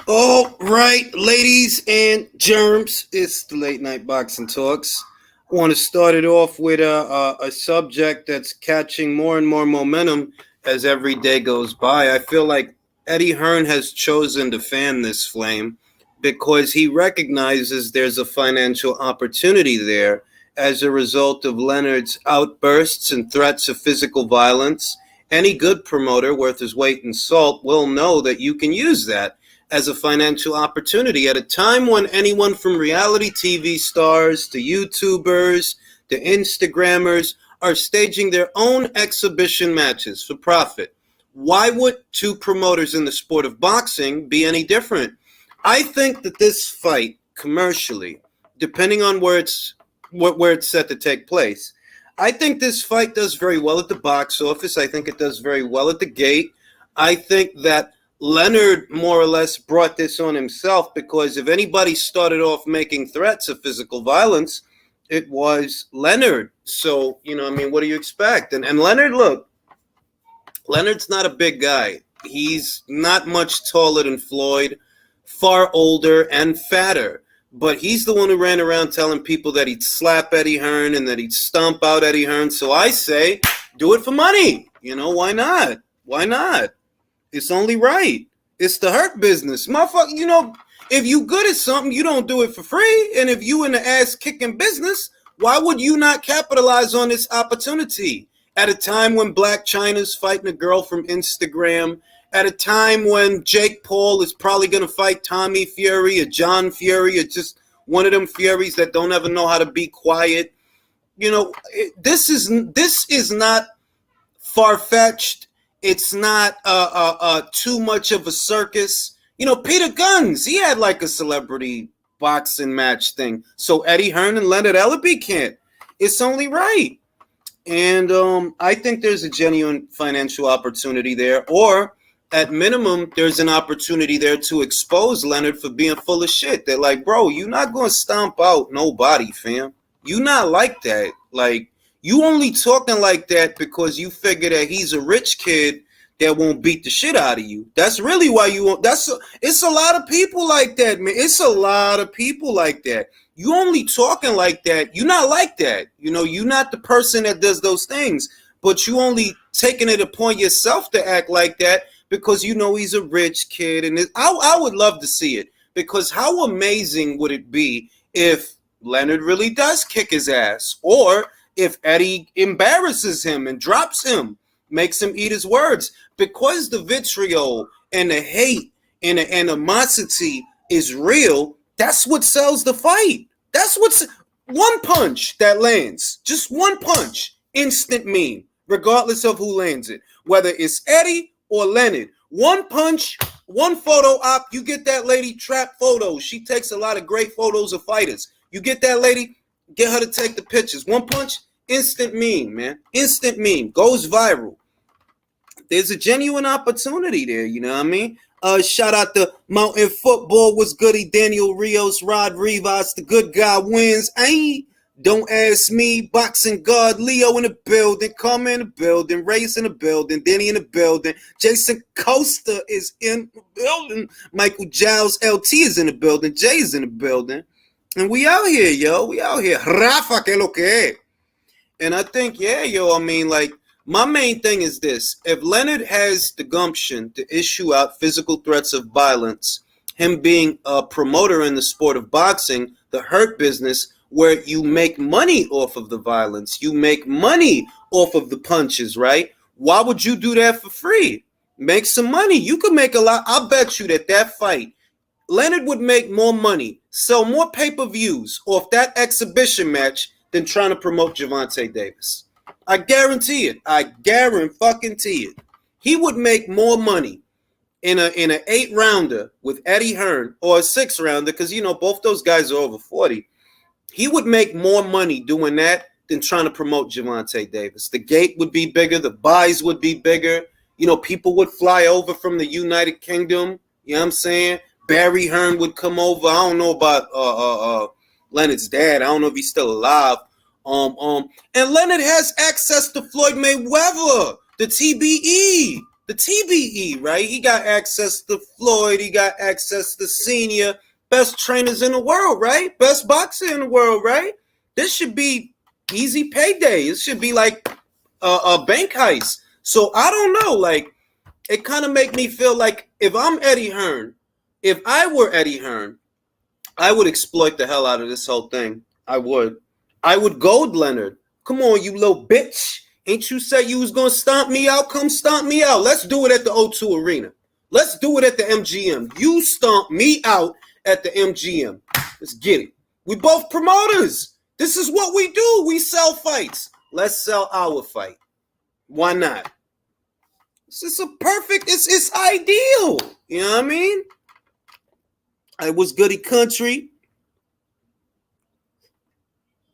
All right, ladies and germs, it's the late night boxing talks. I want to start it off with a subject that's catching more and more momentum as every day goes by. I feel like Eddie Hearn has chosen to fan this flame because he recognizes there's a financial opportunity there as a result of Leonard's outbursts and threats of physical violence. Any good promoter worth his weight in salt will know that you can use that as a financial opportunity at a time when anyone from reality TV stars to YouTubers to Instagrammers are staging their own exhibition matches for profit. Why would two promoters in the sport of boxing be any different? I think that this fight commercially, depending on where it's set to take place, I think this fight does very well at the box office. I think it does very well at the gate. I think that Leonard more or less brought this on himself because if anybody started off making threats of physical violence, it was Leonard. So, what do you expect? And Leonard, look, Leonard's not a big guy. He's not much taller than Floyd, far older and fatter. But he's the one who ran around telling people that he'd slap Eddie Hearn and that he'd stomp out Eddie Hearn. So I say, do it for money. Why not? Why not? It's only right. It's the hurt business. Motherfucker, if you good at something, you don't do it for free. And if you in the ass-kicking business, why would you not capitalize on this opportunity? At a time when Black China's fighting a girl from Instagram, at a time when Jake Paul is probably going to fight Tommy Fury or John Fury or just one of them Furies that don't ever know how to be quiet. This is not far-fetched. It's not too much of a circus. Peter Guns, he had like a celebrity boxing match thing. So Eddie Hearn and Leonard Ellerbe can't. It's only right. And I think there's a genuine financial opportunity there. Or at minimum, there's an opportunity there to expose Leonard for being full of shit. They're like, bro, you're not going to stomp out nobody, fam. You not like that. Like, you only talking like that because you figure that he's a rich kid that won't beat the shit out of you. That's really why you want. It's a lot of people like that, man. It's a lot of people like that. You only talking like that. You're not like that. You're not the person that does those things. But you only taking it upon yourself to act like that because he's a rich kid. And I would love to see it because how amazing would it be if Leonard really does kick his ass, or if Eddie embarrasses him and drops him, makes him eat his words, because the vitriol and the hate and the animosity is real. That's what sells the fight. That's what's one punch that lands, just one punch, instant meme, regardless of who lands it, whether it's Eddie or Leonard. One punch, one photo op. You get that lady trap photos. She takes a lot of great photos of fighters. You get that lady, get her to take the pictures. One punch, instant meme, man. Instant meme. Goes viral. There's a genuine opportunity there, you know what I mean? Shout out to Mountain Football. What's goody? Daniel Rios, Rod Rivas. The good guy wins. Don't ask me. Boxing God, Leo in the building. Carmen in the building. Ray's in the building. Denny in the building. Jason Costa is in the building. Michael Giles, LT is in the building. Jay's in the building. And we out here, yo. We out here. Rafa, que lo que es. And I think, my main thing is this. If Leonard has the gumption to issue out physical threats of violence, him being a promoter in the sport of boxing, the hurt business, where you make money off of the violence, you make money off of the punches, right? Why would you do that for free? Make some money. You could make a lot. I'll bet you that fight, Leonard would make more money, sell more pay-per-views off that exhibition match than trying to promote Gervonta Davis. I guarantee it. I guarantee it. He would make more money in an 8-rounder with Eddie Hearn or a 6-rounder because, both those guys are over 40. He would make more money doing that than trying to promote Gervonta Davis. The gate would be bigger. The buys would be bigger. People would fly over from the United Kingdom. You know what I'm saying? Barry Hearn would come over. I don't know about Leonard's dad. I don't know if he's still alive. And Leonard has access to Floyd Mayweather, the TBE. the TBE, right? He got access to Floyd. He got access to Senior. Best trainers in the world, right? Best boxer in the world, right? This should be easy payday. It should be like a bank heist. So I don't know. Like, it kind of make me feel like if I'm Eddie Hearn, if I were Eddie Hearn, I would exploit the hell out of this whole thing. I would gold Leonard. Come on, you little bitch. Ain't you said you was going to stomp me out? Come stomp me out. Let's do it at the O2 Arena. Let's do it at the MGM. You stomp me out at the MGM. Let's get it. We both promoters. This is what we do. We sell fights. Let's sell our fight. Why not? This is a perfect, it's ideal. You know what I mean? I was goody country.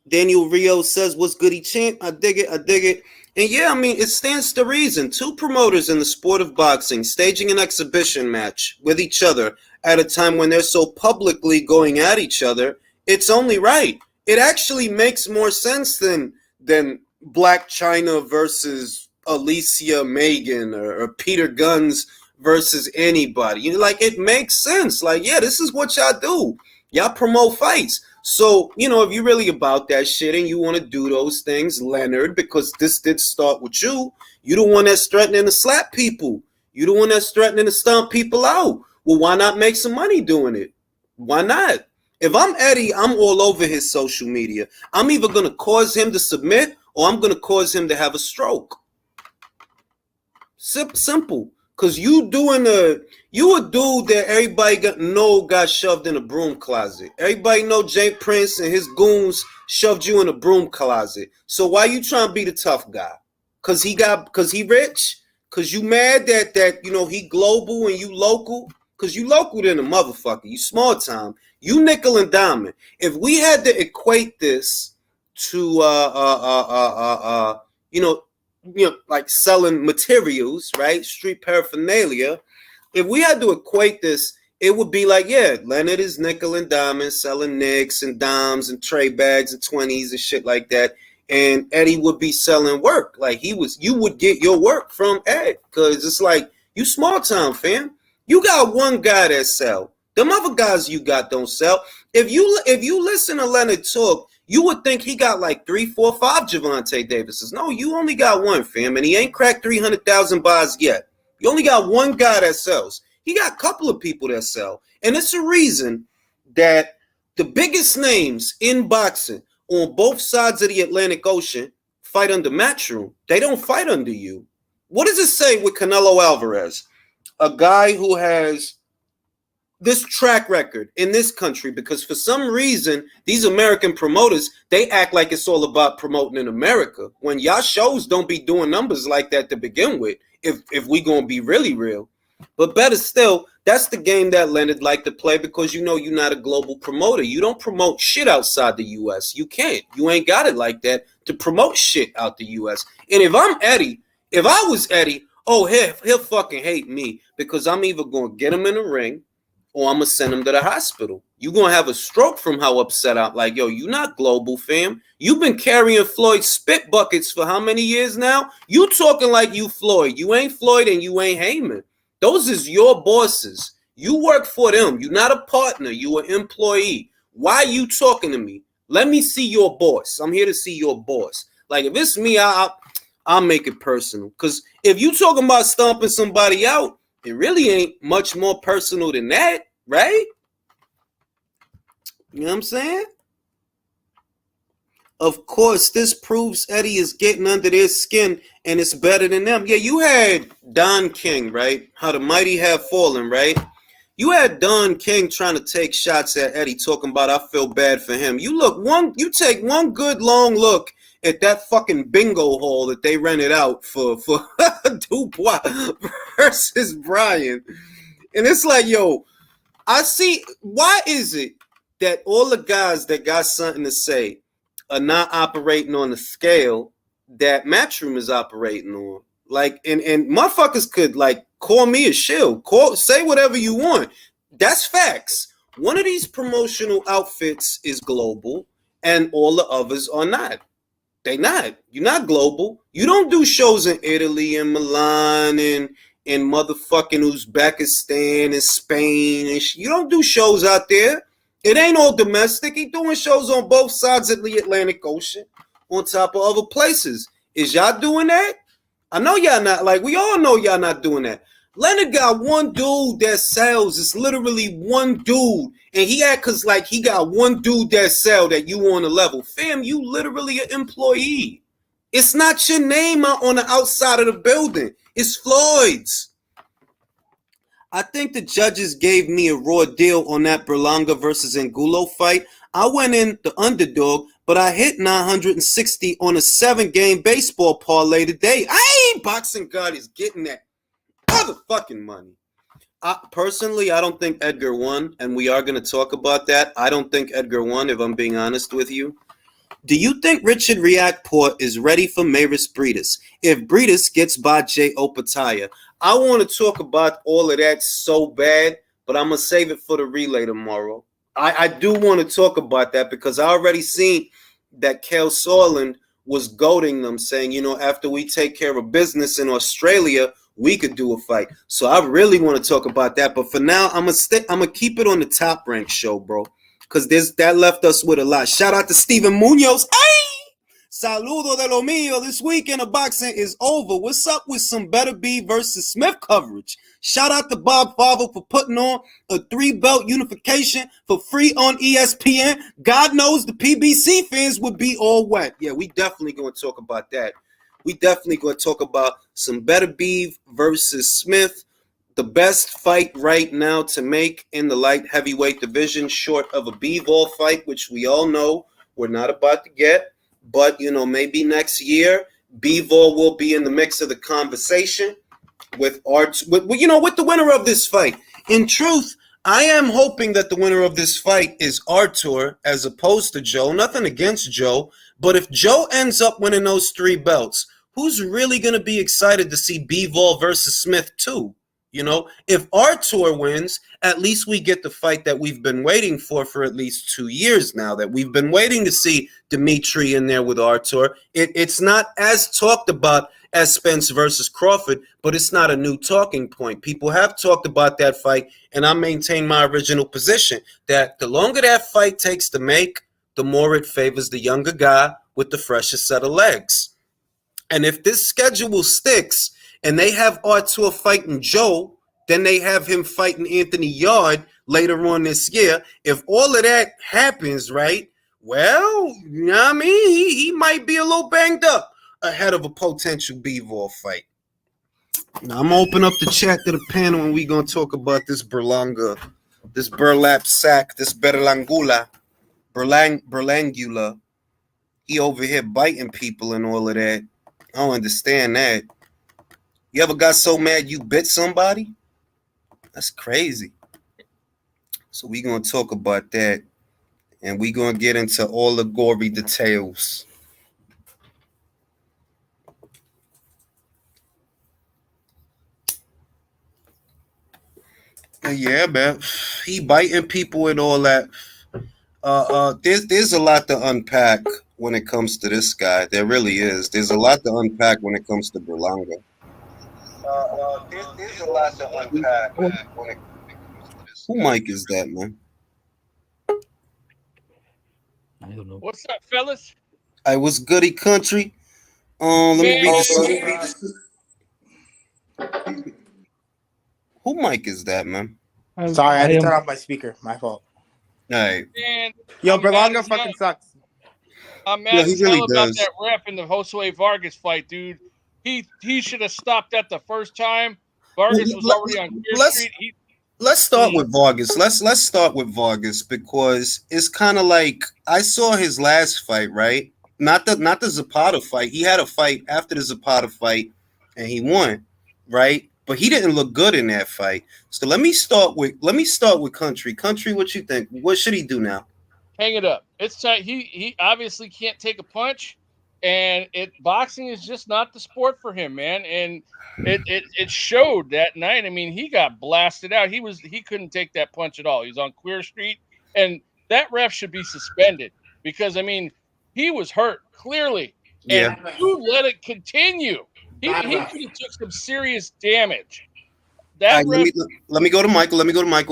Daniel Rio says, what's goody champ? I dig it. And yeah, I mean, it stands to reason. Two promoters in the sport of boxing staging an exhibition match with each other at a time when they're so publicly going at each other, it's only right. It actually makes more sense than Black China versus Alicia Megan or Peter Guns versus anybody. You know, like, it makes sense. Like, yeah, this is what y'all do. Y'all promote fights. So, you know, if you're really about that shit and you want to do those things, Leonard, because this did start with you, you're the one that's threatening to slap people. You're the one that's threatening to stomp people out. Well, why not make some money doing it? Why not? If I'm Eddie, I'm all over his social media. I'm either going to cause him to submit or I'm going to cause him to have a stroke. Simple. Because you a dude that everybody got shoved in a broom closet. Everybody know Jay Prince and his goons shoved you in a broom closet. So why you trying to be the tough guy? Because he rich? Because you mad that you know, he global and you local? Because you local than a motherfucker. You small time. You nickel and diamond. If we had to equate this to you know, like selling materials, right? Street paraphernalia. If we had to equate this, it would be like, yeah, Leonard is nickel and diamond, selling nicks and dimes and tray bags and 20s and shit like that. And Eddie would be selling work. Like, you would get your work from Ed. Because it's like, you small town, fam. You got one guy that sell. Them other guys you got don't sell. If you listen to Leonard talk, you would think he got like 3, 4, 5 Javante Davises. No, you only got one, fam, and he ain't cracked 300,000 buys yet. You only got one guy that sells. He got a couple of people that sell. And it's a reason that the biggest names in boxing on both sides of the Atlantic Ocean fight under Matchroom. They don't fight under you. What does it say with Canelo Alvarez? A guy who has this track record in this country, because for some reason, these American promoters, they act like it's all about promoting in America, when y'all shows don't be doing numbers like that to begin with, if we gonna be really real. But better still, that's the game that Leonard like to play, because you know you're not a global promoter. You don't promote shit outside the U.S. You can't. You ain't got it like that to promote shit out the U.S. And if I'm Eddie, if I was Eddie, oh, he'll fucking hate me, because I'm either gonna get him in the ring or I'm going to send him to the hospital. You're going to have a stroke from how upset I'm. Like, yo, you not global, fam. You've been carrying Floyd spit buckets for how many years now? You talking like you Floyd. You ain't Floyd and you ain't Heyman. Those is your bosses. You work for them. You're not a partner. You an employee. Why are you talking to me? Let me see your boss. I'm here to see your boss. Like, if it's me, I'll make it personal. Because if you talking about stomping somebody out, it really ain't much more personal than that, right? You know what I'm saying? Of course, this proves Eddie is getting under their skin and it's better than them. Yeah, you had Don King, right? How the mighty have fallen, right? You had Don King trying to take shots at Eddie, talking about, I feel bad for him. You take one good long look at that fucking bingo hall that they rented out for Dubois versus Bryan. And it's like, yo, I see, why is it that all the guys that got something to say are not operating on the scale that Matchroom is operating on? Like, and motherfuckers could, like, call me a shill. Say whatever you want. That's facts. One of these promotional outfits is global, and all the others are not. They not. You're not global. You don't do shows in Italy and Milan in motherfucking Uzbekistan and Spain. And you don't do shows out there. It ain't all domestic. He doing shows on both sides of the Atlantic Ocean, on top of other places. Is y'all doing that? I know y'all not. Like, we all know y'all not doing that. Leonard got one dude that sells. It's literally one dude. And he acts like he got one dude that sell that you on a level. Fam, you literally an employee. It's not your name out on the outside of the building. It's Floyd's. I think the judges gave me a raw deal on that Berlanga versus Angulo fight. I went in the underdog, but I hit 960 on a 7-game baseball parlay today. Boxing God is getting that motherfucking money. Personally, I don't think Edgar won, and we are going to talk about that. I don't think Edgar won, if I'm being honest with you. Do you think Richard Riakporte is ready for Maris Briedis if Briedis gets by Jay Opataya? I want to talk about all of that so bad, but I'm going to save it for the relay tomorrow. I do want to talk about that because I already seen that Kel Sorland was goading them, saying, you know, after we take care of business in Australia, we could do a fight. So I really want to talk about that. But for now, I'm gonna keep it on the Top Rank show, bro. Because that left us with a lot. Shout out to Steven Munoz. Saludo de lo mío. This weekend of boxing is over. What's up with some Beterbiev versus Smith coverage? Shout out to Bob Favre for putting on a 3-belt unification for free on ESPN. God knows the PBC fans would be all wet. Yeah, we definitely going to talk about that. We definitely going to talk about some Beterbiev versus Smith. The best fight right now to make in the light heavyweight division, short of a Bivol fight, which we all know we're not about to get. But, you know, maybe next year, Bivol will be in the mix of the conversation with the winner of this fight. In truth, I am hoping that the winner of this fight is Artur as opposed to Joe. Nothing against Joe, but if Joe ends up winning those 3 belts, who's really going to be excited to see Bivol versus Smith too? You know, if Artur wins, at least we get the fight that we've been waiting for at least 2 years now, that we've been waiting to see Dimitri in there with Artur. It's not as talked about as Spence versus Crawford, but it's not a new talking point. People have talked about that fight, and I maintain my original position that the longer that fight takes to make, the more it favors the younger guy with the freshest set of legs. And if this schedule sticks, and they have Artur fighting Joe, then they have him fighting Anthony Yard later on this year. If all of that happens, right, well, you know what I mean? He might be a little banged up ahead of a potential Bivol fight. Now, I'm going to open up the chat to the panel, and we're going to talk about this Berlanga, this burlap sack, this Berlangula, Berlangula. He over here biting people and all of that. I don't understand that. You ever got so mad you bit somebody? That's crazy. So we're going to talk about that. And we're going to get into all the gory details. Yeah, man. He biting people and all that. There's a lot to unpack when it comes to this guy. There really is. There's a lot to unpack when it comes to Berlanga. There's a lot to unpack when it comes to this. Who mic is that, man? I don't know. What's up, fellas? Hey, what's goody country? Let me read this. Who mic is that, man? Sorry, I had to turn off my speaker. My fault. All right. Man, Yo, Berlanga fucking sucks. I'm mad as hell about that ref in the Josue Vargas fight, dude. He should have stopped that the first time. Vargas was already on Queer Street. Let's start with Vargas. Let's start with Vargas because it's kind of like I saw his last fight, right? Not the Zapata fight. He had a fight after the Zapata fight, and he won, right? But he didn't look good in that fight. So let me start with Country. Country, what you think? What should he do now? Hang it up. It's time. He obviously can't take a punch, and boxing is just not the sport for him, man. And it showed that night. I mean, he got blasted out. He couldn't take that punch at all. He was on Queer Street, and that ref should be suspended because I mean he was hurt clearly, and you let it continue. He took some serious damage. that ref, let me go to Michael.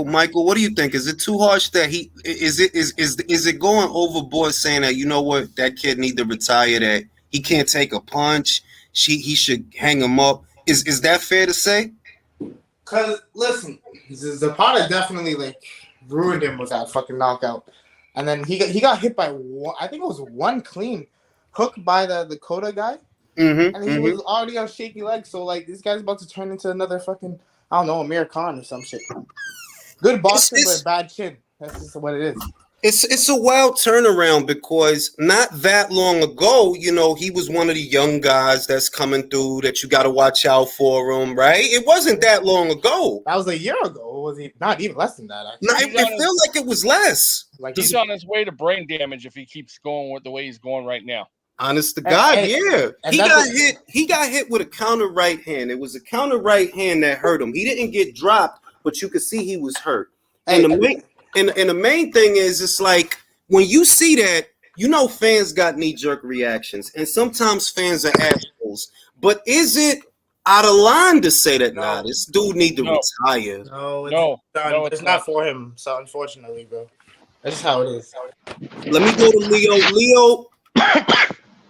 Michael, what do you think? Is it too harsh that is it going overboard saying that, you know what, that kid need to retire, that he can't take a punch, he should hang him up? Is that fair to say? Cause listen, Zapata definitely like ruined him with that fucking knockout, and then he got hit by one, I think it was one clean hook by the Dakota guy, and he was already on shaky legs. So like this guy's about to turn into another fucking, I don't know, Amir Khan or some shit. Good boxing, but bad chin. That's just what it is. It's a wild turnaround because not that long ago, you know, he was one of the young guys that's coming through that you got to watch out for him, right? It wasn't that long ago. That was a year ago. Or was he not even less than that? Actually. No, it felt like it was less. Like he's on his way to brain damage if he keeps going with the way he's going right now. Honest to God, yeah. He got hit with a counter right hand. It was a counter right hand that hurt him. He didn't get dropped, but you could see he was hurt. And the main thing is, it's like when you see that, you know, fans got knee-jerk reactions, and sometimes fans are assholes. But is it out of line to say that, nah, this dude need to retire? No, it's not for him. So unfortunately, bro, that's just how it is. Let me go to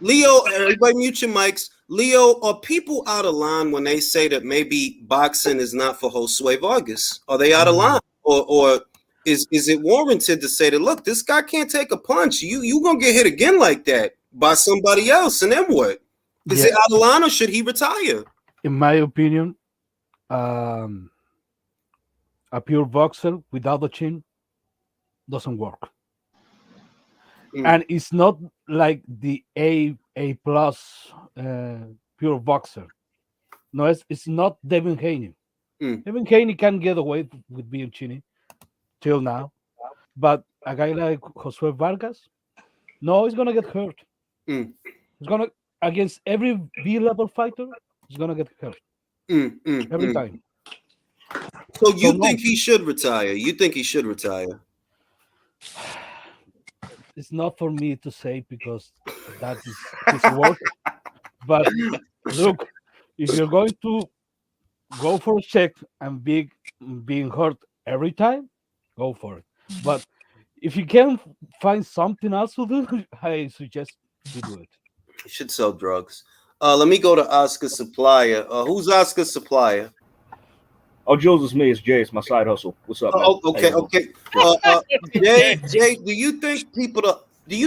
Leo, everybody mute your mics. Leo, are people out of line when they say that maybe boxing is not for Josue Vargas? Are they out of line? Or is it warranted to say that, look, this guy can't take a punch. You gonna get hit again like that by somebody else, and then what? Is it out of line, or should he retire? In my opinion, a pure boxer without the chin doesn't work. And it's not like the A plus pure boxer. No, it's not Devin Haney. Devin Haney can get away with being chinny till now, but a guy like Josue Vargas, no, he's gonna get hurt. He's gonna, against every B-level fighter, he's gonna get hurt every time. So you think he should retire? You think he should retire? It's not for me to say because that is his work. But look, if you're going to go for a check and being hurt every time, go for it. But if you can find something else to do, I suggest you do it. You should sell drugs. Let me go to Oscar Supplier. Who's Oscar Supplier? Oh, Jules, it's me. It's Jay. It's my side hustle. What's up? Okay. Jay, do you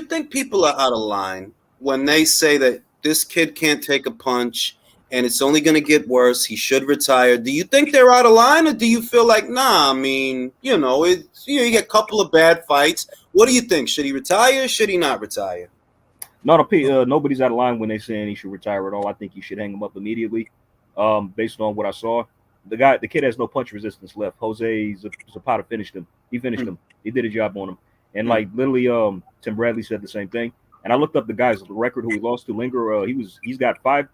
think people are out of line when they say that this kid can't take a punch and it's only going to get worse? He should retire. Do you think they're out of line, or do you feel like, nah? I mean, you get a couple of bad fights. What do you think? Should he retire? Should he not retire? Nobody's out of line when they're saying he should retire at all. I think he should hang him up immediately. Based on what I saw. The kid has no punch resistance left. Jose Zapata finished him. He finished him. He did a job on him. And like literally, Tim Bradley said the same thing. And I looked up the guy's record who he lost to. Linger, he's got five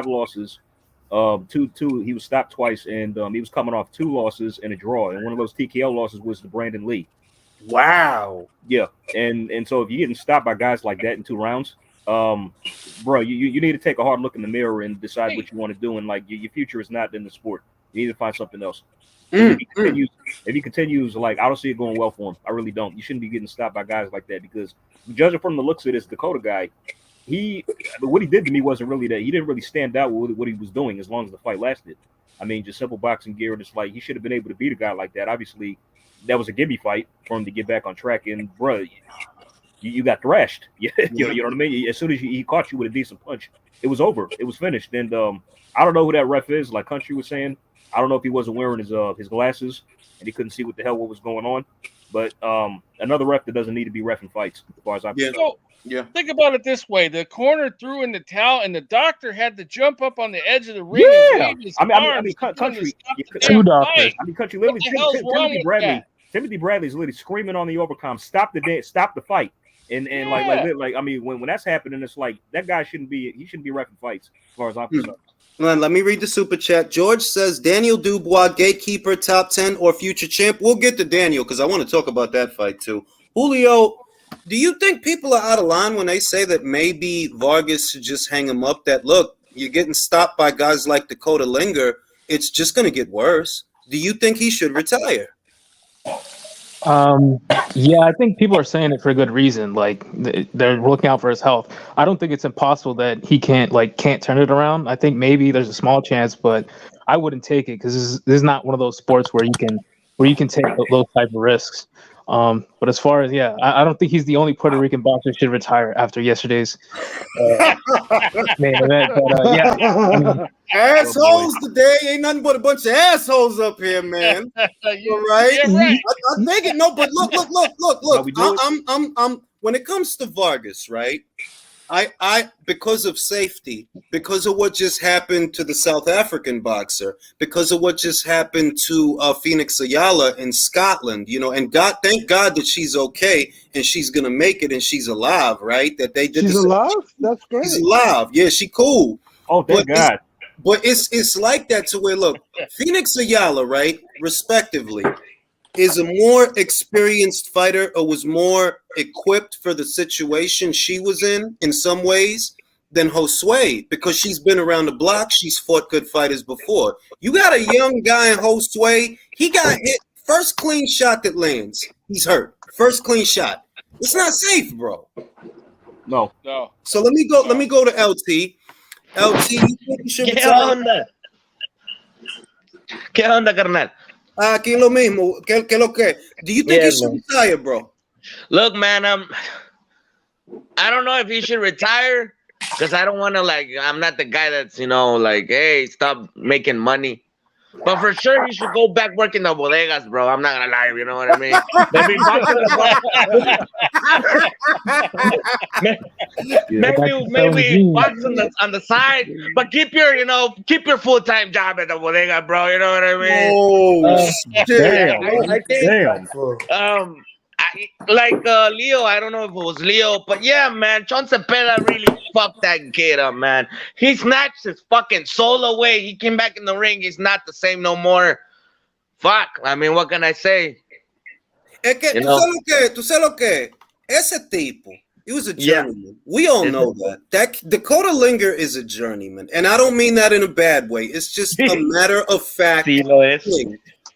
losses. Two. He was stopped twice, and he was coming off 2 losses and a draw. And one of those TKO losses was to Brandon Lee. Wow. Yeah. And so if you're getting stopped by guys like that in 2 rounds, bro, you need to take a hard look in the mirror and decide what you want to do. And like your future is not in the sport. You need to find something else. If he continues, like, I don't see it going well for him. I really don't. You shouldn't be getting stopped by guys like that, because judging from the looks of this Dakota guy, what he did to me wasn't really that. He didn't really stand out with what he was doing as long as the fight lasted. I mean, just simple boxing gear. And it's like, he should have been able to beat a guy like that. Obviously, that was a gimme fight for him to get back on track. And bro, you got thrashed. You know what I mean? As soon as he caught you with a decent punch, it was over. It was finished. And I don't know who that ref is. Like Country was saying, I don't know if he wasn't wearing his glasses and he couldn't see what was going on. But another ref that doesn't need to be reffing fights, as far as I'm concerned. So, think about it this way: the corner threw in the towel, and the doctor had to jump up on the edge of the ring. Yeah, I mean, Country. Country. Literally, Timothy Bradley's literally screaming on the overcom, "Stop the fight!" And like I mean, when that's happening, it's like that guy shouldn't be reffing fights, as far as I'm concerned. Let me read the super chat. George says Daniel Dubois, Gatekeeper, top 10 or future champ. We'll get to Daniel because I want to talk about that fight too. Julio, do you think people are out of line when they say that maybe Vargas should just hang him up? That, look, you're getting stopped by guys like Dakota Linger. it's just going to get worse. Do you think he should retire? Yeah, I think people are saying it for a good reason. Like they're looking out for his health. I don't think it's impossible that he can't turn it around. I think maybe there's a small chance, but I wouldn't take it because this is not one of those sports where you can take those type of risks. But as far as I don't think he's the only Puerto Rican boxer who should retire after yesterday's main event. But I mean, assholes today ain't nothing but a bunch of assholes up here, man. All right, Yeah, right. I think it. No, but look. How we do it? I'm when it comes to Vargas, right? I because of safety, because of what just happened to the South African boxer, because of what just happened to Phoenix Ayala in Scotland, and thank God that she's okay and she's gonna make it and she's alive, right? That they did. She's alive. That's great. She's alive. Yeah, she cool. Oh, thank God. But it's like that to where, look, Phoenix Ayala, right, respectively, is a more experienced fighter or was more equipped for the situation she was in some ways than Josue, because she's been around the block. She's fought good fighters before. You got a young guy in Josue. He got hit. First clean shot that lands, he's hurt. First clean shot. It's not safe, bro. No. So let me go to LT. LT, you think you should retire? ¿Qué onda, carnal? Aquí lo mismo. ¿Qué lo que? Do you think he should retire, bro? Look, man, I don't know if he should retire because I don't want to, I'm not the guy that's, hey, stop making money. But for sure, he should go back working the bodegas, bro. I'm not gonna lie, you know what I mean? Maybe box on the side, but keep your full-time job at the bodega, bro. You know what I mean? Oh, Damn. I think, Leo, I don't know if it was Leo, but yeah, man, Chon Cepeda really fucked that kid up, man. He snatched his fucking soul away. He came back in the ring. He's not the same no more. Fuck. I mean, what can I say? Es que tú sabes lo que, ese tipo, he was a journeyman. We all know that Dakota Linger is a journeyman, and I don't mean that in a bad way. It's just a matter of fact. Sí lo es.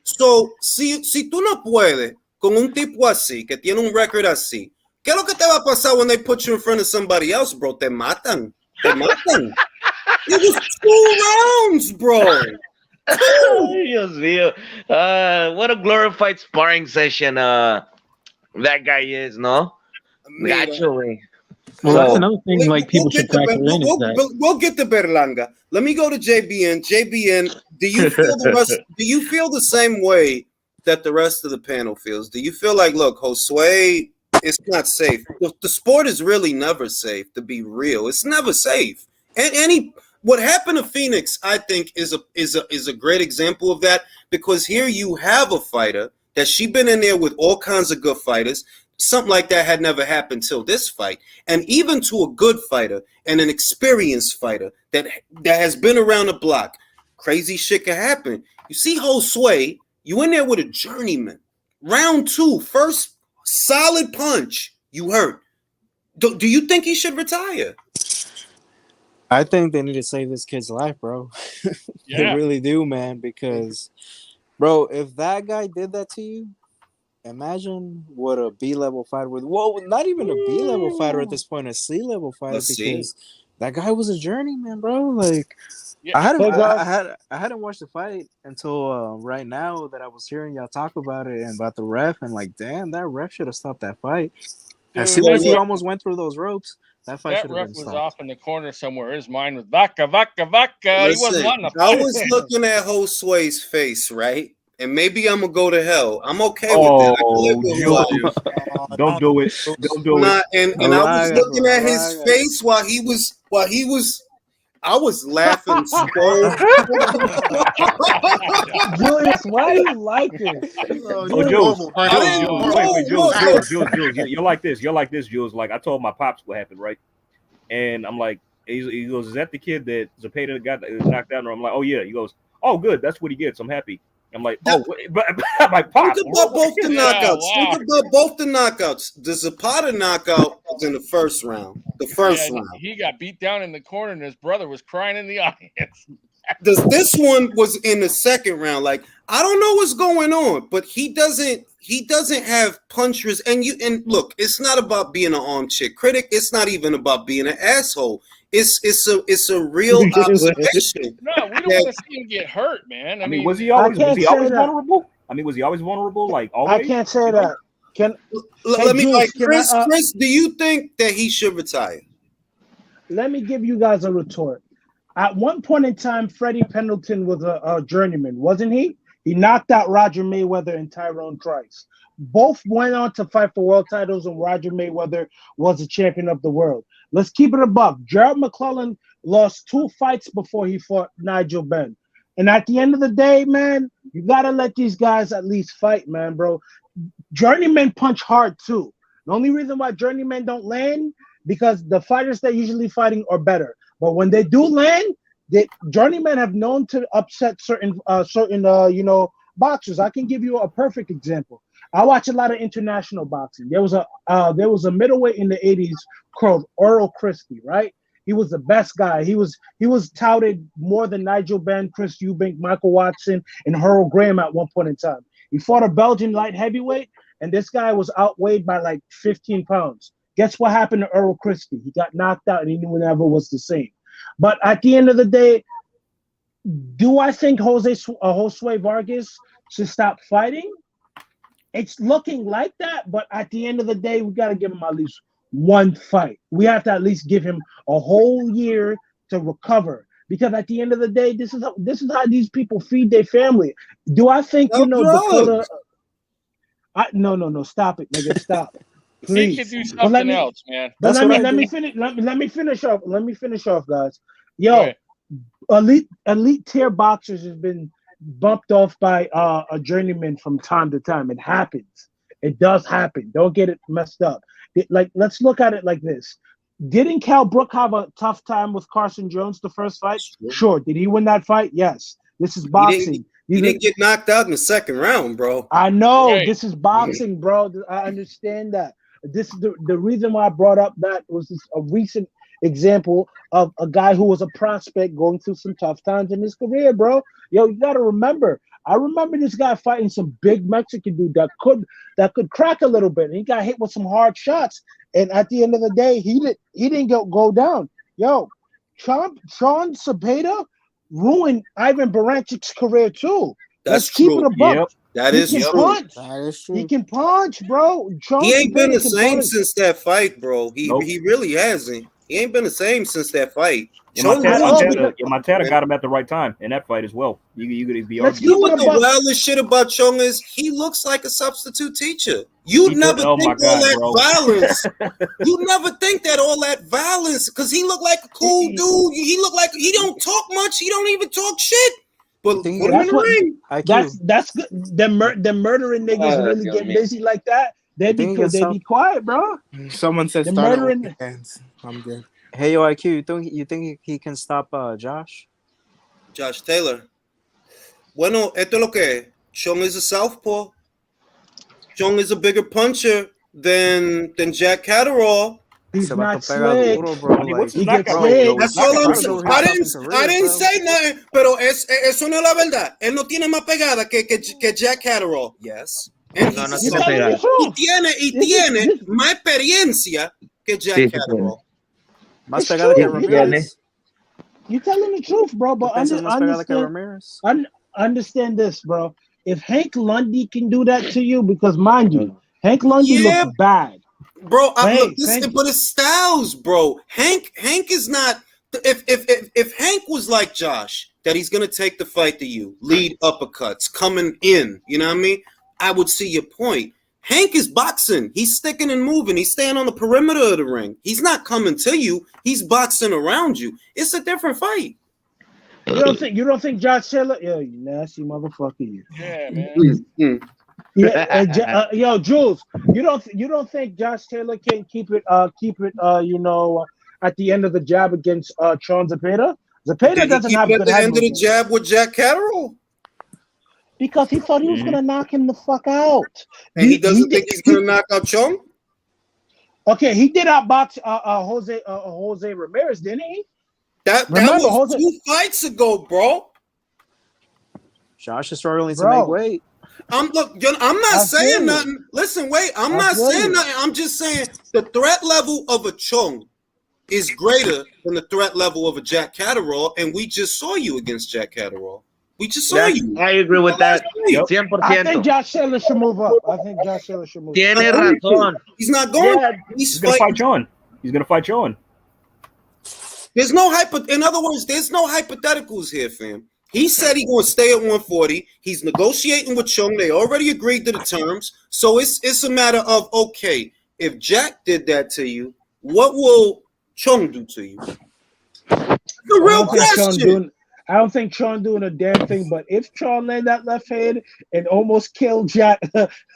So, si tú no puedes con un tipo así, que tiene un record así, ¿qué es lo que te va a pasar when they put you in front of somebody else, bro? Te matan. It was 2 rounds, bro. Dios mío. What a glorified sparring session that guy is, no? Naturally. Well, that's another thing people should factor in. We'll get to Berlanga. Let me go to JBN. JBN, do you feel the same way that the rest of the panel feels? Do you feel like, look, Josue, it's not safe? The sport is really never safe, to be real. It's never safe. And what happened to Phoenix, I think, is a great example of that, because here you have a fighter that she been in there with all kinds of good fighters. Something like that had never happened till this fight. And even to a good fighter and an experienced fighter that has been around the block, crazy shit can happen. You see Josue, you in there with a journeyman. Round 2, first solid punch, you hurt. Do you think he should retire? I think they need to save this kid's life, bro. They really do, man, because, bro, if that guy did that to you, imagine what a B-level fighter would. Well, not even a B-level fighter at this point, a C-level fighter, because that guy was a journeyman, bro. Like, I hadn't watched the fight until right now that I was hearing y'all talk about it and about the ref, and like, damn, that ref should have stopped that fight. As soon as he almost went through those ropes, that fight should have been stopped. That ref was off in the corner somewhere. His mind was vaca. Listen, he wasn't on the fight. I was looking at Josue's face, right? And maybe I'm gonna go to hell. I'm okay with that. Don't do it. Don't do it. And I was looking at his face while he was. I was laughing so. Julius, why do you like this? Jules, you're like this. You're like this, Jules. Like, I told my pops what happened, right? And I'm like, he goes, "Is that the kid that Zepeda got knocked down?" Or I'm like, "Oh yeah." He goes, "Oh good, that's what he gets. I'm happy." I'm like, "Oh," but my pops. Think about both the knockouts. Think about both the knockouts. The Zapata knockout was in the first round. The first round. He got beat down in the corner, and his brother was crying in the audience. this one was in the second round. Like, I don't know what's going on, but he doesn't have punchers. And look, it's not about being an armchair critic. It's not even about being an asshole. It's a real observation. No, we don't want to see him get hurt, man. I mean, was he always vulnerable? I mean, was he always vulnerable? Like, always? I can't say that. Let me, like, Chris, do you think that he should retire? Let me give you guys a retort. At one point in time, Freddie Pendleton was a journeyman, wasn't he? He knocked out Roger Mayweather and Tyrone Trice. Both went on to fight for world titles, and Roger Mayweather was the champion of the world. Let's keep it a buck. Gerald McClellan lost 2 fights before he fought Nigel Benn. And at the end of the day, man, you got to let these guys at least fight, man, bro. Journeymen punch hard, too. The only reason why journeymen don't land, because the fighters they're usually fighting are better. But when they do land, journeymen have known to upset certain boxers. I can give you a perfect example. I watch a lot of international boxing. There was a middleweight in the 80s called Earl Christie, right? He was the best guy. He was touted more than Nigel Benn, Chris Eubank, Michael Watson, and Harold Graham at one point in time. He fought a Belgian light heavyweight, and this guy was outweighed by like 15 pounds. Guess what happened to Earl Christie? He got knocked out, and he never was the same. But at the end of the day, do I think Josue Vargas should stop fighting? It's looking like that, but at the end of the day, we got to give him at least one fight. We have to at least give him a whole year to recover, because at the end of the day, this is how these people feed their family. Do I think Dakota? No, stop it, nigga, stop. Please. He could do something else, man. But let me finish off, guys. Yo, elite tier boxers has been bumped off by a journeyman from time to time. It happens. It does happen. Don't get it messed up. Let's look at it like this. Didn't Cal Brook have a tough time with Carson Jones the first fight? Sure. Did he win that fight? Yes. This is boxing. He didn't get knocked out in the second round, bro. I know. Right. This is boxing, bro. I understand that. This is the reason why I brought up that was a recent example of a guy who was a prospect going through some tough times in his career, bro. Yo, you gotta remember. I remember this guy fighting some big Mexican dude that could crack a little bit. And he got hit with some hard shots. And at the end of the day, he didn't go down. Yo, Sean Cepeda ruined Ivan Barancic's career too. Let's keep it a buck. Yep. That is true. He can punch, bro. He ain't been the same since that fight, bro. He really hasn't. He ain't been the same since that fight. Montana got him at the right time in that fight as well. You could be arguing. You know what the wildest shit about Chung is? He looks like a substitute teacher. You never think violence. You never think that all that violence, because he looked like a cool dude. He looked like he don't talk much. He don't even talk shit. But put him in the ring. That's good. Them murdering niggas really get busy like that. They be quiet, bro. Someone said start with the hands. I'm good. Hey, yo, IQ, you think he can stop Josh? Josh Taylor. Bueno, esto es lo que es. Chung is a southpaw. Chung is a bigger puncher than Jack Catterall. He's not slick. That's all I'm saying. I didn't say nothing, pero eso no es la verdad. Él no tiene más pegada que Jack Catterall. Yes. Y tiene más experiencia que Jack Catterall. Más pegada que Ramirez. You're telling the truth, bro. But understand this, bro. If Hank Lundy can do that to you, because mind you, Hank Lundy looks bad. Bro, but it's styles, bro. Hank is not. If Hank was like Josh, that he's gonna take the fight to you, lead uppercuts, coming in, you know what I mean? I would see your point. Hank is boxing. He's sticking and moving. He's staying on the perimeter of the ring. He's not coming to you. He's boxing around you. It's a different fight. You don't think Josh Taylor? Yo, you nasty motherfucker, you. Yeah, man. Yo, Jules, you don't think Josh Taylor can keep it at the end of the jab against Sean Cepeda? Cepeda doesn't have at the end of the jab with Jack Catterall. Because he thought he was gonna knock him the fuck out. And he doesn't think he's gonna knock out Chung? Okay, he did outbox Jose Ramirez, didn't he? That was 2 fights ago, bro. Josh is struggling to make weight. I'm not saying nothing. Listen, wait. I'm not saying nothing. I'm just saying the threat level of a Chung is greater than the threat level of a Jack Catterall, and we just saw you against Jack Catterall. We just saw you. I agree with that. 100%. I think Josh Taylor should move up. Tiene razón. He's not going. Yeah, he's going to fight John. He's going to fight John. There's no in other words, there's no hypotheticals here, fam. He said he's going to stay at 140. He's negotiating with Chung. They already agreed to the terms. So it's a matter of, okay, if Jack did that to you, what will Chung do to you? The real question. I don't think Sean doing a damn thing, but if Sean landed that left hand and almost killed Josh,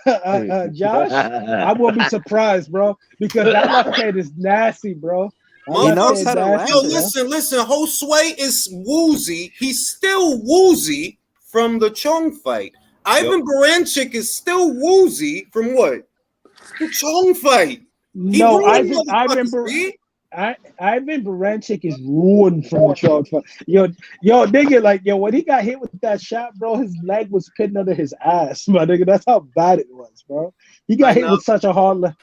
I won't be surprised, bro, because that left hand is nasty, bro. He knows how to land. Yo, listen. Josue is woozy. He's still woozy from the Chung fight. Ivan Baranchik is still woozy from what? The Chung fight. No, Ivan Baranchik is ruined from the Chung fight. Yo, nigga, when he got hit with that shot, bro, his leg was pinned under his ass, my nigga. That's how bad it was, bro. He got hit with such a hard leg.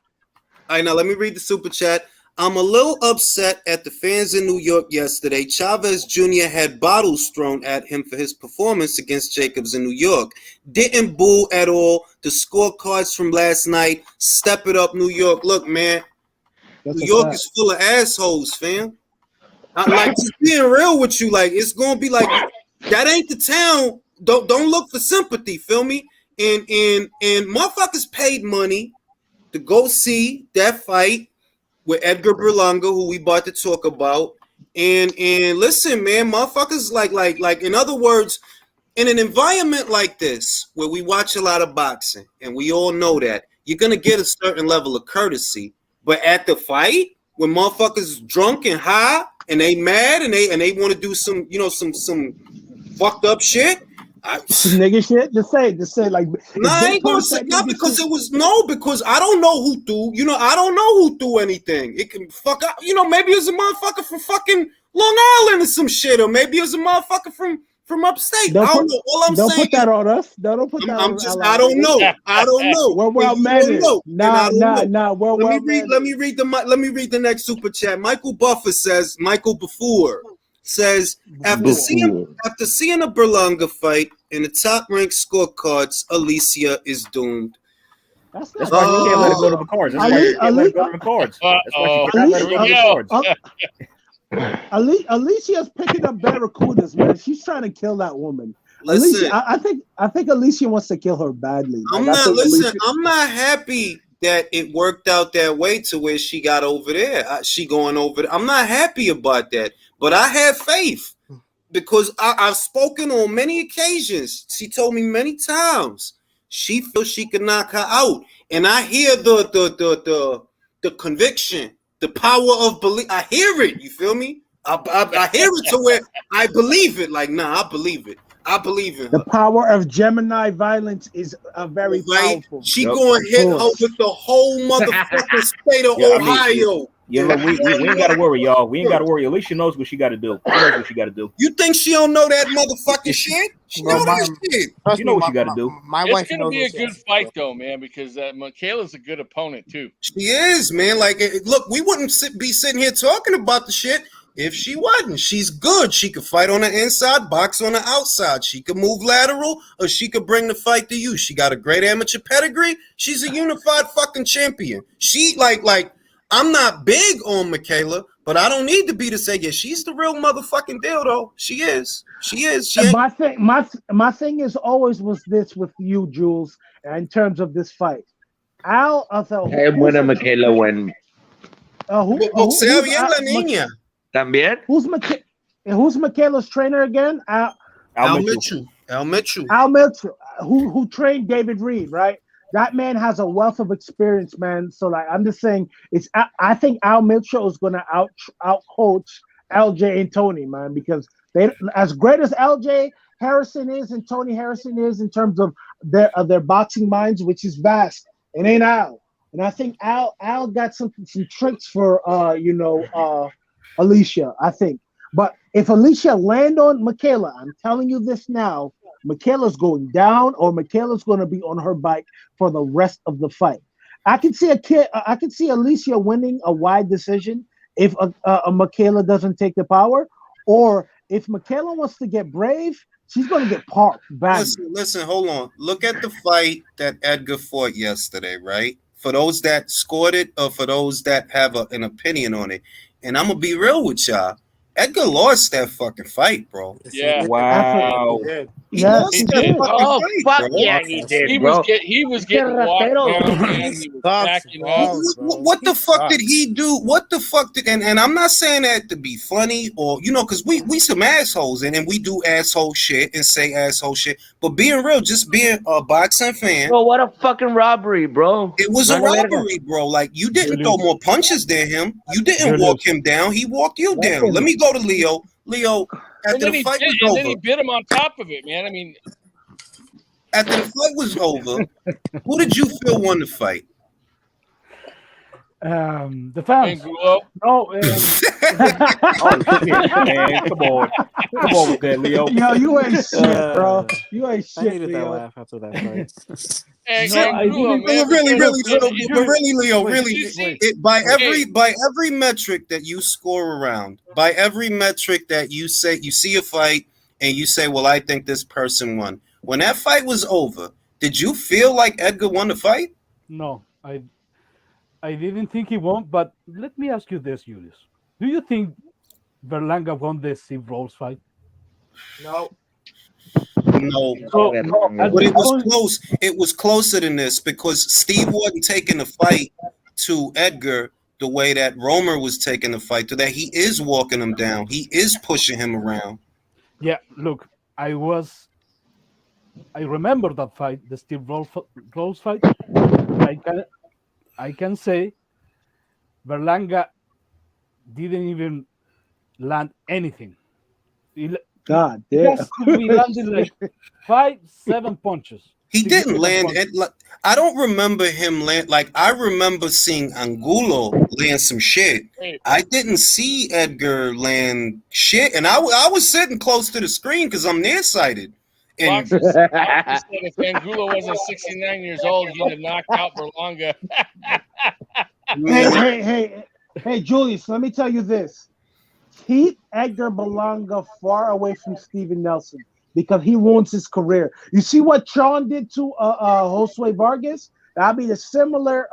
I know. Let me read the super chat. I'm a little upset at the fans in New York yesterday. Chavez Jr. had bottles thrown at him for his performance against Jacobs in New York. Didn't boo at all. The scorecards from last night, step it up, New York. Look, man, New York is full of assholes, fam. Like, just being real with you, like, it's going to be like, that ain't the town. Don't look for sympathy, feel me? And motherfuckers paid money to go see that fight with Edgar Berlanga, who we about to talk about, and listen, man, motherfuckers like in other words, in an environment like this where we watch a lot of boxing, and we all know that you're gonna get a certain level of courtesy, but at the fight, when motherfuckers drunk and high and they mad and they want to do some some fucked up shit. Nigga shit, just say like. No, I ain't gonna say not because because I don't know who threw. I don't know who threw anything. It can fuck up. Maybe it was a motherfucker from fucking Long Island or some shit, or maybe it was a motherfucker from upstate. I don't know. All I'm saying. Don't put that on us. Don't put that on us. I don't know. I don't know. We're well managed. Nah. Let me read the next super chat. Michael Buffer says. Michael Before says, after seeing a Berlanga fight in the top-ranked scorecards, Alicia is doomed. That's why you can't let it go to the cards. That's why you can't let it go to the cards. That's why you can't let it go to the cards. Alicia's picking up barracudas, man. She's trying to kill that woman. Listen, Alicia, I think Alicia wants to kill her badly. I'm not happy that it worked out that way to where she got over there. She going over there. I'm not happy about that. But I have faith because I've spoken on many occasions. She told me many times she feels she can knock her out, and I hear the conviction, the power of belief. I hear it. You feel me? I hear it to where I believe it. Like, nah, I believe it. I believe in her. The power of Gemini violence is very powerful. She going to hit her with the whole motherfucking state of Ohio. We ain't got to worry, y'all. We ain't got to worry. Alicia knows what she got to do. She knows what she got to do. You think she don't know that motherfucking shit? She know that shit. She know what she got to do. It's going to be a good fight, though, man, because Michaela's a good opponent, too. She is, man. Like, look, we wouldn't be sitting here talking about the shit if she wasn't. She's good. She could fight on the inside, box on the outside. She could move lateral, or she could bring the fight to you. She got a great amateur pedigree. She's a unified fucking champion. She, like, I'm not big on Michaela, but I don't need to be to say, yeah, she's the real motherfucking deal, though. She is. My thing is always was this with you, Jules, in terms of this fight. Michaela when. Boxeo bien la niña. También. Who's Michaela's trainer again? Al Mitchell. Al Mitchell, who trained David Reed, right? That man has a wealth of experience, man. So, like, I'm just saying, I think Al Mitchell is going to out coach LJ and Tony, man, because they, as great as LJ Harrison is and Tony Harrison is in terms of their boxing minds, which is vast, it ain't Al. And I think Al got some tricks for Alicia. I think But if Alicia land on Michaela, I'm telling you this now, Michaela's going down, or Michaela's going to be on her bike for the rest of the fight. I can see Alicia winning a wide decision if a Michaela doesn't take the power, or if Michaela wants to get brave, she's going to get parked back. Listen, hold on. Look at the fight that Edgar fought yesterday, right? For those that scored it, or for those that have an opinion on it. And I'm going to be real with y'all. Edgar lost that fucking fight, bro. Yeah. Wow. He lost that fucking fight, bro. Yeah, he did, He bro. was getting walked down, man. He was backing up. What the fuck did he do? What the fuck did, and I'm not saying that to be funny or, because we some assholes and we do asshole shit and say asshole shit, but being real, just being a boxing fan. Bro, what a fucking robbery, bro. It was a robbery, bro. Like, you didn't throw more punches than him. You didn't walk him down. He walked you down. Let me go to Leo. Leo, after the fight was over. And then he bit him on top of it, man. I mean, after the fight was over, who did you feel won the fight? The fans. No, Oh, come on with that, Leo. Yo, you ain't shit, bro. You ain't shit. I needed that laugh after that fight. Really, Leo, really. By every metric that you score around, by every metric that you say, you see a fight and you say, well, I think this person won. When that fight was over, did you feel like Edgar won the fight? No, I didn't think he won, but let me ask you this, Julius. Do you think Berlanga won the Steve Rolls fight? No. No. But it was close. It was closer than this because Steve wasn't taking the fight to Edgar the way that Romer was taking the fight to that. He is walking him down. He is pushing him around. Yeah, look, I remember that fight, the Steve Rolls fight. I can say Berlanga didn't even land anything. God damn. He landed like 5-7 punches. He didn't land it. I don't remember him land. Like, I remember seeing Angulo land some shit. I didn't see Edgar land shit. And I was sitting close to the screen because I'm nearsighted. And Boxer said if Angulo wasn't 69 years old, he'd have knocked out Berlanga. Hey, Julius, let me tell you this. Keep Edgar Berlanga far away from Steven Nelson because he ruins his career. You see what Sean did to Josue Vargas? That'd be a similar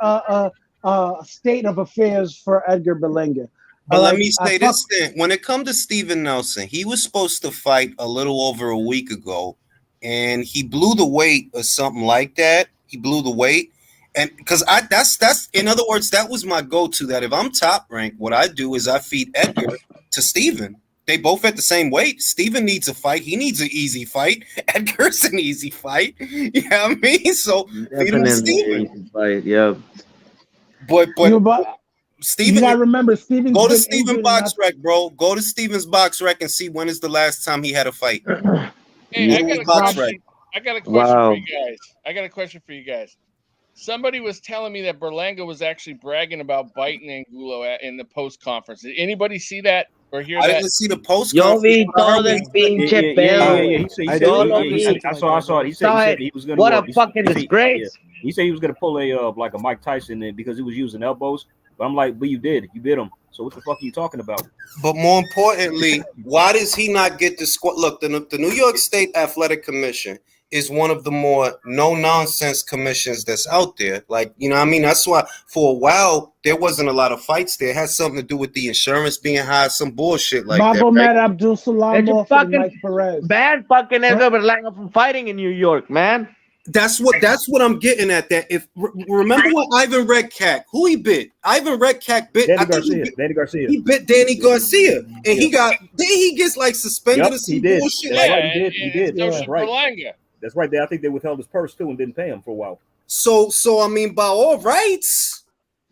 state of affairs for Edgar Berlanga. But let me say this thing. When it comes to Steven Nelson, he was supposed to fight a little over a week ago, and he blew the weight or something like that. He blew the weight. And because that's in other words, that was my go-to. That if I'm top ranked, what I do is I feed Edgar to Steven. They both at the same weight. Steven needs a fight. He needs an easy fight. Edgar's an easy fight. You know what I mean? So feed him to Steven. Fight, yeah. But Steven, you gotta remember, Steven. Go to Steven box rec, bro. Go to Steven's box rec and see when is the last time he had a fight. Hey, I got a question for you guys. I got a question for you guys. Somebody was telling me that Berlanga was actually bragging about biting Angulo in the post conference. Did anybody see that or hear that? I didn't see the post Yo conference. vi todo el pinche pedo. I saw it. He said he was going to. What a fucking disgrace. He said he was going to pull like a Mike Tyson in because he was using elbows. But I'm like, but you did. You bit him. So what the fuck are you talking about? But more importantly, why does he not get the squad? Look, the New York State Athletic Commission is one of the more no-nonsense commissions that's out there. Like, you know what I mean? That's why for a while there wasn't a lot of fights there. It had something to do with the insurance being high, some bullshit like that. Magomed Abdul Salam and Mike Perez. Bad fucking Edgar Berlanga from fighting in New York, man. That's what I'm getting at. That if remember what Ivan Redkach, who he bit? Ivan Redkach bit Danny Garcia. He bit Danny Garcia, and he gets like suspended or some bullshit. He did. That's right. Berlanga. That's right. I think they withheld his purse too and didn't pay him for a while. So I mean, by all rights,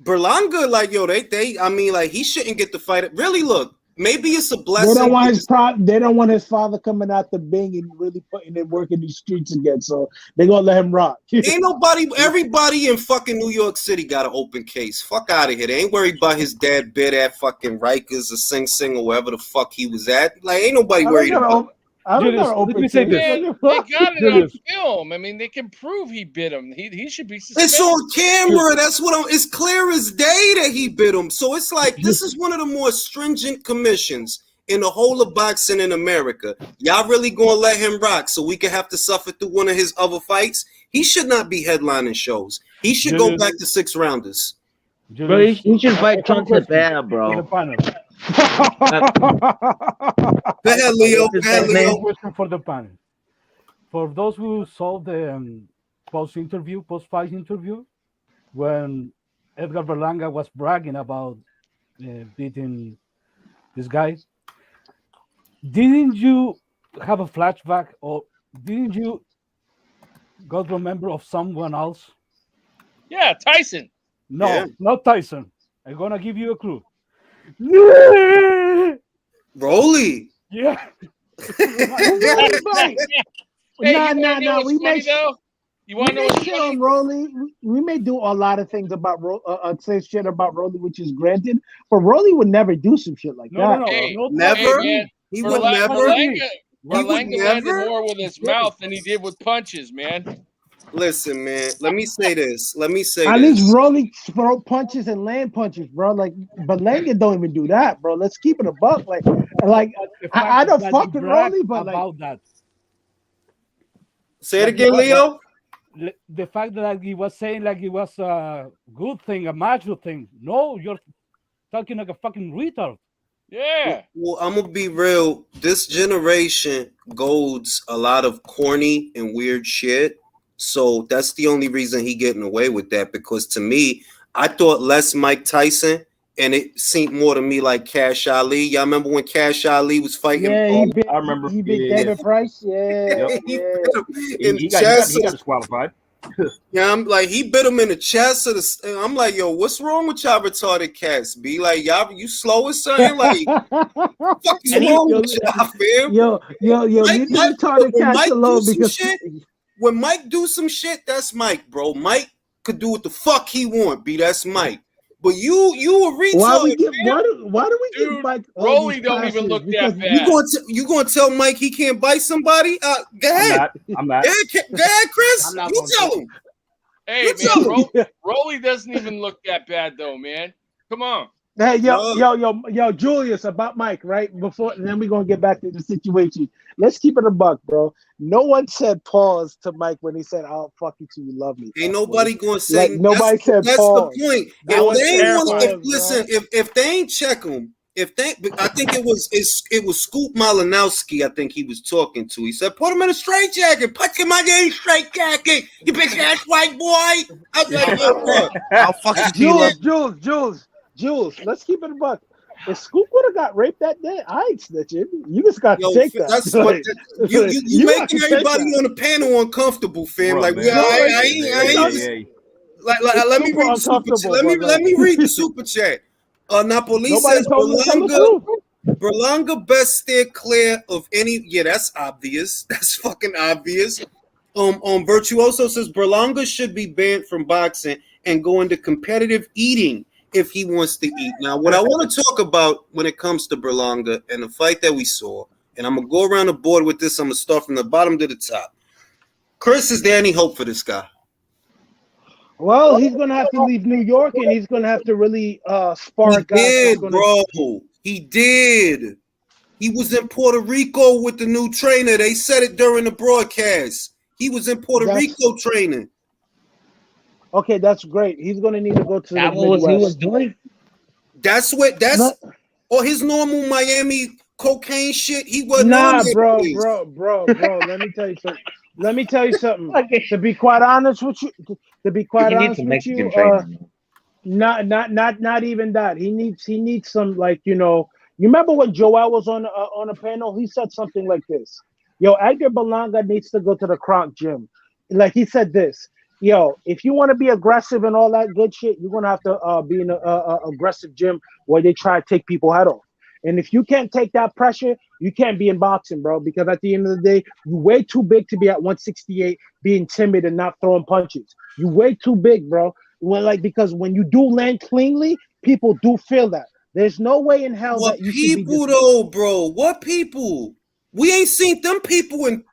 Berlanga, like, yo, I mean, like, he shouldn't get the fight. Really, look, maybe it's a They blessing. don't want they don't want his father coming out the Bing and really putting in work in these streets again. So they're gonna let him rock. Ain't nobody, everybody in fucking New York City got an open case. Fuck out of here. They ain't worried about his dad bid at fucking Rikers or Sing Sing or wherever the fuck he was at. Like, ain't nobody worried about. Julius, let me say this. Man, they got it on film. I mean, they can prove he bit him. He should be suspended. It's on camera. That's what it's clear as day that he bit him. So it's like this is one of the more stringent commissions in the whole of boxing in America. Y'all really gonna let him rock so we can have to suffer through one of his other fights? He should not be headlining shows. He should go back to 6 rounders. Bro, he should fight Chance Bear, bro. Go ahead, Leo. Go ahead, Leo. Question for the panel. For those who saw the post-fight interview, when Edgar Berlanga was bragging about beating this guy, didn't you have a flashback, or didn't you got remember of someone else? Yeah, Tyson. No, not Tyson. I'm gonna give you a clue. Rolly. Yeah. No. We may though. You want to know what's shit funny? on Rolly. We may do a lot of things about say shit about Rolly, which is granted, but Rolly would never do some shit like that. No, never. man, He would Berlanga landed never. more with his mouth than he did with punches, man. Listen, man. Let me say this. At least Rolly throw punches and land punches, bro. Like Berlanga don't even do that, bro. Let's keep it a buck. Like I don't fuck with Rolly, but about that. Say it again, Leo. The fact that he was saying like it was a good thing, a macho thing. No, you're talking like a fucking retard. Yeah. Well, I'm gonna be real. This generation goads a lot of corny and weird shit. So that's the only reason he getting away with that. Because to me, I thought less Mike Tyson, and it seemed more to me like Cash Ali. Y'all remember when Cash Ali was fighting? I remember. He beat David Price. Yeah, He got disqualified. Yeah, I'm like, he bit him in the chest. I'm like, yo, what's wrong with y'all retarded cats? Be like, y'all, you slow or something? Like, fuck is wrong with y'all, fam? Yo, you retarded cats alone because when Mike do some shit, that's Mike, bro. Mike could do what the fuck he want, B. That's Mike. But you a retard. Why do we give Mike? Rolly don't even look that bad. You gonna tell Mike he can't bite somebody? Go ahead. I'm not. Go ahead, Chris. You tell him. Hey, man, Rolly doesn't even look that bad though, man. Come on. Hey, yo, Julius, about Mike, right? Before, and then we're gonna get back to the situation. Let's keep it a buck, bro. No one said pause to Mike when he said, "I'll fuck you till you love me." Ain't nobody gonna say. Like, nobody said that's pause. The point. If they ain't check him, I think it was Scoop Malinowski. I think he was talking to. He said, "Put him in a straitjacket. Put him in a straitjacket. You bitch ass white boy." I was like, "Yo, I'll fuck you, Jules, let's keep it a buck. If Scoop would have got raped that day, I ain't snitching. You just got to take that. That's you making everybody on the panel uncomfortable, fam. Bro, like, let me read the super chat. Let me read the super chat. Napoli says Berlanga best steer clear of any. Yeah, that's obvious. That's fucking obvious. Virtuoso says Berlanga should be banned from boxing and go into competitive eating if he wants to eat. Now, what I want to talk about when it comes to Berlanga and the fight that we saw, and I'm going to go around the board with this. I'm going to start from the bottom to the top. Chris, is there any hope for this guy? Well, he's going to have to leave New York, and he's going to have to really spar guys. He did, bro. He did. He was in Puerto Rico with the new trainer. They said it during the broadcast. He was in Puerto Rico training. Okay, that's great. He's going to need to go to the Midwest. What he was doing? That's his normal Miami cocaine shit. He wasn't. Nah, bro. Let me tell you something. Okay. To be quite honest with you, not even that. He needs some, like, you remember when Joel was on a panel? He said something like this. Yo, Edgar Berlanga needs to go to the Kronk gym. Like, he said this. Yo, if you want to be aggressive and all that good shit, you're gonna have to be in a aggressive gym where they try to take people head off. And if you can't take that pressure, you can't be in boxing, bro. Because at the end of the day, you're way too big to be at 168, being timid and not throwing punches. You're way too big, bro. Because when you do land cleanly, people do feel that. There's no way in hell What that you should be. people though, bro? What people? We ain't seen them people in.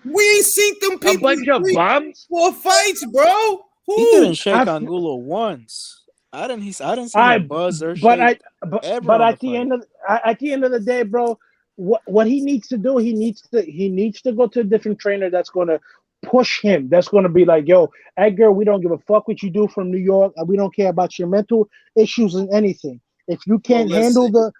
We ain't seen them people. A bunch of bums. 4 fights, bro. He didn't shake Angulo once. I didn't see him buzz or shake. But at the end of the day, bro, what he needs to do, he needs to go to a different trainer that's going to push him. That's going to be like, yo, Edgar, we don't give a fuck what you do from New York. We don't care about your mental issues and anything. If you can't handle the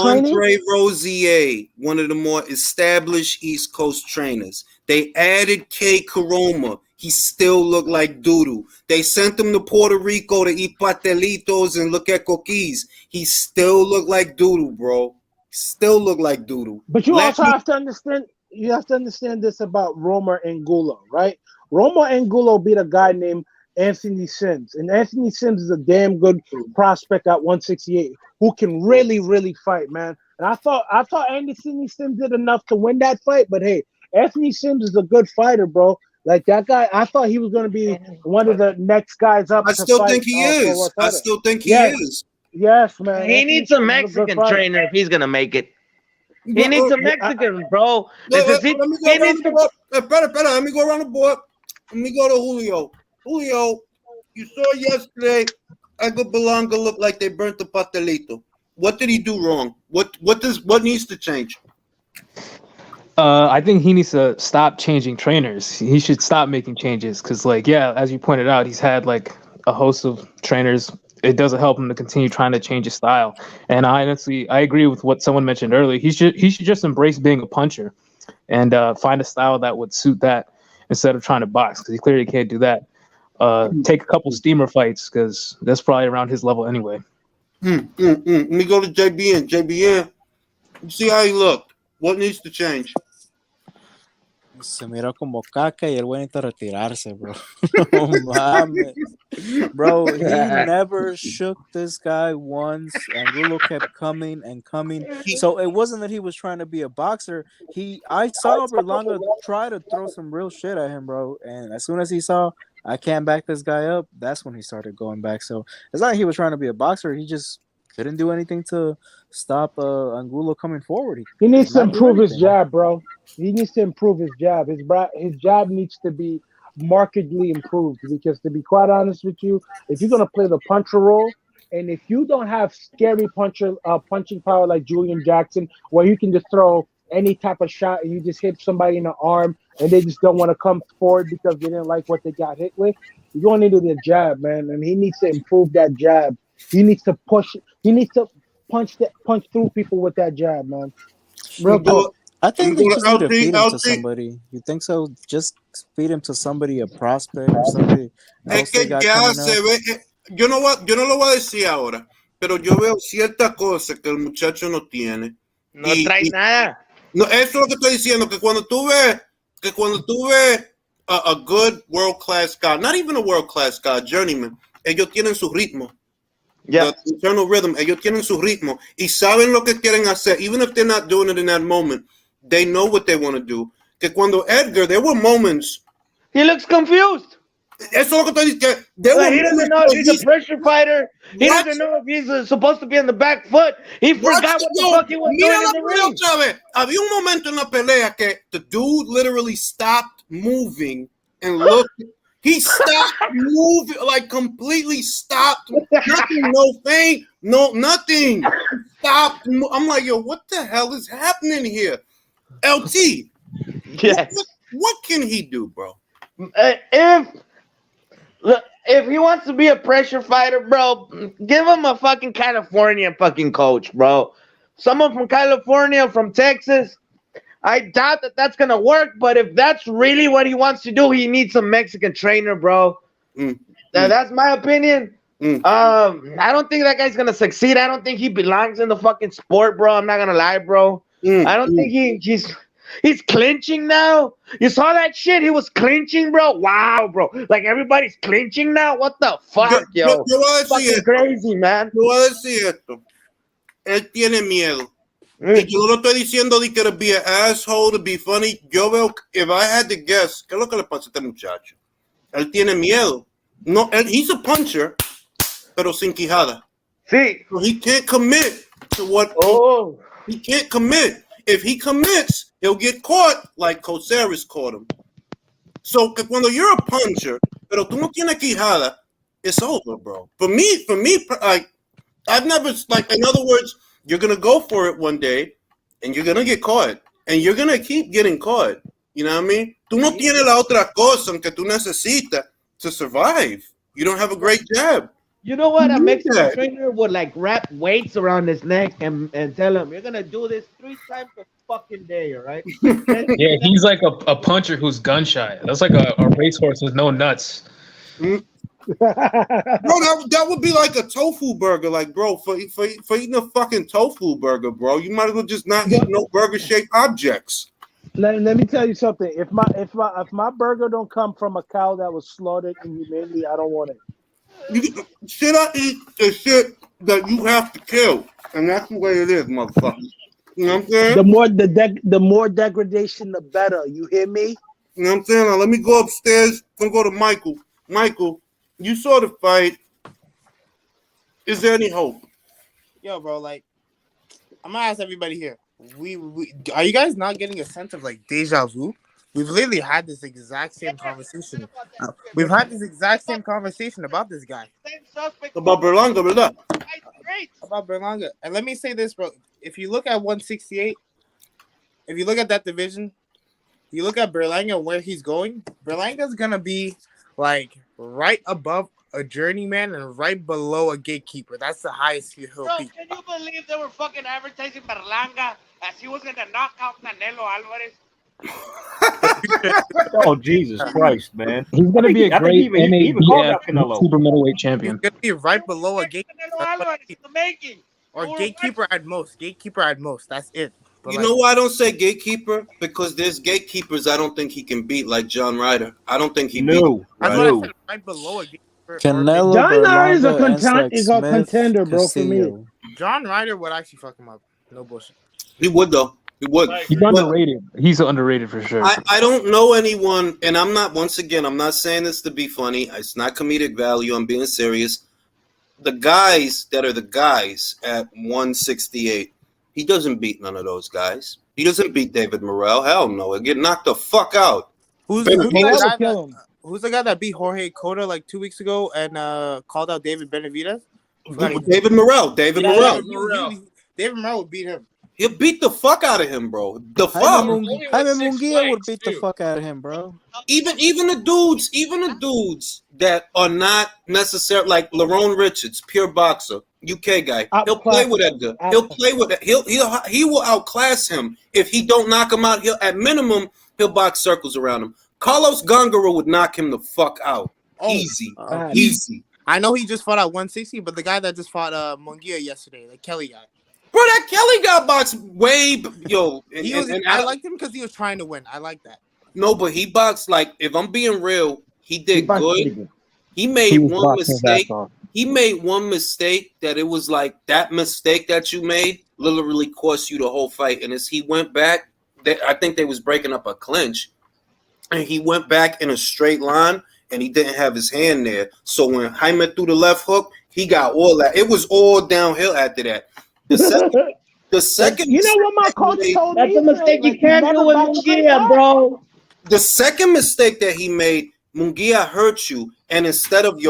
training, Andre Rosier, one of the more established East Coast trainers. They added K. Karoma. He still looked like doodoo. They sent him to Puerto Rico to eat patelitos and look at cookies. He still looked like doodoo, bro. Still look like doodoo. But you also have to understand. You have to understand this about Roma Angulo, right? Roma Angulo beat a guy named Anthony Sims, and Anthony Sims is a damn good prospect at 168 who can really, really fight, man. And I thought Anthony Sims did enough to win that fight, but hey, Anthony Sims is a good fighter, bro. Like that guy, I thought he was going to be one of the next guys up. I still think he is. I still think he is. Yes, man. He needs a Mexican trainer if he's gonna make it. He needs a Mexican, bro. Let me go around the board. Let me go to Julio. Julio, you saw yesterday Edgar Berlanga looked like they burnt the pastelito. What did he do wrong? What needs to change? I think he needs to stop changing trainers. He should stop making changes because, as you pointed out, he's had a host of trainers. It doesn't help him to continue trying to change his style. And I agree with what someone mentioned earlier. He should just embrace being a puncher and find a style that would suit that instead of trying to box because he clearly can't do that. Take a couple steamer fights because that's probably around his level anyway. Let me go to JBN. JBN, see how he looked. What needs to change? Se miró como caca y el güey necesita retirarse, bro. No mames. Bro, he never shook this guy once. Angulo kept coming and coming. So it wasn't that he was trying to be a boxer. I saw Berlanga try to throw some real shit at him, bro. And as soon as he saw I can't back this guy up, that's when he started going back. So it's not like he was trying to be a boxer. He just couldn't do anything to stop Angulo coming forward. He needs to improve his jab, bro. He needs to improve his jab. His jab needs to be markedly improved because, to be quite honest with you, if you're going to play the puncher role, and if you don't have scary punching power like Julian Jackson, where you can just throw any type of shot and you just hit somebody in the arm and they just don't want to come forward because they didn't like what they got hit with, you're going into the jab, man. And he needs to improve that jab. He needs to push. He needs to punch through people with that jab, man. Real talk. I think they just need to feed him to somebody. You think so? Just feed him to somebody, a prospect or somebody. Es que ya se ve. Yo no lo voy a decir ahora, pero yo veo cierta cosa que el muchacho no tiene. No trae nada. No, eso es lo que estoy diciendo, que cuando tú ves a good world class guy, not even a world class guy, journeyman, ellos tienen su ritmo. Yeah. The internal rhythm, ellos tienen su ritmo y saben lo que quieren hacer, even if they're not doing it in that moment. They know what they want to do. Que cuando Edgar, there were moments. He looks confused. Eso es lo que estoy diciendo. He doesn't know if he's a pressure fighter. He doesn't know if he's supposed to be on the back foot. He forgot what the fuck he was doing in the ring. Había un momento en la pelea que the dude literally stopped moving and looked. He stopped moving, like completely stopped. Nothing, no feint, no nothing. Stopped. I'm like, yo, what the hell is happening here? LT. Yes. What can he do, bro? If he wants to be a pressure fighter, bro, give him a fucking California fucking coach, bro. Someone from California, from Texas. I doubt that that's going to work, but if that's really what he wants to do, he needs a Mexican trainer, bro. That's my opinion. I don't think that guy's going to succeed. I don't think he belongs in the fucking sport, bro. I'm not going to lie, bro. I don't think he's clinching now. You saw that shit? He was clinching, bro. Wow, bro. Like everybody's clinching now. What the fuck, yo? Fucking crazy, man. Yo voy a decir esto. él tiene miedo. Y yo no lo estoy diciendo de que to be an asshole, to be funny. Yo veo, if I had to guess, ¿qué es lo que le pasa a este muchacho? Él tiene miedo. No, he's a puncher, pero sin quijada. Sí. So he can't commit to what he can't commit. If he commits, he'll get caught like Coceres caught him. So cuando you're a puncher, pero tú no tienes quijada, it's over, bro. For me, like, I've never, like, in other words, you're gonna go for it one day, and you're gonna get caught, and you're gonna keep getting caught. You know what I mean? Tú no tienes la otra cosa que tú necesitas to survive. You don't have a great jab. You know what? A Mexican trainer would like wrap weights around his neck and tell him, "You're gonna do this 3 times a fucking day, all right?" Yeah, he's like a puncher who's gun shy. That's like a racehorse with no nuts. Bro, that would be like a tofu burger. Like, bro, for eating a fucking tofu burger, bro, you might as well just not eat no burger-shaped objects. Let me tell you something. If my burger don't come from a cow that was slaughtered inhumanely, I don't want it. Shit I eat is shit that you have to kill, and that's the way it is, motherfucker. You know what I'm saying? The more degradation, the better. You hear me? You know what I'm saying? Now let me go upstairs. I'm gonna go to Michael. Michael, you saw the fight. Is there any hope? Yo, bro, like, I'm gonna ask everybody here. We are you guys not getting a sense of like deja vu? We've literally had this exact same conversation. We've had this exact same conversation about this guy. About Berlanga, ¿verdad? About Berlanga. And let me say this, bro. If you look at 168, if you look at that division, you look at Berlanga and where he's going, Berlanga's gonna be like right above a journeyman and right below a gatekeeper. That's the highest he'll be. Can you believe they were fucking advertising Berlanga as he was gonna knock out Canelo Alvarez? Oh, Jesus Christ, man. He's going to be a great NABF super middleweight champion. He's going to be right below a gatekeeper. Canelo Alvarez in the making. Or gatekeeper at most. Gatekeeper at most. That's it. But you know why I don't say gatekeeper? Because there's gatekeepers I don't think he can beat, like John Ryder. I don't think he beat. Right below a gatekeeper. Canelo, John Ryder is a contender, bro, for me. John Ryder would actually fuck him up. No bullshit. He would, though. He would. He's underrated. He's underrated for sure. I don't know anyone, and I'm not, once again, I'm not saying this to be funny. It's not comedic value. I'm being serious. The guys that are the guys at 168, he doesn't beat none of those guys. He doesn't beat David Morrell. Hell no. He'll get knocked the fuck out. Who's the guy that beat Jorge Cota like 2 weeks ago and called out David Benavidez? David Morrell. David Morrell would beat him. He'll beat the fuck out of him, bro. The fuck. Jaime Munguia would beat the fuck out of him, bro. Even the dudes that are not necessarily like Lerone Richards, pure boxer, UK guy. He'll play with Edgar. He'll play with it. He will outclass him. If he don't knock him out, he'll at minimum he'll box circles around him. Carlos Gongora would knock him the fuck out. Easy. Easy. I know he just fought at 160, but the guy that just fought Munguia yesterday, the Kelly guy. Bro, that Kelly got boxed way, yo. I liked him because he was trying to win. I like that. No, but he boxed like, if I'm being real, he did good. He made one mistake. He made one mistake that it was like that mistake that you made literally cost you the whole fight. And as he went back, I think they was breaking up a clinch, and he went back in a straight line, and he didn't have his hand there. So when Jaime threw the left hook, he got all that. It was all downhill after that. The second, you know what my coach told me? That's a mistake you can't do with Munguia, bro. The second mistake that he made, Munguia hurt you, and instead of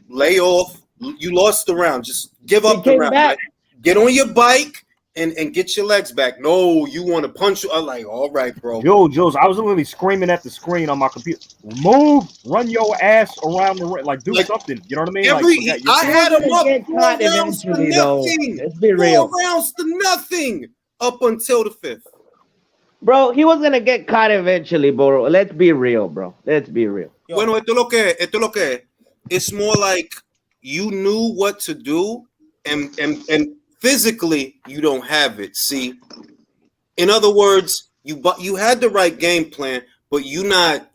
lay off, you lost the round. Just give up the round. Right? Get on your bike and get your legs back. No, you want to punch. I'm like, all right, bro. Joes, I was literally screaming at the screen on my computer. Move, run your ass around the ring, like do something. You know what I mean? I had him up 4 rounds to nothing. Let's be real. 4 rounds to nothing up until the 5th. Bro, he was gonna get caught eventually, bro. Let's be real, bro. Let's be real. Bueno, esto lo que es. It's more like you knew what to do, and physically you don't have it. See, in other words, you had the right game plan, but you're not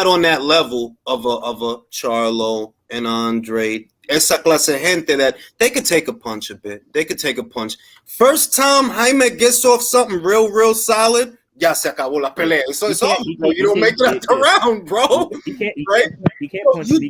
on that level of a Charlo and Andrade esa clase de gente that they could take a punch a bit. They could take a punch. First time Jaime gets off something real solid, ya se acabó la pelea. So it's over, bro. You don't make that around, bro. Right? He can't punch. You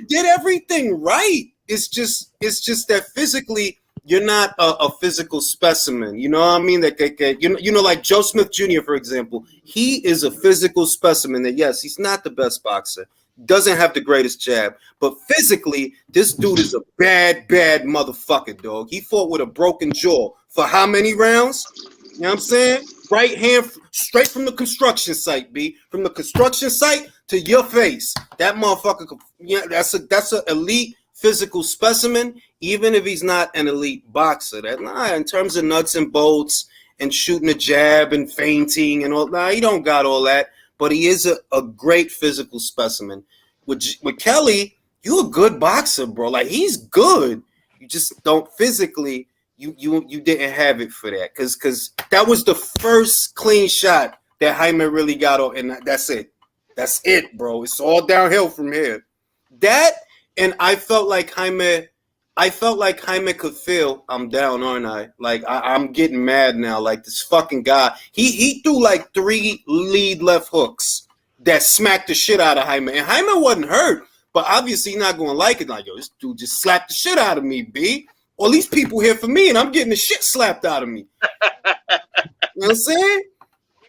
did everything right. It's just that physically you're not a physical specimen. You know what I mean? That you know, like Joe Smith Jr., for example, he is a physical specimen. That yes, he's not the best boxer, doesn't have the greatest jab, but physically, this dude is a bad motherfucker, dog. He fought with a broken jaw for how many rounds? You know what I'm saying? Right hand straight from the construction site, B. From the construction site to your face. That motherfucker, yeah, that's an elite physical specimen, even if he's not an elite boxer. That in terms of nuts and bolts and shooting a jab and feinting and all, he don't got all that. But he is a great physical specimen. With Kelly, you a good boxer, bro. Like he's good. You just don't physically. You didn't have it for that because that was the first clean shot that Jaime really got on, and that's it. That's it, bro. It's all downhill from here. That and I felt like Jaime could feel I'm down, aren't I? Like I'm getting mad now. Like this fucking guy, he threw like 3 lead left hooks that smacked the shit out of Jaime, and Jaime wasn't hurt, but obviously he's not gonna like it. Like yo, this dude just slapped the shit out of me, B. All these people here for me, and I'm getting the shit slapped out of me. You know what I'm saying?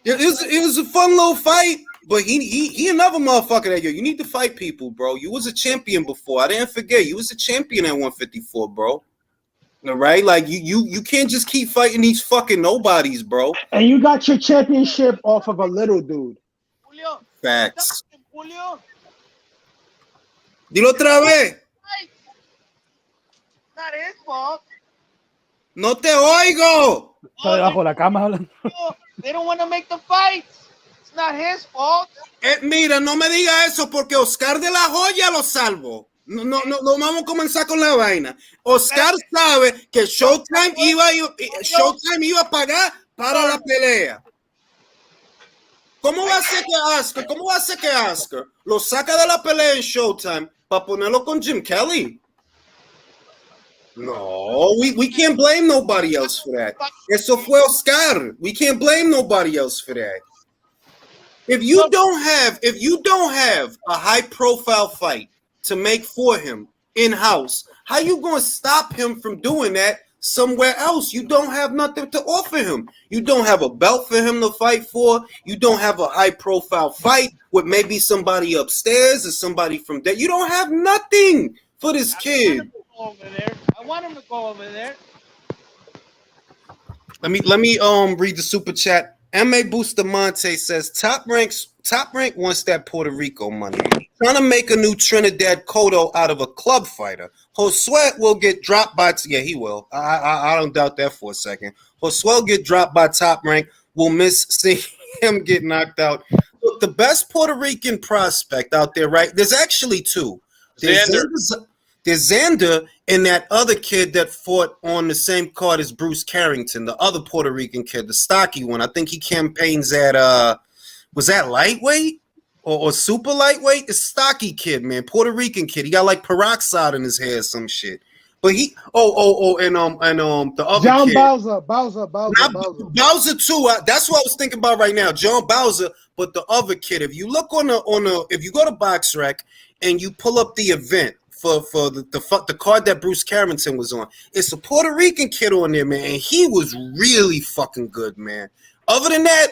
It was a fun little fight, but he another motherfucker that yo, you need to fight people, bro. You was a champion before. I didn't forget. You was a champion at 154, bro. All right? Like you can't just keep fighting these fucking nobodies, bro. And you got your championship off of a little dude. Facts. Dilo otra vez. Not his fault. No te oigo. Está debajo de la cama hablando. They don't want to make the fights. It's not his fault. Mira, no me diga eso porque Oscar de la Hoya lo salvo. No vamos a comenzar con la vaina. Oscar sabe que Showtime iba a pagar para la pelea. ¿Cómo va a ser que Oscar lo saca de la pelea en Showtime para ponerlo con Jim Kelly? No, we can't blame nobody else for that. Eso fue Oscar. We can't blame nobody else for that. If you don't have a high profile fight to make for him in-house, how you going to stop him from doing that somewhere else? You don't have nothing to offer him. You don't have a belt for him to fight for. You don't have a high profile fight with maybe somebody upstairs or somebody from there. You don't have nothing for this kid. I want him to go over there. Let me read the super chat. M.A. Bustamante says Top Rank wants that Puerto Rico money. Trying to make a new Trinidad Cotto out of a club fighter. Josue will get dropped by he will. I don't doubt that for a second. Josue will get dropped by Top Rank. We'll miss seeing him get knocked out. Look, the best Puerto Rican prospect out there, right? There's actually 2. There's Xander and that other kid that fought on the same card as Bruce Carrington, the other Puerto Rican kid, the stocky one. I think he campaigns at was that lightweight or super lightweight? It's stocky kid, man, Puerto Rican kid. He got like peroxide in his hair, some shit. But he and the other John kid, Bowser too. That's what I was thinking about right now, John Bowser. But the other kid, if you look on if you go to BoxRec and you pull up the event. For the card that Bruce Carrington was on, it's a Puerto Rican kid on there, man, and he was really fucking good, man. Other than that,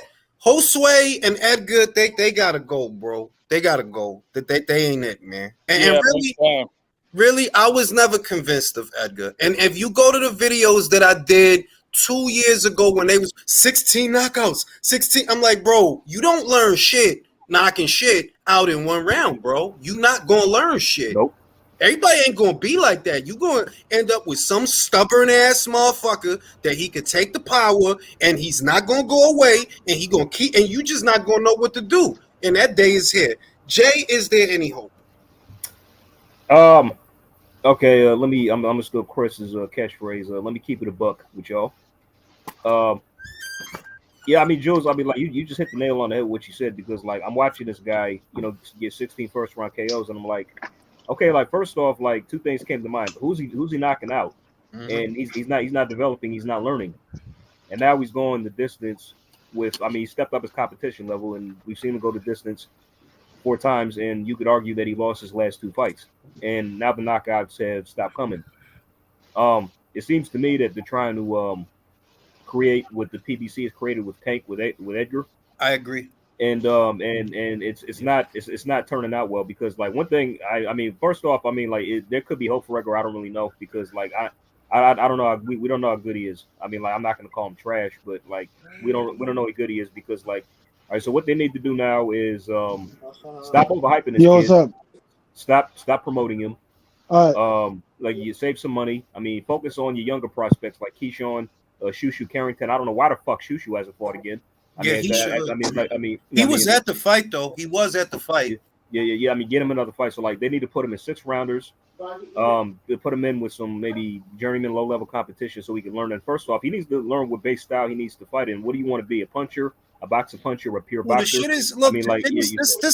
Josue and Edgar, they gotta go, bro. They gotta go. They ain't it, man. And really, I was never convinced of Edgar. And if you go to the videos that I did 2 years ago when they was 16 knockouts, 16, I'm like, bro, you don't learn shit knocking shit out in one round, bro. You not gonna learn shit. Nope. Everybody ain't gonna be like that. You gonna end up with some stubborn ass motherfucker that he could take the power and he's not gonna go away and he gonna keep and you just not gonna know what to do. And that day is here. Jay, is there any hope? Okay. I'm gonna steal Chris's catchphrase. Let me keep it a buck with y'all. Yeah, I mean, Jules, I mean, like you just hit the nail on the head with what you said because like I'm watching this guy, get 16 first round KOs and I'm like. okay, like first off, like two things came to mind. Who's he knocking out? And he's not developing, he's not learning. And now he's going the distance with, I mean, he stepped up his competition level, and we've seen him go the distance 4 times, and you could argue that he lost his last 2 fights. And now the knockouts have stopped coming. It seems to me that they're trying to create what the PBC has created with Tank with Edgar. I agree. And it's not turning out well, because like one thing, I mean, first off, I mean, like there could be hope for Edgar. I don't really know, because like I don't know. We don't know how good he is. I mean, like I'm not gonna call him trash, but like we don't know how good he is, because like, all right. So what they need to do now is stop overhyping this Yo, kid. what's up? Stop promoting him. Like you save some money. I mean, focus on your younger prospects like Keyshawn, Shushu Carrington. I don't know why the fuck Shushu hasn't fought again. He was at the fight though. He was at the fight. Yeah. I mean, get him another fight. So like, they need to put him in 6 rounders. They put him in with some maybe journeyman low level competition, so he can learn. And first off, he needs to learn what base style he needs to fight in. What do you want to be? A puncher, a boxer puncher, or a pure boxer? The shit is, look, I mean, like, this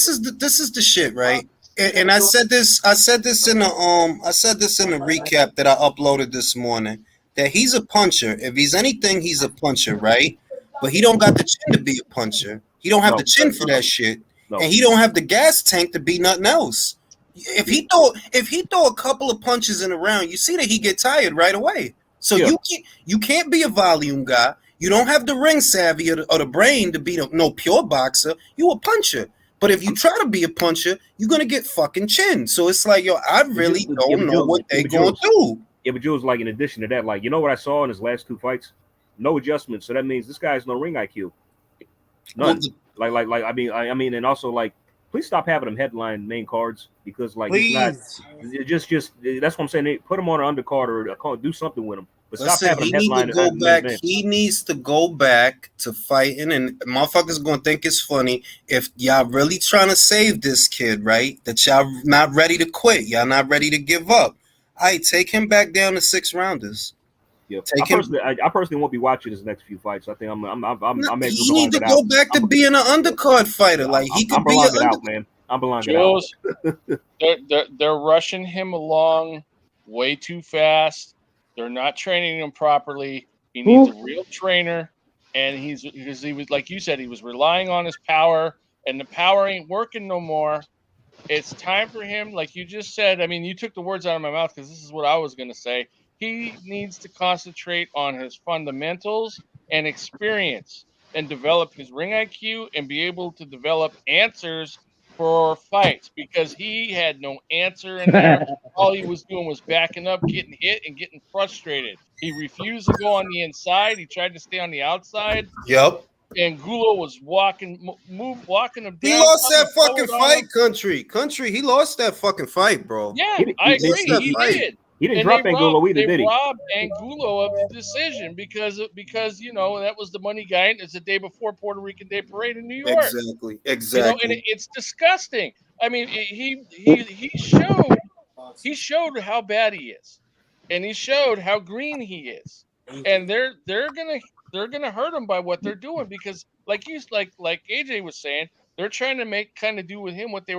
is the shit, right? And I said this in the recap that I uploaded this morning, that he's a puncher. If he's anything, he's a puncher, right? But he don't got the chin to be a puncher. He don't have the chin for that shit. And he don't have the gas tank to be nothing else. If he throw a couple of punches in a round, you see that he get tired right away. So you can't be a volume guy. You don't have the ring savvy or the brain to be no pure boxer. You a puncher. But if you try to be a puncher, you're gonna get fucking chin. So it's like, yo, I really don't know what they gonna do. Yeah, but Jules, like in addition to that, like, you know what I saw in his last 2 fights? No adjustments. So that means this guy has no ring IQ. None. Like I mean, and also like, please stop having him headline main cards, because like he's not. Just that's what I'm saying. Put him on an undercard or do something with him. But stop having him headline. He needs to go back to fighting, and motherfuckers gonna think it's funny if y'all really trying to save this kid, right? That y'all not ready to quit. Y'all not ready to give up. Take him back down to 6 rounders. Yeah. I personally won't be watching his next few fights. I think he need to go back to being an undercard fighter. Like he could be an out, man. I'm belonging out. They're rushing him along way too fast. They're not training him properly. He needs a real trainer, and he was, like you said, he was relying on his power, and the power ain't working no more. It's time for him, like you just said. I mean, you took the words out of my mouth, because this is what I was going to say. He needs to concentrate on his fundamentals and experience, and develop his ring IQ, and be able to develop answers for fights, because he had no answer in there. All he was doing was backing up, getting hit, and getting frustrated. He refused to go on the inside. He tried to stay on the outside. Yep. And Gulo was walking him down. He lost that fucking fight, Country. He lost that fucking fight, bro. Yeah, I agree. He did. He didn't drop Angulo either, did he? They robbed Angulo of the decision because you know, that was the money guy, and it's the day before Puerto Rican Day Parade in New York. Exactly. You know, and it's disgusting. I mean, he showed how bad he is, and he showed how green he is, and they're gonna hurt him by what they're doing, because like AJ was saying, they're trying to do with him what they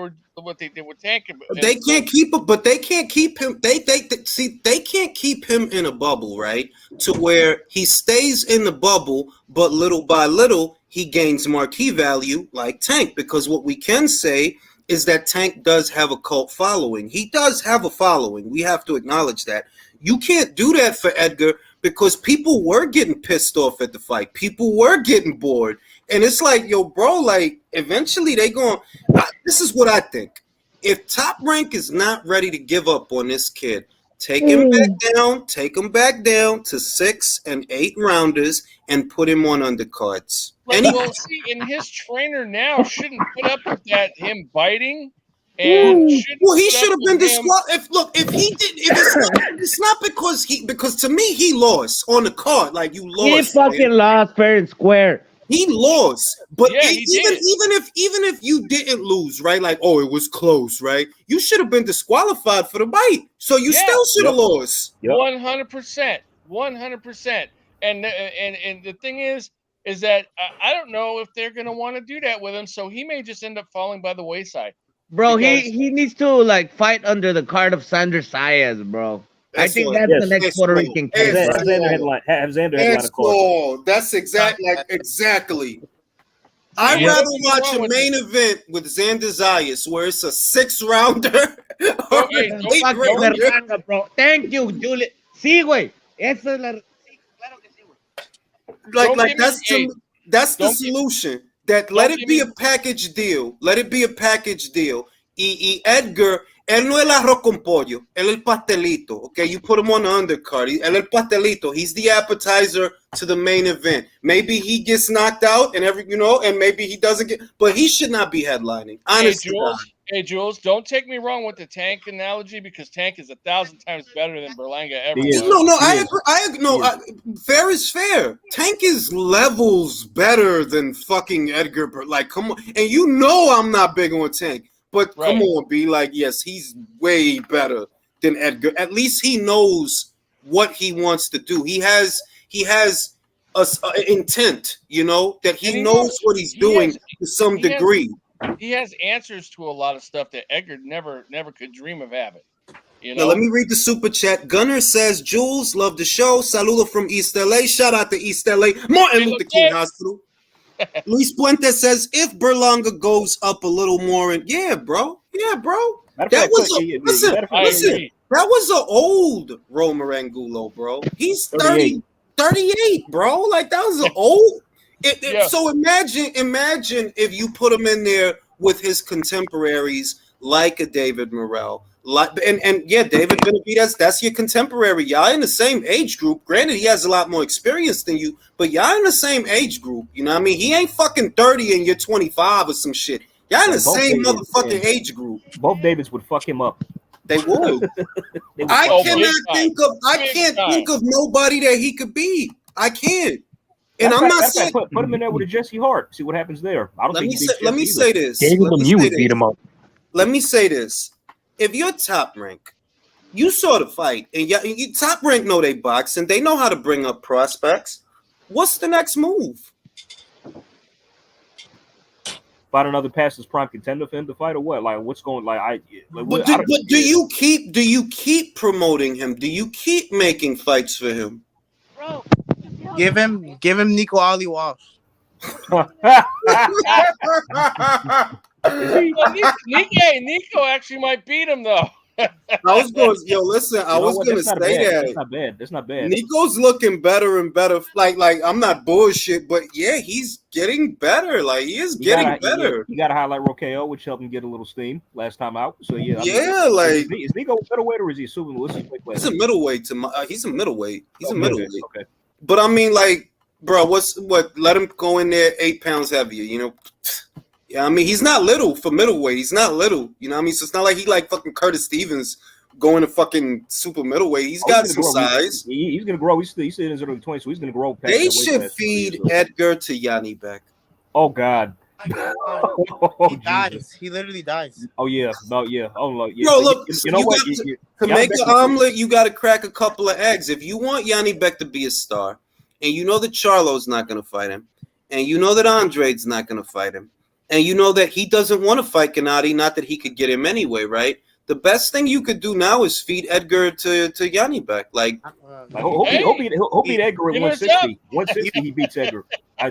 did with Tank. They can't keep him, but they can't keep him. They can't keep him in a bubble, right? To where he stays in the bubble, but little by little he gains marquee value like Tank. Because what we can say is that Tank does have a cult following. He does have a following. We have to acknowledge that. You can't do that for Edgar, because people were getting pissed off at the fight. People were getting bored. And it's like, yo, bro, like, eventually they going, this is what I think. If Top Rank is not ready to give up on this kid, take him back down to 6 and 8 rounders and put him on undercards. Well, see, and his trainer now shouldn't put up with him biting. And he should have been disqualified. It's not because to me he lost on the card. Like, you lost. He fucking lost fair and square. He lost, but Yeah, even if you didn't lose, right? Like, oh, it was close, right? You should have been disqualified for the bite, so you still should have lost. 100%. And the thing is that I don't know if they're going to want to do that with him. So he may just end up falling by the wayside. Bro, Because- he needs to like fight under the card of Sandro Sayas, bro. I think that's the next It's Puerto cool. Rican It's case. Have Xander headline. Have Xander headline It's a card. cool. That's exactly. I'd Yeah, rather don't get me watch wrong a with main event with Xander Zayas where it's a 6-rounder. Oh, hey, or an don't- Fuck don't- rounder. Berlanga, bro. Thank you, Julie. Sí, güey. Esa es la. Sí, claro que sí, güey. Like Don't give me- that's the don't give- solution. That let don't it give be me- a package deal. Let it be a package deal. Y Edgar, él no el arroz con pollo, él el pastelito. Okay, you put him on the undercard. Él el pastelito. He's the appetizer to the main event. Maybe he gets knocked out, and and maybe he doesn't get. But he should not be headlining. Honestly, Hey, Jules, don't take me wrong with the Tank analogy because Tank is 1,000 times better than Berlanga ever He is. was. I agree. Fair is fair. Tank is levels better than fucking Edgar. Like, come on, and I'm not big on Tank, but come on, be like, yes, he's way better than Edgar. At least he knows what he wants to do. He has a intent, that he knows what he's doing to some degree. He has answers to a lot of stuff that Edgar never could dream of having. Now, let me read the super chat. Gunner says, Jules, love the show. Saludo from East LA. Shout out to East LA. Martin Luther King Hospital. Luis Puente says, if Berlanga goes up a little more, yeah, bro. That was an old Romer Angulo, bro. He's 38, bro. Like, that was an old. So imagine if you put him in there with his contemporaries like a David Morrell, David Beterbiev, that's your contemporary. Y'all in the same age group. Granted, he has a lot more experience than you, but y'all in the same age group. You know what I mean? He ain't fucking 30 and you're 25 or some shit. Y'all in the same motherfucking age group. Both Davids would fuck him up. They would. I can't think of nobody that he could be. I can't. And I'm not saying put him in there with a Jesse Hart. See what happens there. I don't think. Let me say this. beat him up. Let me say this. If you're top rank, you saw the fight, and you top rank know they box and they know how to bring up prospects. What's the next move? Find another past his prime contender for him to fight, or what? Like, what's going? Do you keep promoting him? Do you keep making fights for him? Bro, give him Nico Ali Walsh. Nico actually might beat him though. I was going to say that. That's not bad. Nico's looking better and better. Like I'm not bullshit, but yeah, he's getting better. Like he is getting better. You got to highlight Roqueo, which helped him get a little steam last time out. So yeah, is Nico a middleweight or is he a super? He's a middleweight. He's a middleweight. Okay. But I mean, like, bro, let him go in there 8 pounds heavier, Yeah, I mean, he's not little for middleweight. He's not little, you know what I mean? So it's not like he like fucking Curtis Stevens going to fucking super middleweight. He's got some size. He's going to grow. He's in his early 20s, so he's going to grow. They should feed Edgar to Yanni Beck. Oh, God. He dies. He literally dies. Oh, yeah. Oh, yeah. Bro, look, you know what? To make an omelet, you got to crack a couple of eggs. If you want Yanni Beck to be a star, and you know that Charlo's not going to fight him, and you know that Andrade's not going to fight him, and you know that he doesn't want to fight Gennady, not that he could get him anyway, right? The best thing you could do now is feed Edgar to Yanni Beck. Like, he'll beat Edgar at 160. 160, he beats Edgar. He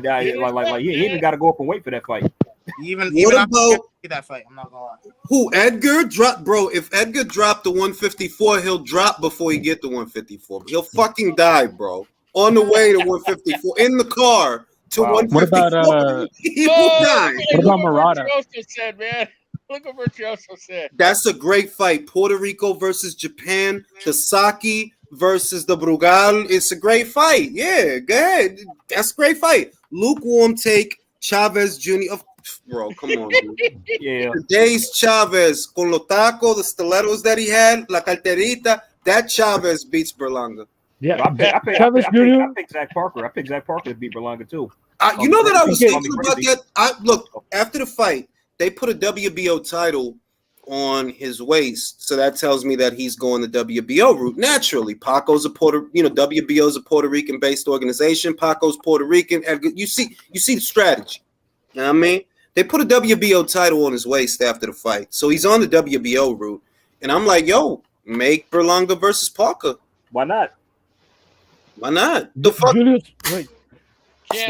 even got to go up and wait for that fight. Even about that fight, I'm not gonna lie. Who Edgar dropped, bro? If Edgar dropped the 154, he'll drop before he get the 154. He'll fucking die, bro. On the way to 154 in the car to 154. He will die. What about Murata? Said, man. Look what Virtuoso said. That's a great fight. Puerto Rico versus Japan. The Saki versus the Brugal. It's a great fight. Yeah, go ahead. That's a great fight. Lukewarm take. Chavez Jr. Bro, come on, dude. Yeah. Today's Chavez, con los tacos, the stilettos that he had, la carterita, that Chavez beats Berlanga. Yeah, I picked Zach Parker. I picked Zach Parker to beat Berlanga too. You know that I was thinking about that. Look, after the fight, they put a WBO title on his waist, so that tells me that he's going the WBO route naturally. Paco's WBO is a Puerto Rican-based organization. Paco's Puerto Rican. You see the strategy. You know what I mean? They put a WBO title on his waist after the fight, so he's on the WBO route. And I'm like, yo, make Berlanga versus Parker. Why not? Why not? The fuck? Julius, wait.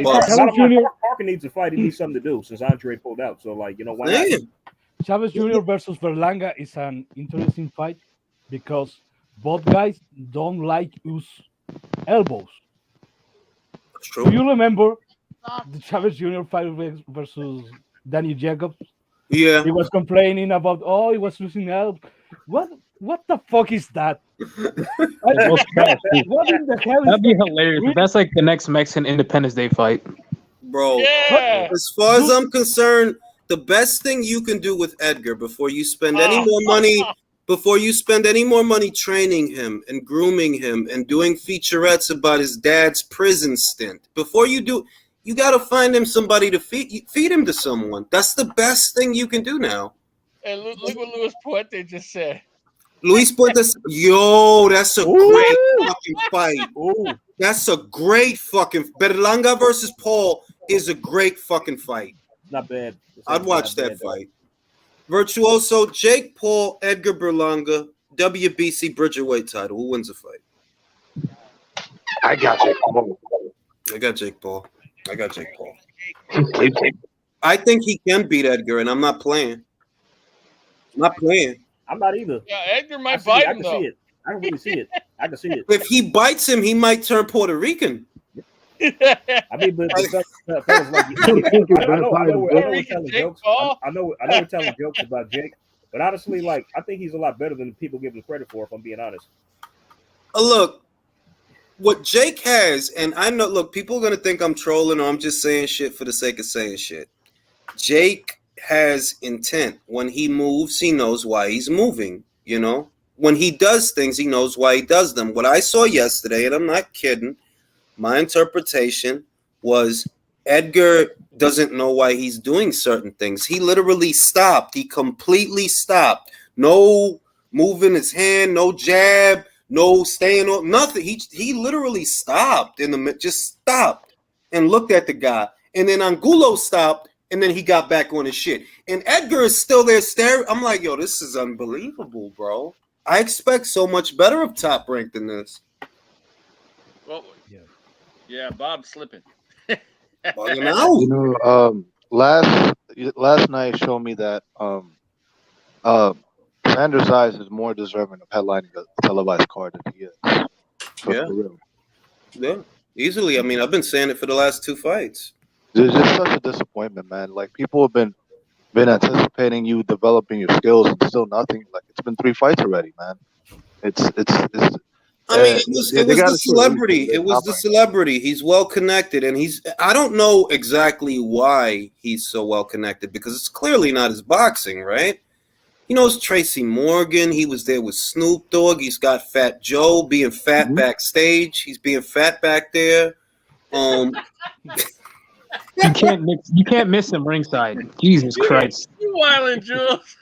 Parker needs to fight. He needs something to do since Andre pulled out. So, like, you know, why not? Chavez Jr. versus Berlanga is an interesting fight because both guys don't like use elbows. That's true. Do you remember the Chavez Jr. fight versus Danny Jacobs? Yeah. He was complaining about, he was using elbows. What the fuck is that? What in the hell is That'd be hilarious. That's like the next Mexican Independence Day fight. Bro, as far as I'm concerned, the best thing you can do with Edgar before you spend any more money training him and grooming him and doing featurettes about his dad's prison stint, before you do, you got to find him somebody to feed him to someone. That's the best thing you can do now. And look what Luis Puente just said. Luis Puente, yo, that's a great fucking fight. Ooh. That's a great fucking Berlanga versus Paul is a great fucking fight. Not bad. I'd watch that fight. Virtuoso, Jake Paul, Edgar Berlanga, WBC Bridgerweight title. Who wins the fight? I got Jake Paul. I got Jake Paul. I think he can beat Edgar, and I'm not playing. I'm not either. Yeah, Edgar might bite him, though. I can really see it. I can see it. If he bites him, he might turn Puerto Rican. I mean, but I know we're telling jokes about Jake, but honestly, like, I think he's a lot better than people give him credit for, if I'm being honest. Look, what Jake has, and I know, look, people are going to think I'm trolling or I'm just saying shit for the sake of saying shit. Jake has intent. When he moves, he knows why he's moving, you know? When he does things, he knows why he does them. What I saw yesterday, and I'm not kidding, my interpretation was Edgar doesn't know why he's doing certain things. He literally stopped. He completely stopped. No moving his hand, no jab, no staying on, nothing. He literally stopped just stopped and looked at the guy. And then Angulo stopped, and then he got back on his shit. And Edgar is still there staring. I'm like, yo, this is unbelievable, bro. I expect so much better of Top Rank than this. Well, yeah, Bob's slipping. You know, last night showed me that Sanders Eyes is more deserving of headlining a televised card than he is. For real. Yeah, easily. I mean, I've been saying it for the last two fights. It's just such a disappointment, man. Like, people have been anticipating you developing your skills and still nothing. Like, it's been 3 fights already, man. It's I mean, it was the celebrity. It was the celebrity. He's well connected, and I don't know exactly why he's so well connected, because it's clearly not his boxing, right? He knows Tracy Morgan. He was there with Snoop Dogg. He's got Fat Joe being fat backstage. He's being fat back there. You can't miss him ringside. Jesus Christ. You wildin', Jules.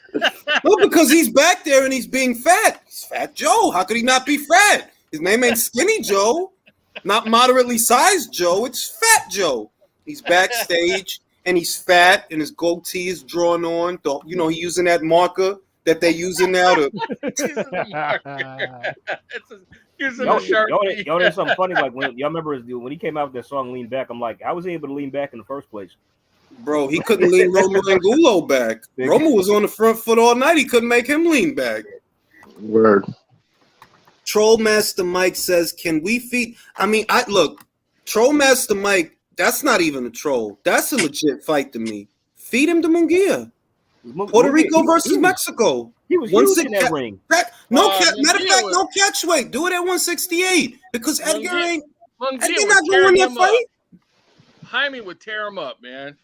No, because he's back there and he's being fat. He's Fat Joe. How could he not be fat? His name ain't Skinny Joe, not moderately sized Joe. It's Fat Joe. He's backstage and he's fat and his goatee is drawn on. You know, he's using that marker that they're using now to. Y'all, there's something funny. Like, when y'all remember when he came out with that song "Lean Back," I'm like, how was he able to lean back in the first place? Bro, he couldn't lean Romo Angulo back. Romo was on the front foot all night. He couldn't make him lean back. Word. Troll Master Mike says, "Can we feed?" I mean, look, Troll Master Mike. That's not even a troll. That's a legit fight to me. Feed him to Munguia. Puerto Rico versus Mexico. He was huge in that ring. Matter of fact, no catch weight. Do it at 168 because Edgar ain't. Edgar not going that fight. Jaime would tear him up, man.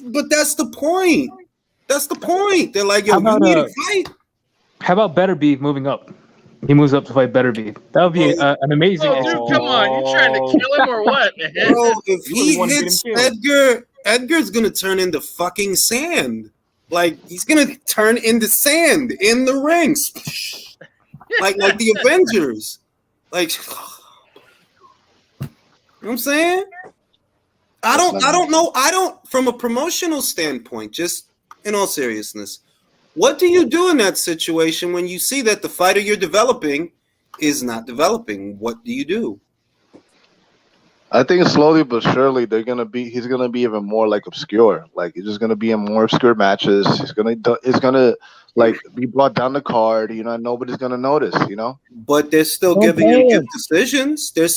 But that's the point. That's the point. They're like, yo, you need a fight. How about Beterbiev moving up? He moves up to fight Beterbiev. That would be an amazing. Oh, dude, come on! You trying to kill him or what, man? Bro, if he hits Edgar, Edgar's gonna turn into fucking sand. Like, he's gonna turn into sand in the rings, like the Avengers. Like, you know what I'm saying? I don't know. I don't, from a promotional standpoint, just in all seriousness, what do you do in that situation when you see that the fighter you're developing is not developing? What do you do? I think slowly but surely he's gonna be even more like obscure. Like he's just gonna be in more obscure matches. It's gonna like be brought down the card. Nobody's gonna notice. But they're still giving him good decisions. They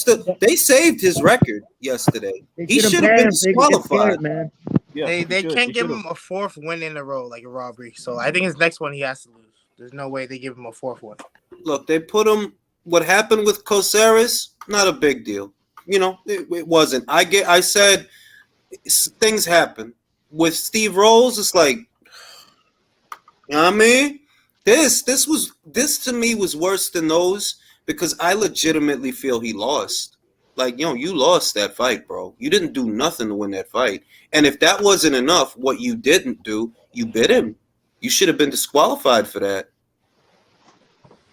saved his record yesterday. He should have been disqualified, man. Yeah, they can't give him a fourth win in a row like a robbery. So I think his next one he has to lose. There's no way they give him a fourth one. Look, they put him. What happened with Coceres? Not a big deal. It wasn't. I said things happen. With Steve Rolls, it's like, you know what I mean? This to me was worse than those because I legitimately feel he lost. Like, you lost that fight, bro. You didn't do nothing to win that fight. And if that wasn't enough, what you didn't do, you bit him. You should have been disqualified for that.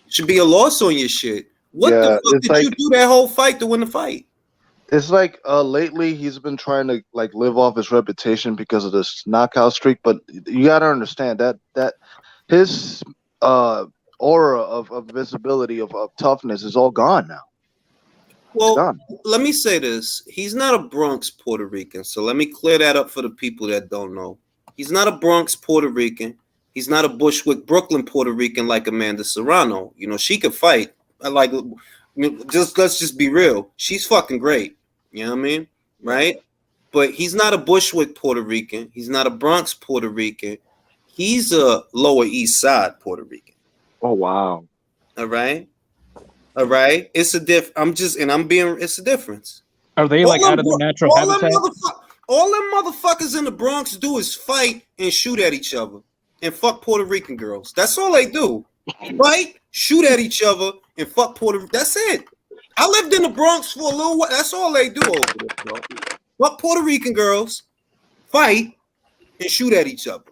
Should be a loss on your shit. What the fuck did you do that whole fight to win the fight? It's like lately he's been trying to like live off his reputation because of this knockout streak, but you gotta understand that his aura of visibility of toughness is all gone now. Well, let me say this. He's not a Bronx Puerto Rican, so let me clear that up for the people that don't know. He's not a Bronx Puerto Rican. He's not a Bushwick Brooklyn Puerto Rican like Amanda Serrano. She could fight. Let's just be real. She's fucking great. You know what I mean? Right? But he's not a Bushwick Puerto Rican. He's not a Bronx Puerto Rican. He's a Lower East Side Puerto Rican. Oh, wow. All right? It's a it's a difference. Are they like out of their natural habitat? All them motherfuckers in the Bronx do is fight and shoot at each other and fuck Puerto Rican girls. That's all they do. Fight, shoot at each other, and fuck Puerto Rican. That's it. I lived in the Bronx for a little while. That's all they do over there, bro. Fuck Puerto Rican girls, fight, and shoot at each other.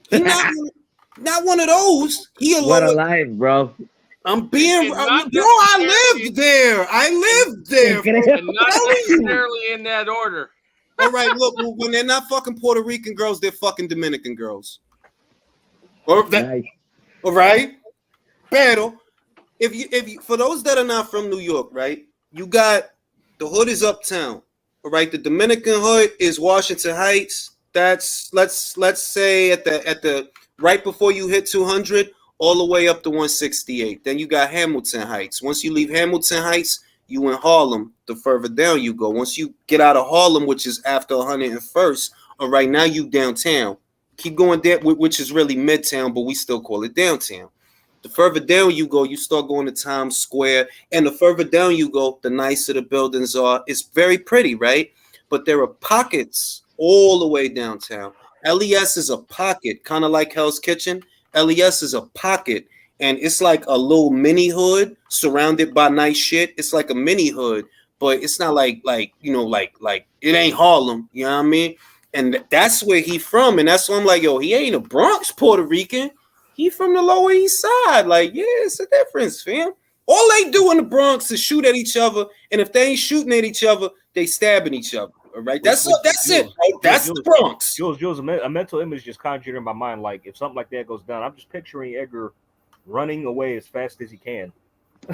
He's not one of those. What a life, bro. I'm being bro. I lived there. And not necessarily in that order. All right, look, when they're not fucking Puerto Rican girls, they're fucking Dominican girls. All right, pero if you for those that are not from New York, right? You got the hood is uptown. All right, the Dominican hood is Washington Heights. That's let's say at the right before you hit 200, all the way up to 168. Then you got Hamilton Heights. Once you leave Hamilton Heights, you in Harlem. The further down you go. Once you get out of Harlem, which is after 101st, all right, now you downtown. Keep going there, which is really midtown, but we still call it downtown. The further down you go, you start going to Times Square, and the further down you go, the nicer the buildings are. It's very pretty, right? But there are pockets all the way downtown. LES is a pocket, kind of like Hell's Kitchen. LES is a pocket, and it's like a little mini hood surrounded by nice shit. It's like a mini hood, but it's not like it ain't Harlem. You know what I mean? And that's where he from, and that's why I'm like, yo, he ain't a Bronx Puerto Rican. He from the Lower East Side. Like, yeah, it's a difference, fam. All they do in the Bronx is shoot at each other, and if they ain't shooting at each other, they stabbing each other. All right, that's it. Right? That's the Bronx. Jules, a mental image just conjured in my mind. Like, if something like that goes down, I'm just picturing Edgar running away as fast as he can. I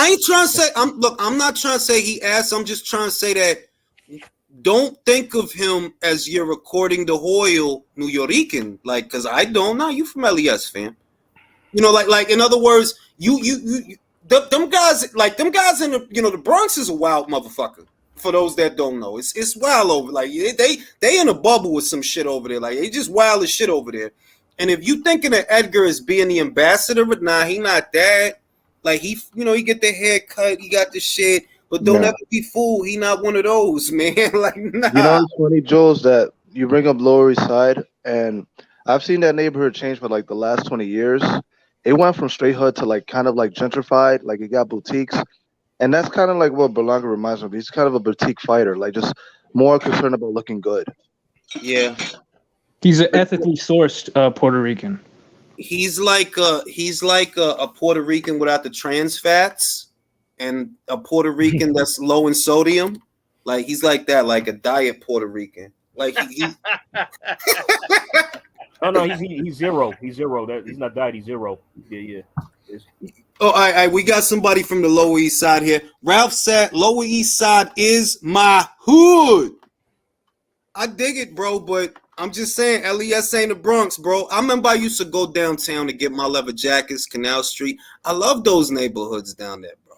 ain't trying to say. I'm not trying to say he asked. I'm just trying to say that. Don't think of him as you're recording the Hoyle New Yorican, like, because I don't know. You from LES, fam. Like in other words, them guys in the the Bronx is a wild motherfucker. For those that don't know, it's wild over. Like they in a bubble with some shit over there. Like they just wild as shit over there. And if you thinking of Edgar as being the ambassador, but nah, he not that. Like he get the haircut, he got the shit. But don't ever be fooled. He not one of those, man. Like, nah. It's funny, Jules, that you bring up Lower East Side, and I've seen that neighborhood change for like the last 20 years. It went from straight hood to like kind of like gentrified, like it got boutiques. And that's kind of like what Berlanga reminds me of. He's kind of a boutique fighter, like just more concerned about looking good. Yeah. He's an ethically sourced Puerto Rican. He's like a Puerto Rican without the trans fats. And a Puerto Rican that's low in sodium. Like he's like that, like a diet Puerto Rican. Like he Oh no, he's zero. He's zero. That he's not died. He's zero. Yeah. Oh, all right, we got somebody from the Lower East Side here. Ralph said, "Lower East Side is my hood." I dig it, bro, but I'm just saying, LES ain't the Bronx, bro. I remember I used to go downtown to get my leather jackets, Canal Street. I love those neighborhoods down there, bro.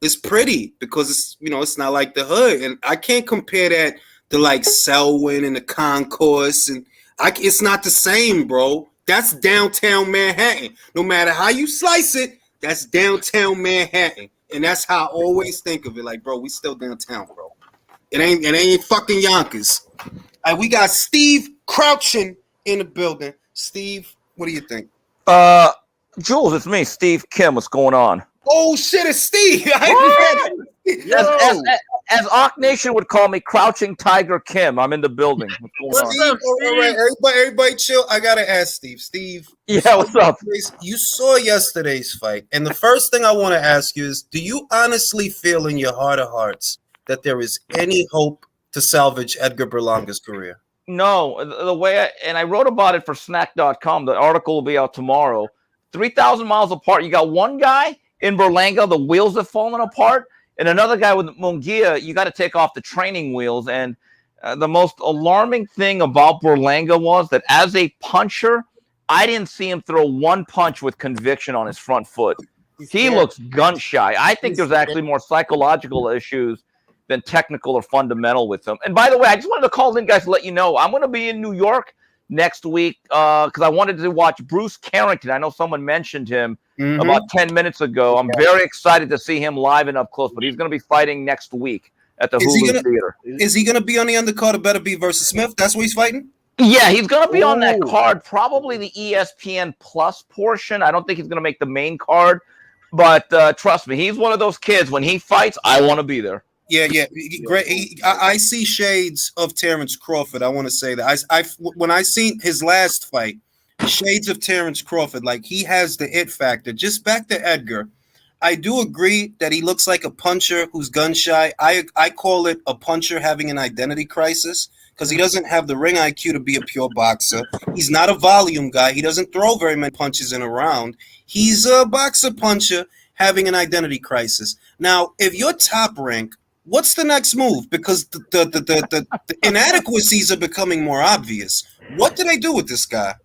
It's pretty because it's it's not like the hood, and I can't compare that to like Selwyn and the Concourse, and it's not the same, bro. That's downtown Manhattan. No matter how you slice it, that's downtown Manhattan, and that's how I always think of it. Like, bro, we still downtown, bro. It ain't fucking Yonkers. We got Steve crouching in the building. Steve, what do you think? Jules, it's me, Steve Kim. What's going on? Oh shit, it's Steve. As Ock Nation would call me, Crouching Tiger Kim. I'm in the building. What's going on? Steve? All right, everybody chill. I gotta ask Steve. Steve, yeah, what's up? You saw yesterday's fight, and the first thing I want to ask you is, do you honestly feel in your heart of hearts that there is any hope to salvage Edgar Berlanga's career? No, the way I wrote about it for snack.com. The article will be out tomorrow. 3,000 miles apart. You got one guy in Berlanga, the wheels have fallen apart, and another guy with Munguia, you got to take off the training wheels. And the most alarming thing about Berlanga was that as a puncher, I didn't see him throw one punch with conviction on his front foot. He looks gun shy. I think there's actually more psychological issues than technical or fundamental with him. And by the way, I just wanted to call in, guys, to let you know I'm going to be in New York next week because I wanted to watch Bruce Carrington. I know someone mentioned him about 10 minutes ago. I'm very excited to see him live and up close, but he's going to be fighting next week at the Hulu Theater. Is he going to be on the undercard of Beterbiev versus Smith? That's what he's fighting? Yeah, he's going to be on that card, probably the ESPN Plus portion. I don't think he's going to make the main card, but trust me, he's one of those kids. When he fights, I want to be there. Yeah, great. I see shades of Terrence Crawford. I want to say that when I seen his last fight, shades of Terrence Crawford. Like he has the it factor. Just back to Edgar, I do agree that he looks like a puncher who's gun shy. I call it a puncher having an identity crisis because he doesn't have the ring IQ to be a pure boxer. He's not a volume guy. He doesn't throw very many punches in a round. He's a boxer puncher having an identity crisis. Now, if you're top rank, what's the next move? Because the inadequacies are becoming more obvious. What do they do with this guy?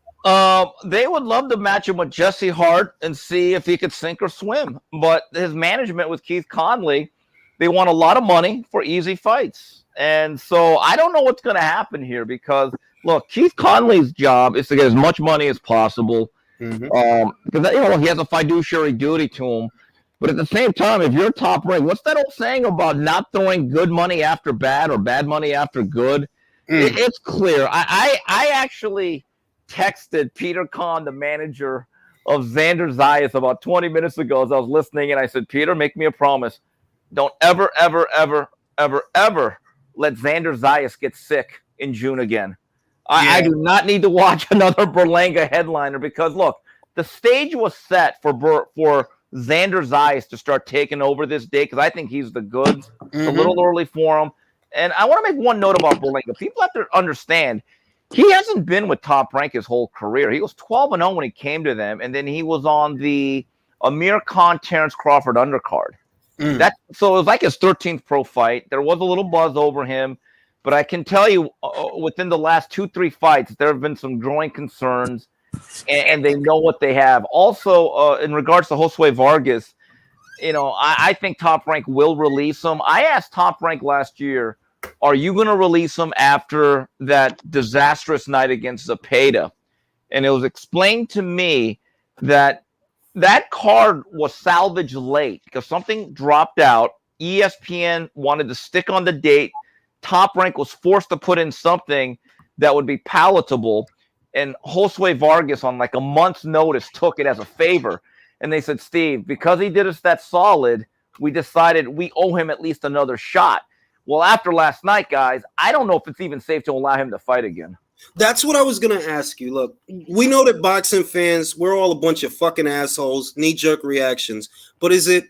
They would love to match him with Jesse Hart and see if he could sink or swim. But his management with Keith Conley, they want a lot of money for easy fights. And so I don't know what's going to happen here because, look, Keith Conley's job is to get as much money as possible because he has a fiduciary duty to him. But at the same time, if you're top rank, what's that old saying about not throwing good money after bad or bad money after good? It's clear. I actually texted Peter Kahn, the manager of Xander Zayas, about 20 minutes ago as I was listening, and I said, Peter, make me a promise. Don't ever let Xander Zayas get sick in June again. I do not need to watch another Berlanga headliner because, look, the stage was set for Xander Zayas to start taking over this day because I think he's the goods. It's a little early for him. And I want to make one note about Berlanga. People have to understand he hasn't been with Top Rank his whole career. He was 12-0 when he came to them, and then he was on the Amir Khan, Terrence Crawford undercard. So it was like his 13th pro fight. There was a little buzz over him, but I can tell you within the last 2-3 fights, there have been some growing concerns, and they know what they have. Also, in regards to Josue Vargas, I think Top Rank will release him. I asked Top Rank last year, are you going to release him after that disastrous night against Zepeda? And it was explained to me that card was salvaged late because something dropped out. ESPN wanted to stick on the date. Top Rank was forced to put in something that would be palatable. And Josue Vargas, on like a month's notice, took it as a favor. And they said, Steve, because he did us that solid, we decided we owe him at least another shot. Well, after last night, guys, I don't know if it's even safe to allow him to fight again. That's what I was going to ask you. Look, we know that boxing fans, we're all a bunch of fucking assholes, knee-jerk reactions. But is it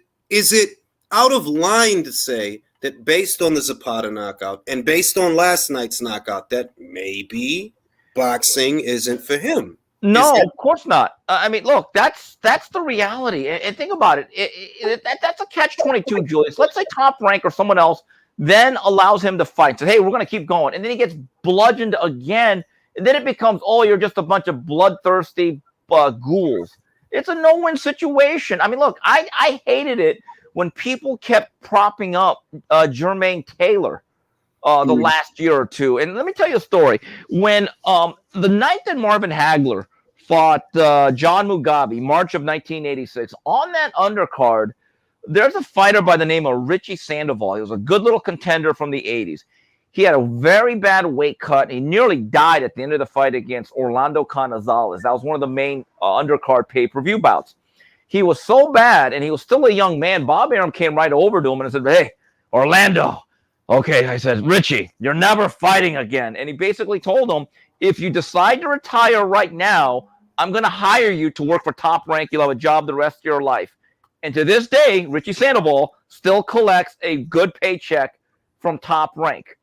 out of line to say that based on the Zapata knockout and based on last night's knockout, that maybe boxing isn't for him. No, of course not. I mean, look, that's the reality. And think about it. That's a catch-22, Julius. Let's say Top Rank or someone else then allows him to fight. So, hey, we're going to keep going. And then he gets bludgeoned again. And then it becomes, oh, you're just a bunch of bloodthirsty ghouls. It's a no-win situation. I mean, look, I hated it when people kept propping up Jermaine Taylor the last year or two. And let me tell you a story. When the night that Marvin Hagler fought John Mugabe, March of 1986, on that undercard, there's a fighter by the name of Richie Sandoval. He was a good little contender from the 80s. He had a very bad weight cut. He nearly died at the end of the fight against Orlando Canizales. That was one of the main undercard pay-per-view bouts. He was so bad, and he was still a young man. Bob Arum came right over to him and said, hey, Orlando. Okay, I said, Richie, you're never fighting again. And he basically told him, if you decide to retire right now, I'm going to hire you to work for Top Rank. You'll have a job the rest of your life. And to this day, Richie Sandoval still collects a good paycheck from Top Rank.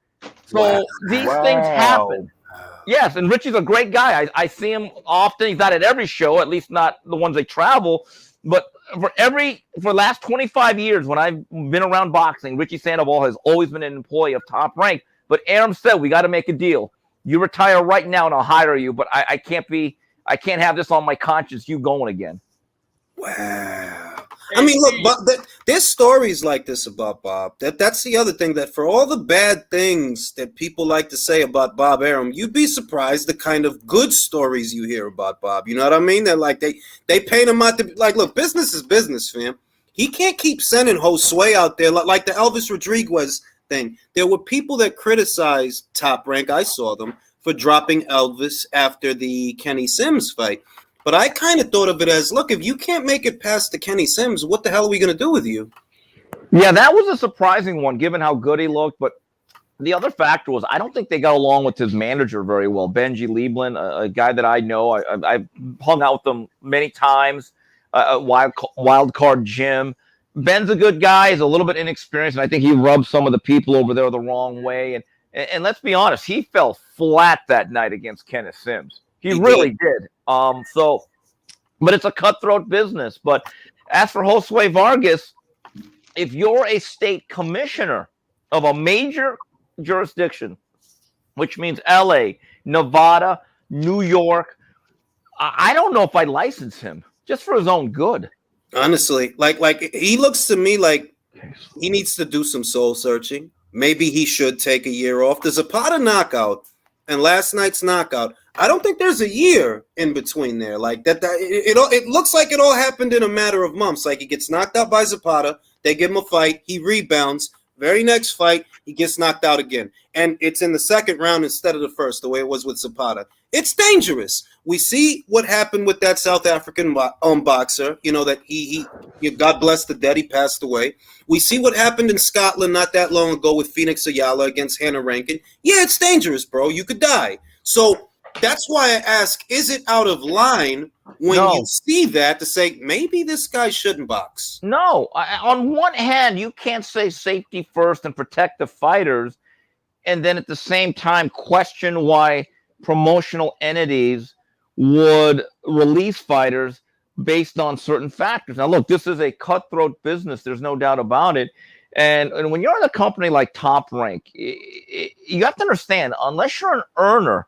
So these things happen. Yes, and Richie's a great guy. I see him often. He's not at every show, at least not the ones they travel. But for the last 25 years when I've been around boxing, Richie Sandoval has always been an employee of Top Rank. But Arum said, we got to make a deal. You retire right now and I'll hire you, but I can't have this on my conscience, you going again. Wow. I mean, look, but there's stories like this about Bob. That's the other thing, that for all the bad things that people like to say about Bob Arum, you'd be surprised the kind of good stories you hear about Bob. You know what I mean? They're like, they paint him out to be like, look, business is business, fam. He can't keep sending Josue out there like the Elvis Rodriguez thing. There were people that criticized Top Rank. I saw them for dropping Elvis after the Kenny Sims fight. But I kind of thought of it as, look, if you can't make it past the Kenny Sims, what the hell are we going to do with you? Yeah, that was a surprising one, given how good he looked. But the other factor was, I don't think they got along with his manager very well, Benji Lieblin, a guy that I know. I've hung out with him many times, Wild Card Jim. Ben's a good guy. He's a little bit inexperienced, and I think he rubbed some of the people over there the wrong way. And let's be honest, he fell flat that night against Kenneth Sims. He really did. But it's a cutthroat business. But as for Josue Vargas, if you're a state commissioner of a major jurisdiction, which means LA, Nevada, New York, I don't know if I'd license him just for his own good. Honestly, like he looks to me like he needs to do some soul searching. Maybe he should take a year off. The Zapata knockout and last night's knockout, I don't think there's a year in between there. Like that it looks like it all happened in a matter of months. Like he gets knocked out by Zapata, they give him a fight, he rebounds. Very next fight, he gets knocked out again. And it's in the second round instead of the first, the way it was with Zapata. It's dangerous. We see what happened with that South African boxer, you know, that he God bless the dead, he passed away. We see what happened in Scotland not that long ago with Phoenix Ayala against Hannah Rankin. Yeah, it's dangerous, bro. You could die. So that's why I ask, is it out of line when you see that to say, maybe this guy shouldn't box? No. On one hand, you can't say safety first and protect the fighters, and then at the same time question why promotional entities would release fighters based on certain factors. Now, look, this is a cutthroat business. There's no doubt about it. And when you're in a company like Top Rank, you have to understand, unless you're an earner,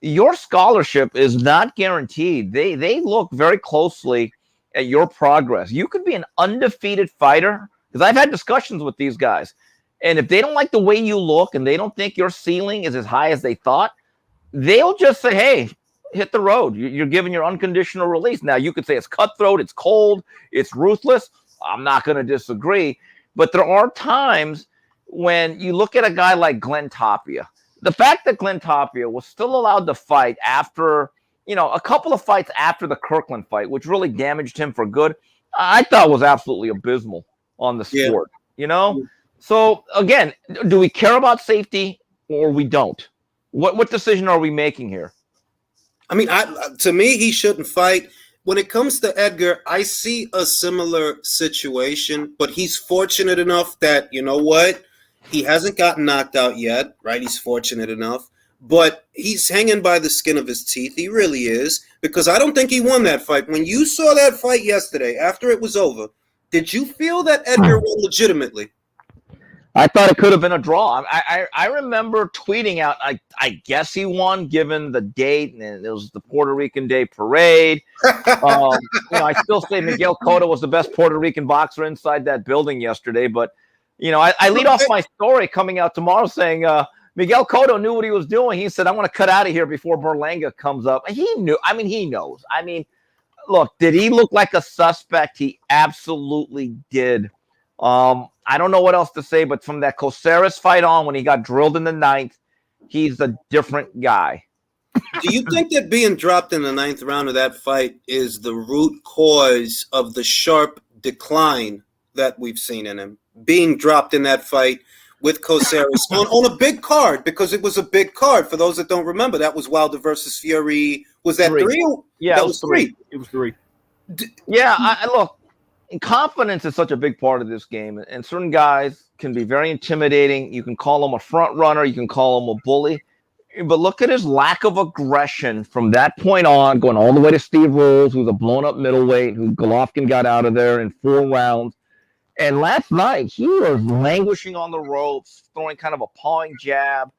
your scholarship is not guaranteed. They look very closely at your progress. You could be an undefeated fighter, because I've had discussions with these guys, and if they don't like the way you look and they don't think your ceiling is as high as they thought, they'll just say, hey, hit the road. You're given your unconditional release. Now, you could say it's cutthroat, it's cold, it's ruthless. I'm not going to disagree. But there are times when you look at a guy like Glenn Tapia. The fact that Glenn Tapia was still allowed to fight after, a couple of fights after the Kirkland fight, which really damaged him for good, I thought was absolutely abysmal on the sport, So, again, do we care about safety or we don't? What decision are we making here? I mean, to me, he shouldn't fight. When it comes to Edgar, I see a similar situation, but he's fortunate enough that, you know what? He hasn't gotten knocked out yet, right? He's fortunate enough. But he's hanging by the skin of his teeth. He really is. Because I don't think he won that fight. When you saw that fight yesterday, after it was over, did you feel that Edgar won legitimately? I thought it could have been a draw. I remember tweeting out, I guess he won given the date, and it was the Puerto Rican Day Parade. I still say Miguel Cotto was the best Puerto Rican boxer inside that building yesterday. But, I lead off my story coming out tomorrow saying Miguel Cotto knew what he was doing. He said, I want to cut out of here before Berlanga comes up. And he knew. I mean, he knows. I mean, look, did he look like a suspect? He absolutely did. I don't know what else to say, but from that Caceres fight on, when he got drilled in the 9th, he's a different guy. Do you think that being dropped in the 9th round of that fight is the root cause of the sharp decline that we've seen in him? Being dropped in that fight with Caceres on a big card, because it was a big card. For those that don't remember, that was Wilder versus Fury. Was that 3? Yeah, that was 3. It was 3. Yeah, look. Confidence is such a big part of this game, and certain guys can be very intimidating. You can call them a front runner, you can call them a bully, but look at his lack of aggression from that point on, going all the way to Steve Rolls, who's a blown-up middleweight, who Golovkin got out of there in 4 rounds. And last night, he was languishing on the ropes, throwing kind of a pawing jab.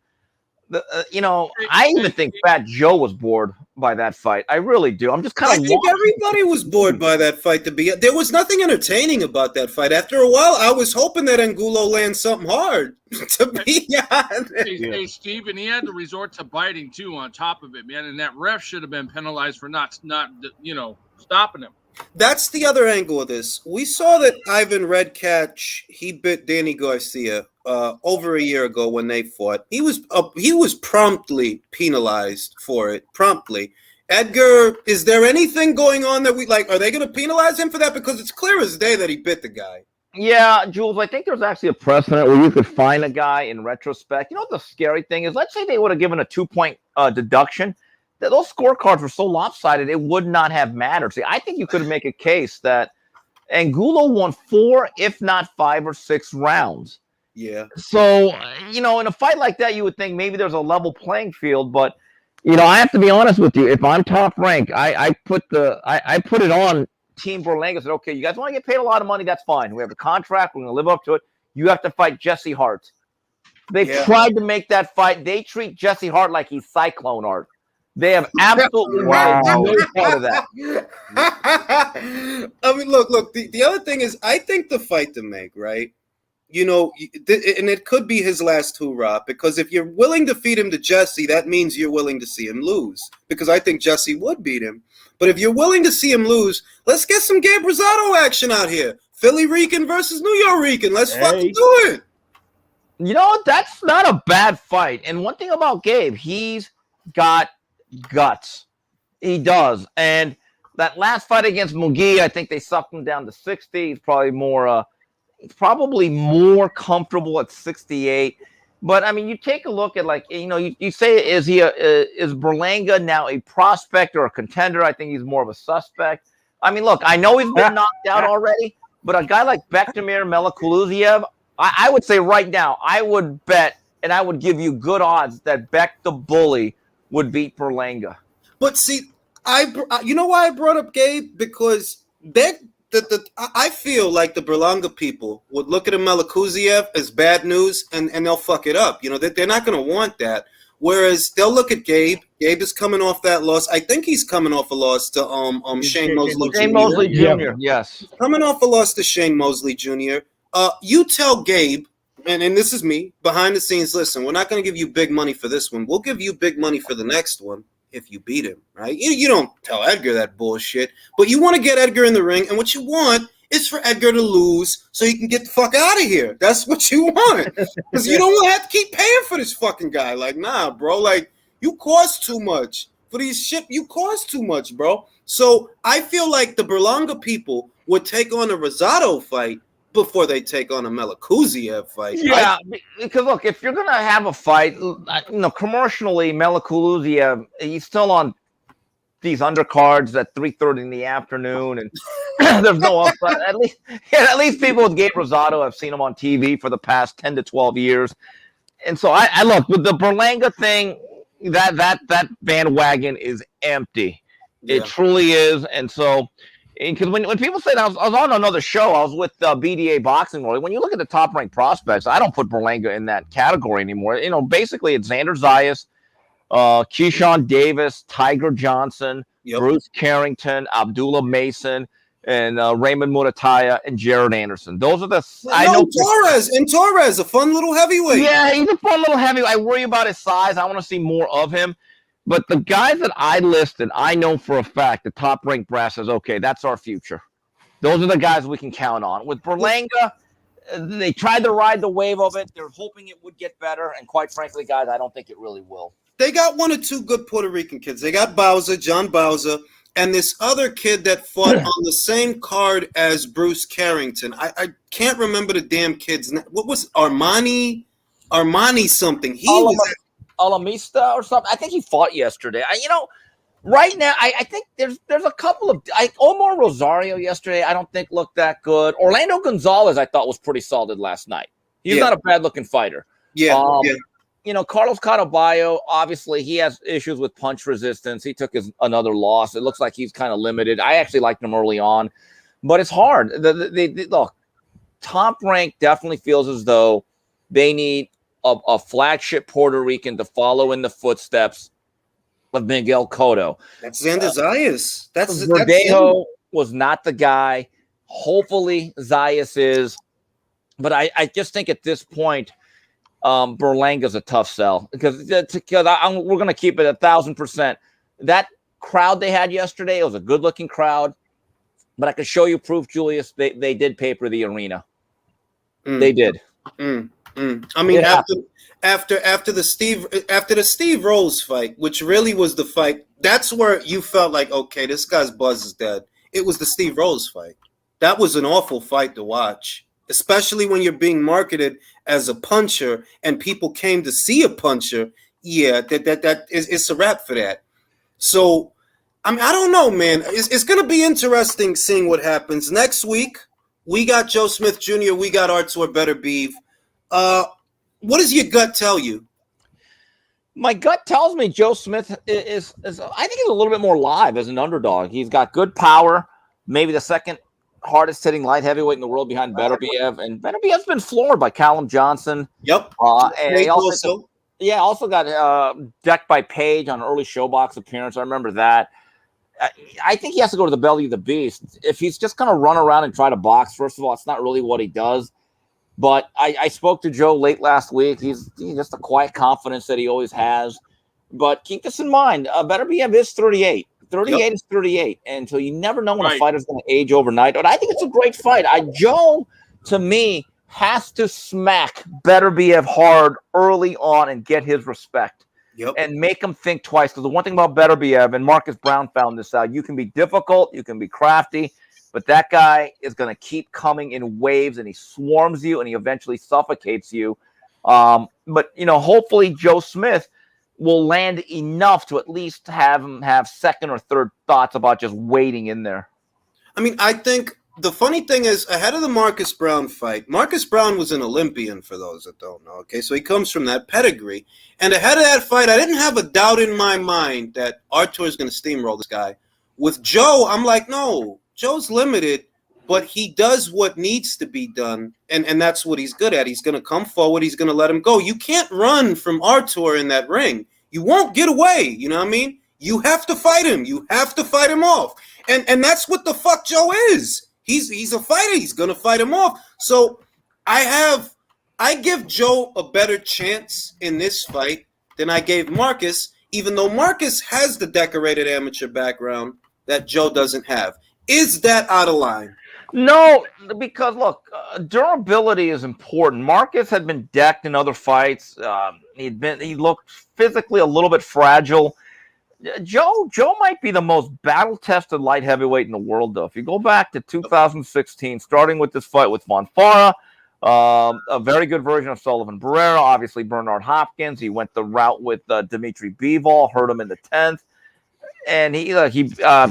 I even think Fat Joe was bored by that fight. I really do. I'm just kind of. I think everybody was bored by that fight. There was nothing entertaining about that fight. After a while, I was hoping that Angulo lands something hard. To be honest, hey, Steve, and he had to resort to biting too. On top of it, man, and that ref should have been penalized for not stopping him. That's the other angle of this. We saw that Ivan Redkach, he bit Danny Garcia over a year ago when they fought. He was promptly penalized for it. Promptly. Edgar, is there anything going on that we like? Are they going to penalize him for that? Because it's clear as day that he bit the guy. Yeah, Jules, I think there's actually a precedent where you could fine a guy in retrospect. You know what the scary thing is? Let's say they would have given a 2-point deduction. Those scorecards were so lopsided, it would not have mattered. See, I think you could make a case that Angulo won 4, if not 5 or 6 rounds. Yeah. So, in a fight like that, you would think maybe there's a level playing field. But, I have to be honest with you. If I'm top rank, I put it on Team Berlanga. Said, okay, you guys want to get paid a lot of money? That's fine. We have a contract. We're going to live up to it. You have to fight Jesse Hart. They've tried to make that fight. They treat Jesse Hart like he's Cyclone Art. They have absolutely no part of that. I mean, look. The other thing is, I think the fight to make, right? And it could be his last hoorah, because if you're willing to feed him to Jesse, that means you're willing to see him lose. Because I think Jesse would beat him. But if you're willing to see him lose, let's get some Gabe Rosado action out here. Philly Rican versus New York Rican. Let's fucking do it. That's not a bad fight. And one thing about Gabe, he's got guts. He does. And that last fight against Munguia, I think they sucked him down to 60. He's probably more comfortable at 68. But I mean, you take a look at you say, is Berlanga now a prospect or a contender? I think he's more of a suspect. I mean, look, I know he's been knocked out already, but a guy like Bektemir Melikuziev, I would say right now, I would bet and I would give you good odds that Beck the Bully would beat Berlanga. But see, you know why I brought up Gabe? Because I feel like the Berlanga people would look at a Melikuziev as bad news, and they'll fuck it up. They're not going to want that. Whereas they'll look at Gabe. Gabe is coming off that loss. I think he's coming off a loss to Shane Mosley Jr. Shane Mosley Jr. Yes, coming off a loss to Shane Mosley Jr. You tell Gabe. And this is me, behind the scenes, listen, we're not going to give you big money for this one. We'll give you big money for the next one if you beat him, right? You don't tell Edgar that bullshit, but you want to get Edgar in the ring, and what you want is for Edgar to lose so you can get the fuck out of here. That's what you want, because you don't want to have to keep paying for this fucking guy. Like, nah, bro, like, you cost too much. For these shit, you cost too much, bro. So I feel like the Berlanga people would take on a Rosado fight before they take on a Melikuziev fight. Yeah, because look, if you're gonna have a fight, commercially, Melikuziev, he's still on these undercards at 3:30 in the afternoon, and there's no upside. At least people with Gabe Rosado have seen him on TV for the past 10 to 12 years. And so I look with the Berlanga thing, that bandwagon is empty. It truly is. And so, because when people say that, I was on another show, I was with BDA Boxing World. When you look at the top ranked prospects, I don't put Berlanga in that category anymore. You know, basically it's Xander Zayas, Keyshawn Davis, Tiger Johnson, Bruce Carrington, Abdullah Mason, and Raymond Murataya and Jared Anderson. Those are the Torres, a fun little heavyweight. Yeah, he's a fun little heavyweight. I worry about his size. I want to see more of him. But the guys that I listed, I know for a fact the top ranked brass says, okay, that's our future. Those are the guys we can count on. With Berlanga, they tried to ride the wave of it. They're hoping it would get better. And quite frankly, guys, I don't think it really will. They got one or two good Puerto Rican kids. They got John Bowser, and this other kid that fought on the same card as Bruce Carrington. I can't remember the damn kid's name. What was Armani something? He was Alamista or something. I think he fought yesterday. Right now, I think there's a couple of Omar Rosario yesterday. I don't think looked that good. Orlando Gonzalez, I thought was pretty solid last night. He's not a bad looking fighter. Carlos Caraballo, obviously, he has issues with punch resistance. He took another loss. It looks like he's kind of limited. I actually liked him early on, but it's hard. Look, Top Rank definitely feels as though they need a flagship Puerto Rican to follow in the footsteps of Miguel Cotto. That's Xander Zayas. Verdejo was not the guy. Hopefully, Zayas is. But I just think at this point, Berlanga's a tough sell because we're going to keep it 1,000%. That crowd they had yesterday, it was a good-looking crowd. But I can show you proof, Julius. They did paper the arena. They did. I mean, after the Steve Rose fight, which really was the fight, that's where you felt like, okay, this guy's buzz is dead. It was the Steve Rose fight. That was an awful fight to watch, especially when you're being marketed as a puncher and people came to see a puncher. Yeah, it's a wrap for that. So, I mean, I don't know, man. It's going to be interesting seeing what happens next week. We got Joe Smith Jr. We got Artur Beterbiev. What does your gut tell you? My gut tells me Joe Smith is I think he's a little bit more live as an underdog. He's got good power, maybe the second hardest hitting light heavyweight in the world behind Beterbiev, and Beterbiev's been floored by Callum Johnson. Yep. And he also got decked by Page on an early Showbox appearance. I remember that. I think he has to go to the belly of the beast. If he's just going to run around and try to box, first of all, it's not really what he does. But I spoke to Joe late last week. He's just a quiet confidence that he always has. But keep this in mind. Beterbiev is 38. 38 is 38. And so you never know when a fighter's going to age overnight. But I think it's a great fight. Joe, to me, has to smack Beterbiev hard early on and get his respect. And make him think twice. Because the one thing about Beterbiev, and Marcus Brown found this out, you can be difficult, you can be crafty, but that guy is going to keep coming in waves, and he swarms you, and he eventually suffocates you. But, hopefully Joe Smith will land enough to at least have him have second or third thoughts about just waiting in there. I mean, I think the funny thing is, ahead of the Marcus Brown fight, Marcus Brown was an Olympian, for those that don't know, okay? So he comes from that pedigree. And ahead of that fight, I didn't have a doubt in my mind that Artur is going to steamroll this guy. With Joe, I'm like, no, Joe's limited, but he does what needs to be done, and that's what he's good at. He's going to come forward. He's going to let him go. You can't run from Artur in that ring. You won't get away, you know what I mean? You have to fight him. You have to fight him off. And that's what the fuck Joe is. He's a fighter. He's going to fight him off. So I give Joe a better chance in this fight than I gave Marcus, even though Marcus has the decorated amateur background that Joe doesn't have. Is that out of line? No, because look, durability is important. Marcus had been decked in other fights. He looked physically a little bit fragile. Joe might be the most battle-tested light heavyweight in the world, though. If you go back to 2016, starting with this fight with Von Farah, a very good version of Sullivan Barrera, obviously Bernard Hopkins. He went the route with Dimitri Bivol, hurt him in the 10th. and he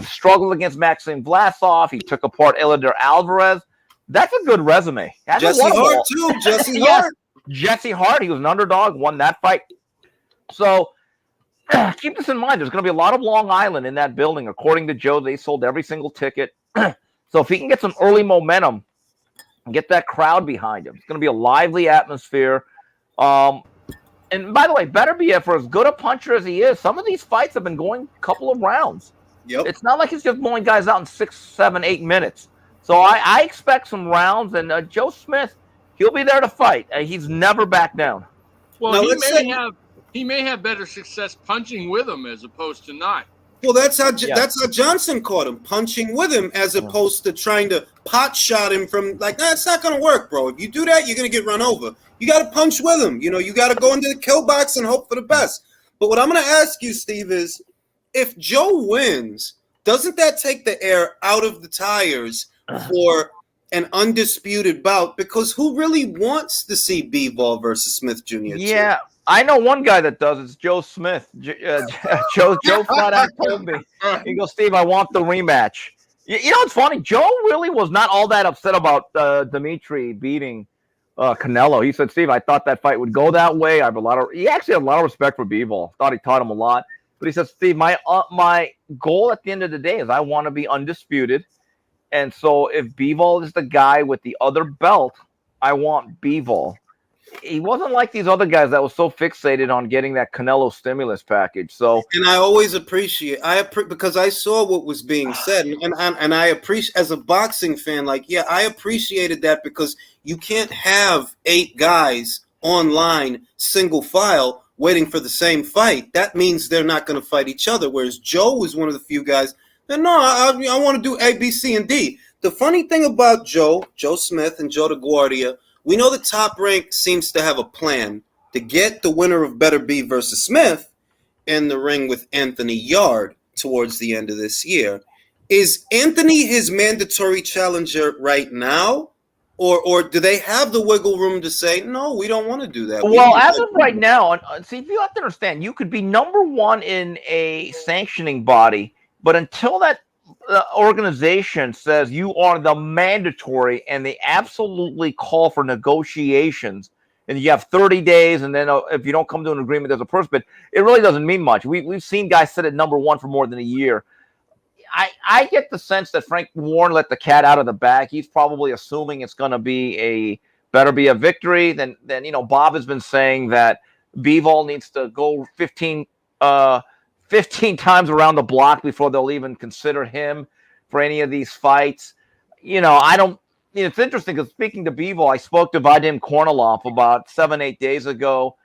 struggled against Maxim Vlasov. He took apart Ellerbe Alvarez. That's a good resume. Jesse Hart too. Jesse Hart. Jesse Hart. He was an underdog, won that fight. So keep this in mind. There's going to be a lot of Long Island in that building. According to Joe, they sold every single ticket. So if he can get some early momentum and get that crowd behind him, it's going to be a lively atmosphere. And by the way, Beterbiev, for as good a puncher as he is, some of these fights have been going a couple of rounds. Yep. It's not like he's just blowing guys out in 6, 7, 8 minutes. So I expect some rounds, and Joe Smith, he'll be there to fight. He's never back down. Well, now, he may have better success punching with him as opposed to not. Well, that's how Johnson caught him, punching with him, as opposed to trying to pot shot him from like, nah, it's not going to work, bro. If you do that, you're going to get run over. You got to punch with him. You know, you got to go into the kill box and hope for the best. But what I'm going to ask you, Steve, is if Joe wins, doesn't that take the air out of the tires for an undisputed bout? Because who really wants to see B-Ball versus Smith Jr.? Yeah, I know one guy that does. It's Joe Smith. Joe flat out told me. He goes, Steve, I want the rematch. You know, it's funny. Joe really was not all that upset about Dimitri beating Canelo. He said, Steve, I thought that fight would go that way. He actually had a lot of respect for B-Ball. Thought he taught him a lot. But he said, Steve, my goal at the end of the day is I want to be undisputed. And so if B-Ball is the guy with the other belt, I want B-Ball. He wasn't like these other guys that was so fixated on getting that Canelo stimulus package. So, and I always appreciate because I saw what was being said, and I appreciate, as a boxing fan, like, yeah, I appreciated that, because you can't have 8 guys online single file waiting for the same fight. That means they're not going to fight each other. Whereas Joe was one of the few guys that, no, I want to do A, B, C, and D. The funny thing about Joe Smith and Joe DeGuardia, we know the Top Rank seems to have a plan to get the winner of Beterbiev versus Smith in the ring with Anthony Yard towards the end of this year. Is Anthony his mandatory challenger right now? Or do they have the wiggle room to say, no, we don't want to do that? Well, as of right now, see, you have to understand, you could be number 1 in a sanctioning body, but until that organization says you are the mandatory and they absolutely call for negotiations, and you have 30 days, and then if you don't come to an agreement, there's a purse bid, it really doesn't mean much. We've seen guys sit at number 1 for more than a year. I get the sense that Frank Warren let the cat out of the bag. He's probably assuming it's going to be a victory. Then Bob has been saying that B-Ball needs to go 15 times around the block before they'll even consider him for any of these fights. It's interesting because speaking to B-Ball, I spoke to Vadim Kornilov about 7-8 days ago.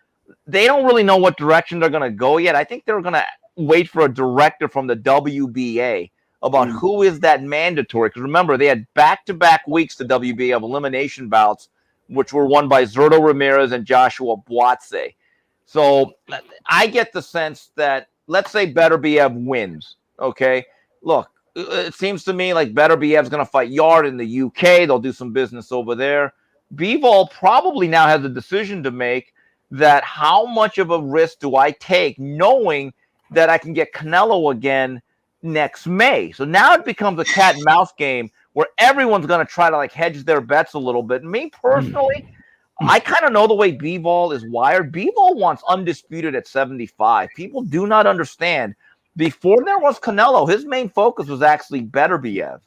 They don't really know what direction they're going to go yet. I think they're going to wait for a directive from the WBA about who is that mandatory. Because remember, they had back-to-back weeks, the WBA, of elimination bouts, which were won by Zurdo Ramirez and Joshua Buatsi. So I get the sense that, let's say Beterbiev wins, okay? Look, it seems to me like Beterbiev's going to fight Yard in the UK. They'll do some business over there. Bivol probably now has a decision to make, that how much of a risk do I take knowing that I can get Canelo again next May? So now it becomes a cat and mouse game where everyone's going to try to like hedge their bets a little bit. Me personally, I kind of know the way B-Ball is wired. B-Ball wants undisputed at 75. People do not understand. Before there was Canelo, his main focus was actually Beterbiev.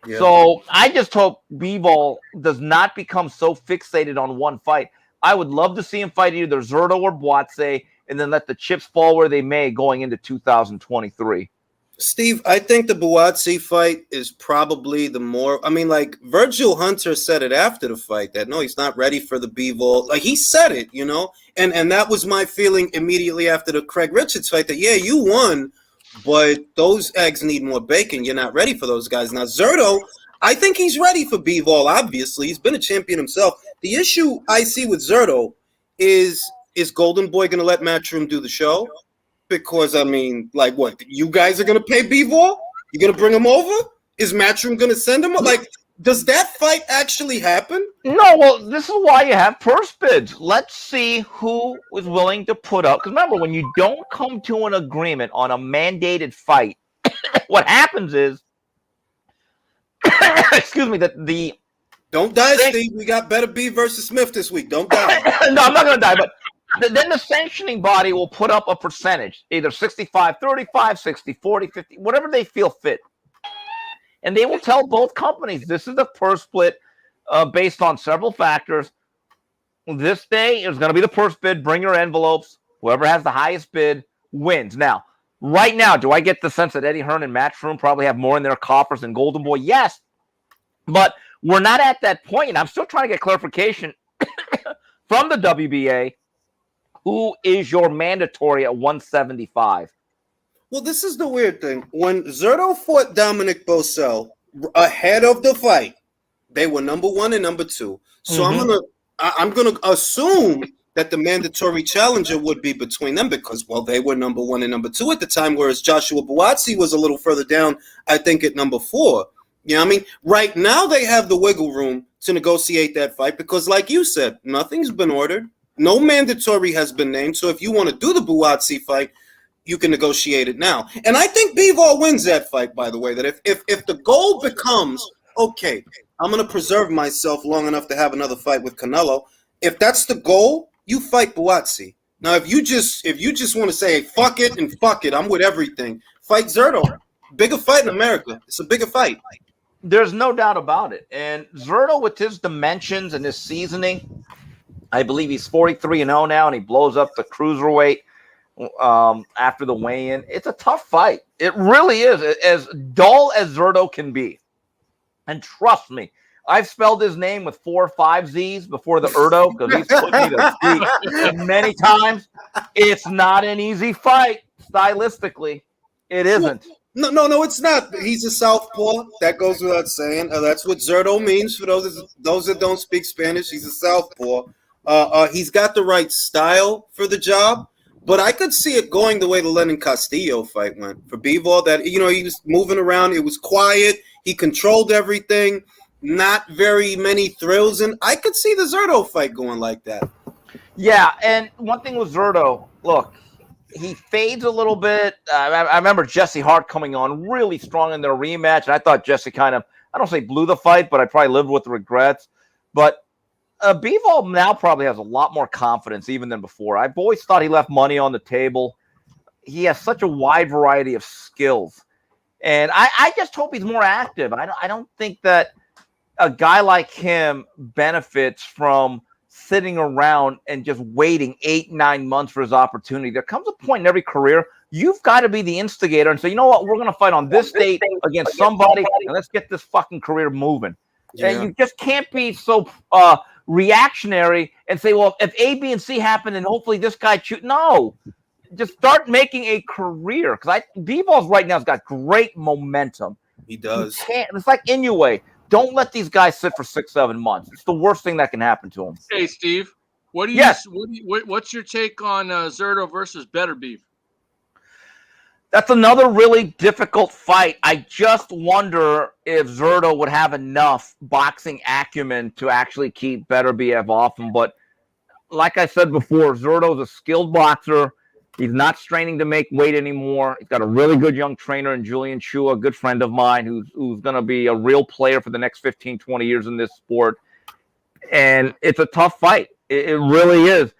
Yeah. So I just hope B-Ball does not become so fixated on one fight. I would love to see him fight either Zurdo or Buatsi, and then let the chips fall where they may going into 2023. Steve, I think the Buatsi fight is probably the more. I mean, like Virgil Hunter said it after the fight that no, he's not ready for the Bivol. Like he said it, and that was my feeling immediately after the Craig Richards fight. That yeah, you won, but those eggs need more bacon. You're not ready for those guys. Now Zurdo, I think he's ready for Bivol. Obviously, he's been a champion himself. The issue I see with Zurdo is Golden Boy going to let Matchroom do the show? Because, I mean, like what? You guys are going to pay Bivol? You're going to bring him over? Is Matchroom going to send him? Like, does that fight actually happen? No, well, this is why you have purse bids. Let's see who is willing to put up. Because remember, when you don't come to an agreement on a mandated fight what happens is, excuse me, that the don't die, Steve. We got Beterbiev versus Smith this week. Don't die. No, I'm not going to die, but then the sanctioning body will put up a percentage, either 65, 35, 60, 40, 50, whatever they feel fit. And they will tell both companies, this is the purse split based on several factors. This day is going to be the purse bid. Bring your envelopes. Whoever has the highest bid wins. Now, right now, do I get the sense that Eddie Hearn and Matchroom probably have more in their coffers than Golden Boy? Yes. But we're not at that point. And I'm still trying to get clarification from the WBA. Who is your mandatory at 175? Well, this is the weird thing. When Zurdo fought Dominic Bosel ahead of the fight, they were number 1 and number 2. So I'm gonna assume that the mandatory challenger would be between them because, well, they were number 1 and number 2 at the time, whereas Joshua Buatsi was a little further down, I think, at number 4. You know what I mean? Right now, they have the wiggle room to negotiate that fight because, like you said, nothing's been ordered. No mandatory has been named. So if you want to do the Buatsi fight, you can negotiate it now. And I think Bivol wins that fight, by the way, that if the goal becomes, okay, I'm going to preserve myself long enough to have another fight with Canelo. If that's the goal, you fight Buatsi. Now, if you just want to say, hey, fuck it, I'm with everything, fight Zurdo. Bigger fight in America. It's a bigger fight. There's no doubt about it. And Zurdo, with his dimensions and his seasoning, I believe he's 43-0 now, and he blows up the cruiserweight after the weigh-in. It's a tough fight. It really is, as dull as Zurdo can be. And trust me, I've spelled his name with 4 or 5 Z's before the Urdo because he's put me to sleep many times. It's not an easy fight, stylistically. It isn't. No, it's not. He's a southpaw. That goes without saying. That's what Zurdo means for those that don't speak Spanish. He's a southpaw. He's got the right style for the job, but I could see it going the way the Lenin Castillo fight went for Bivol. That he was moving around. It was quiet. He controlled everything. Not very many thrills, and I could see the Zurdo fight going like that. Yeah, and one thing with Zurdo, look, he fades a little bit. I remember Jesse Hart coming on really strong in their rematch, and I thought Jesse kind of, I don't say blew the fight, but I probably lived with the regrets. But Bivol now probably has a lot more confidence even than before. I've always thought he left money on the table. He has such a wide variety of skills. And I just hope he's more active. I don't think that a guy like him benefits from sitting around and just waiting 8-9 months for his opportunity. There comes a point in every career, you've got to be the instigator and say, you know what, we're going to fight on this date against somebody, and let's get this fucking career moving. Yeah. And you just can't be so reactionary and say, well, if A, B, and C happen, and hopefully this guy No. Just start making a career. Because Bivol's right now has got great momentum. He does. It's like Inoue. Don't let these guys sit for 6-7 months. It's the worst thing that can happen to them. Hey, Steve, what's your take on Zurdo versus Beterbiev? That's another really difficult fight. I just wonder if Zurdo would have enough boxing acumen to actually keep Beterbiev off him. But like I said before, Zurdo's a skilled boxer. He's not straining to make weight anymore. He's got a really good young trainer in Julian Chua, a good friend of mine who's going to be a real player for the next 15, 20 years in this sport. And it's a tough fight. It really is.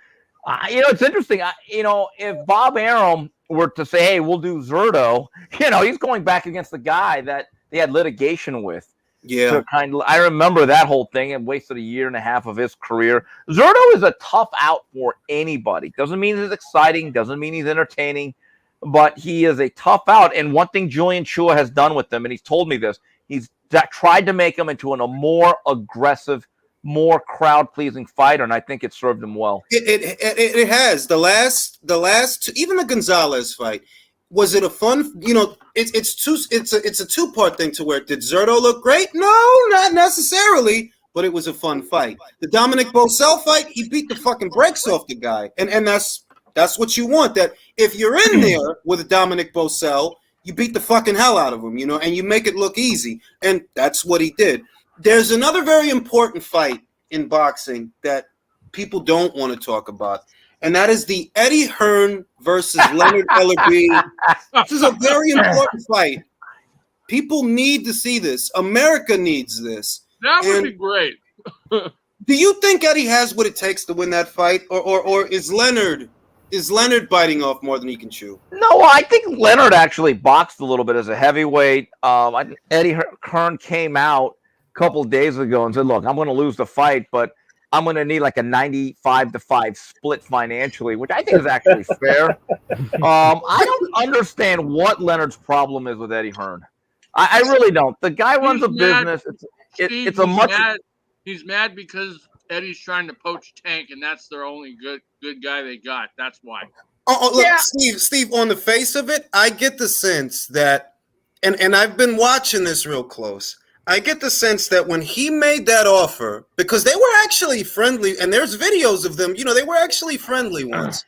It's interesting. If Bob Arum were to say, hey, we'll do Zurdo, he's going back against the guy that they had litigation with. Yeah. I remember that whole thing and wasted 1.5 years of his career. Zurdo is a tough out for anybody. Doesn't mean he's exciting. Doesn't mean he's entertaining. But he is a tough out. And one thing Julian Chua has done with him, and he's told me this, he's tried to make him into a more aggressive, more crowd-pleasing fighter, and I think it served him well. It has. The last two, even the Gonzalez fight, was it a fun? It's a two-part thing to where did Zurdo look great? No, not necessarily, but it was a fun fight. The Dominic Bosel fight, he beat the fucking brakes off the guy, and that's what you want. That if you're in there with Dominic Bosel, you beat the fucking hell out of him, and you make it look easy, and that's what he did. There's another very important fight in boxing that people don't want to talk about, and that is the Eddie Hearn versus Leonard Ellerbe. This is a very important fight. People need to see this. America needs this. That would be great. Do you think Eddie has what it takes to win that fight, or is Leonard biting off more than he can chew? No, I think Leonard actually boxed a little bit as a heavyweight. Eddie Hearn came out a couple of days ago and said, "Look, I'm going to lose the fight, but I'm going to need like a 95-5 split financially," which I think is actually fair. I don't understand what Leonard's problem is with Eddie Hearn. I really don't. The guy runs a business. It's a much. He's mad because Eddie's trying to poach Tank, and that's their only good guy they got. That's why. Look, yeah. Steve, on the face of it, I get the sense that, and I've been watching this real close. I get the sense that when he made that offer, because they were actually friendly, and there's videos of them, they were actually friendly once.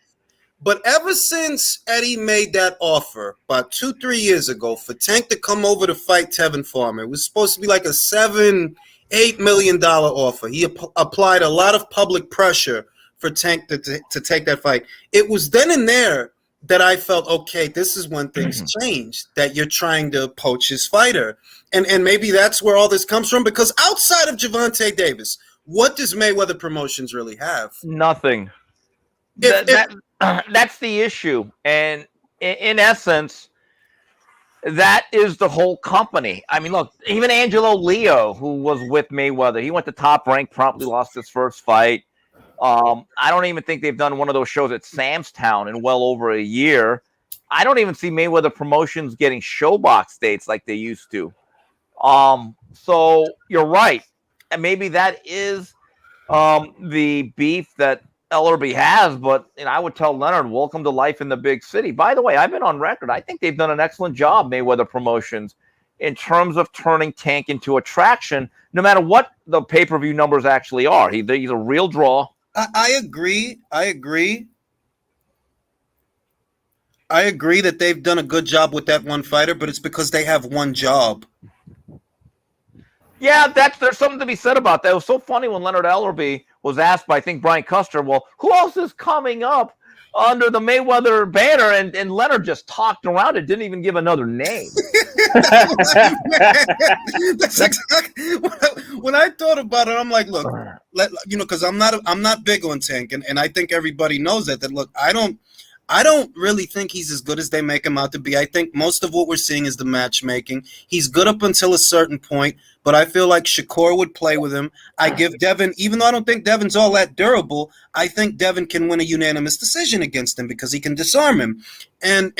But ever since Eddie made that offer about 2-3 years ago for Tank to come over to fight Tevin Farmer, it was supposed to be like a $7-8 million offer. He applied a lot of public pressure for Tank to take that fight. It was then and there that I felt, okay, this is when things changed, that you're trying to poach his fighter. And maybe that's where all this comes from, because outside of Gervonta Davis, what does Mayweather Promotions really have? Nothing. That's the issue. And in essence, that is the whole company. I mean, look, even Angelo Leo, who was with Mayweather, he went to Top Rank, promptly lost his first fight. I don't even think they've done one of those shows at Sam's Town in well over a year. I don't even see Mayweather Promotions getting showbox dates like they used to. So you're right. And maybe that is the beef that Ellerbe has, but I would tell Leonard, welcome to life in the big city. By the way, I've been on record. I think they've done an excellent job, Mayweather Promotions, in terms of turning Tank into attraction, no matter what the pay-per-view numbers actually are. He's a real draw. I agree that they've done a good job with that one fighter, but it's because they have one job. Yeah, there's something to be said about that. It was so funny when Leonard Ellerbe was asked by, I think, Brian Custer, well, who else is coming up under the Mayweather banner? And Leonard just talked around it, didn't even give another name. That's exactly when I thought about it. I'm like, look, because I'm not big on Tank, and I think everybody knows that. That look, I don't really think he's as good as they make him out to be. I think most of what we're seeing is the matchmaking. He's good up until a certain point, but I feel like Shakur would play with him. I give Devin, even though I don't think Devin's all that durable, I think Devin can win a unanimous decision against him because he can disarm him. And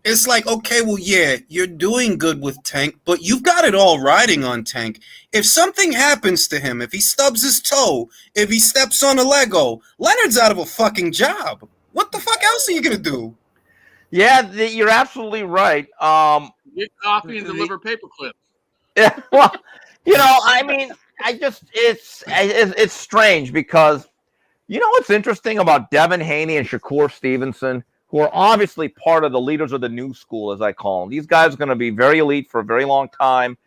it's like, okay, well, yeah, you're doing good with Tank, but you've got it all riding on Tank. If something happens to him, if he stubs his toe, if he steps on a Lego, Leonard's out of a fucking job. What the fuck else are you going to do? Yeah, you're absolutely right. Get coffee and deliver paper clips. Yeah, well, I mean, it's strange because, what's interesting about Devin Haney and Shakur Stevenson, who are obviously part of the leaders of the new school, as I call them. These guys are going to be very elite for a very long time,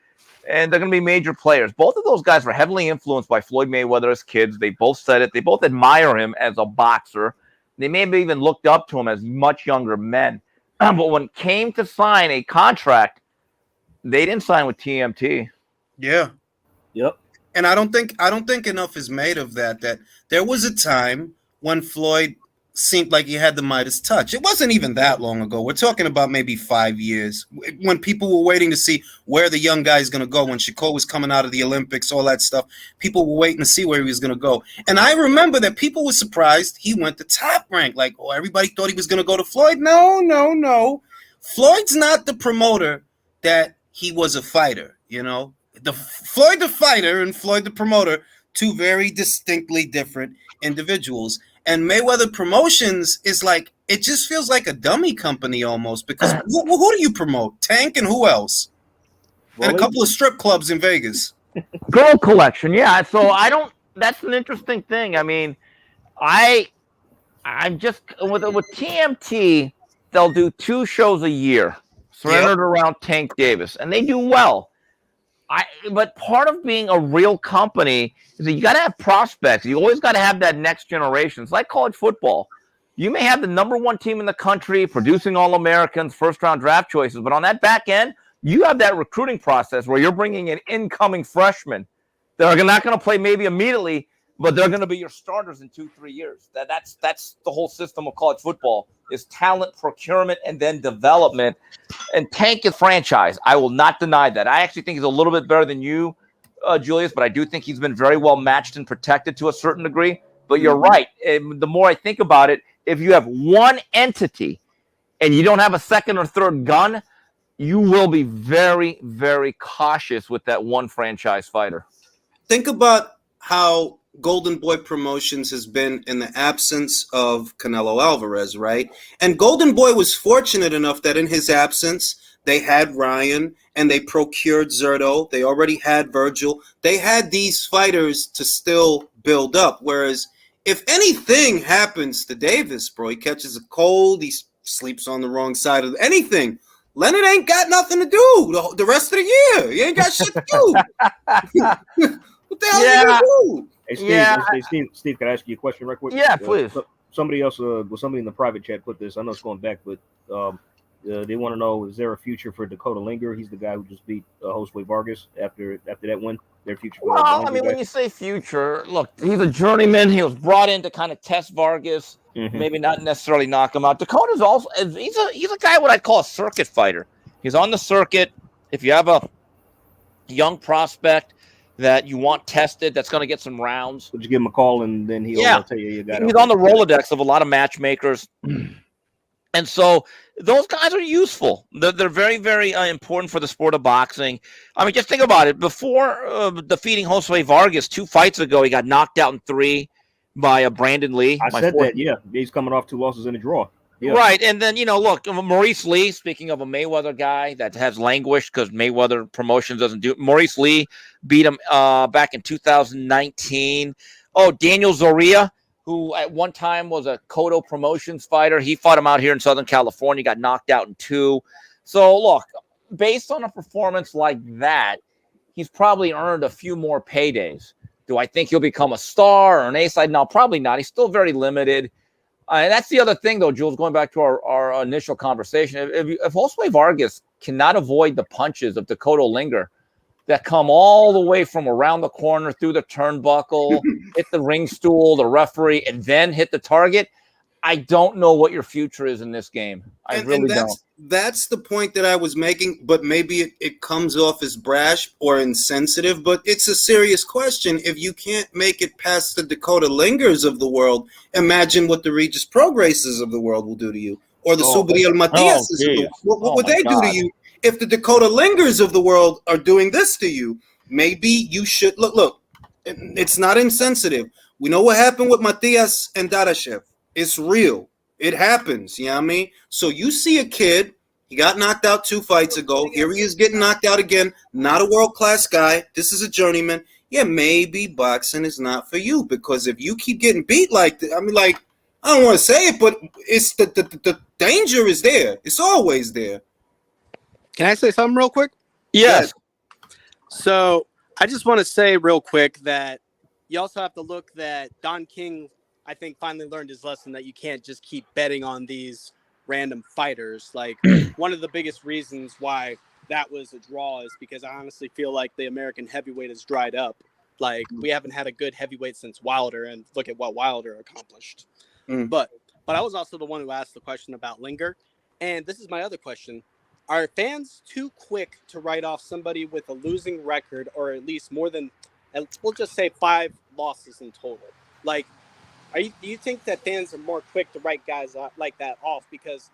and they're going to be major players. Both of those guys were heavily influenced by Floyd Mayweather as kids. They both said it. They both admire him as a boxer. They may have even looked up to him as much younger men. But when it came to sign a contract, they didn't sign with TMT. Yeah. Yep. And I don't think enough is made of that there was a time when Floyd seemed like he had the Midas touch. It wasn't even that long ago. We're talking about maybe 5 years when people were waiting to see where the young guy is going to go. When Shakur was coming out of the Olympics, all that stuff, people were waiting to see where he was going to go. And I remember that people were surprised he went to Top Rank. Like, everybody thought he was going to go to Floyd. No. Floyd's not the promoter that he was a fighter, The Floyd the fighter and Floyd the promoter, two very distinctly different individuals. And Mayweather Promotions is like, it just feels like a dummy company almost, because who do you promote? Tank and who else? And a couple of strip clubs in Vegas. Girl collection, yeah. So that's an interesting thing. I mean, I'm just, with TMT, they'll do 2 shows a year, centered around Tank Davis, and they do well. But part of being a real company is that you got to have prospects. You always got to have that next generation. It's like college football. You may have the #1 team in the country producing All-Americans, first-round draft choices, but on that back end, You have that recruiting process where you're bringing in incoming freshmen that are not going to play maybe immediately, but they're going to be your starters in 2-3 years. That's the whole system of college football is talent procurement and then development. And Tank is franchise. I will not deny that. I actually think he's a little bit better than you, Julius, but I do think he's been very well matched and protected to a certain degree. But you're right. And the more I think about it, if you have one entity and you don't have a second or third gun, you will be very, very cautious with that one franchise fighter. Think about how Golden Boy Promotions has been in the absence of Canelo Alvarez, right? And Golden Boy was fortunate enough that in his absence, they had Ryan and they procured Zerto. They already had Virgil. They had these fighters to still build up. Whereas if anything happens to Davis, bro, he catches a cold, he sleeps on the wrong side of anything, Leonard ain't got nothing to do the rest of the year. He ain't got shit to do. What the hell are you gonna do? Hey, Steve, can I ask you a question right quick? Yeah, please. Somebody else, somebody in the private chat put this. I know it's going back, but they want to know, is there a future for Dakota Linger? He's the guy who just beat Josue Vargas after that win. Their future. Well, I mean, when you say future, look, he's a journeyman. He was brought in to kind of test Vargas, maybe not necessarily knock him out. Dakota's also he's a guy what I'd call a circuit fighter. He's on the circuit. If you have a young prospect that you want tested, that's going to get some rounds, would you give him a call and then he'll tell you got it? He's on the Rolodex of a lot of matchmakers. And so those guys are useful. They're very, very important for the sport of boxing. I mean, just think about it. Before defeating Josue Vargas 2 fights ago, he got knocked out in 3 by Brandon Lee. I said that, yeah. He's coming off 2 losses in a draw. Yeah. Right. And then, look, Maurice Lee, speaking of a Mayweather guy that has languished because Mayweather Promotions doesn't do it. Maurice Lee beat him back in 2019. Oh, Daniel Zorrilla, who at one time was a Cotto Promotions fighter. He fought him out here in Southern California, got knocked out in 2. So, look, based on a performance like that, he's probably earned a few more paydays. Do I think he'll become a star or an A-side? No, probably not. He's still very limited. And that's the other thing, though, Jules, going back to our initial conversation. If Josue Vargas cannot avoid the punches of Dakota Linger that come all the way from around the corner through the turnbuckle, hit the ring stool, the referee, and then hit the target, I don't know what your future is in this game. I really don't. That's the point that I was making, but maybe it comes off as brash or insensitive, but it's a serious question. If you can't make it past the Dakota Lingers of the world, imagine what the Regis Prograses of the world will do to you, or the Subriel Matiases. What would they do to you? If the Dakota Lingers of the world are doing this to you, maybe you should look. It's not insensitive. We know what happened with Matias and Dadashev. It's real. It happens. You know what I mean? So you see a kid, he got knocked out 2 fights ago. Here he is getting knocked out again. Not a world-class guy. This is a journeyman. Yeah, maybe boxing is not for you, because if you keep getting beat like that, I mean, like, I don't want to say it, but it's the danger is there. It's always there. Can I say something real quick? Yes. So I just want to say real quick that you also have to look that Don King, I think, finally learned his lesson that you can't just keep betting on these random fighters. Like, one of the biggest reasons why that was a draw is because I honestly feel like the American heavyweight has dried up. Like, we haven't had a good heavyweight since Wilder, and look at what Wilder accomplished. But I was also the one who asked the question about Linger. And this is my other question. Are fans too quick to write off somebody with a losing record, or at least more than, we'll just say 5 losses in total? Like, do you think that fans are more quick to write guys like that off? Because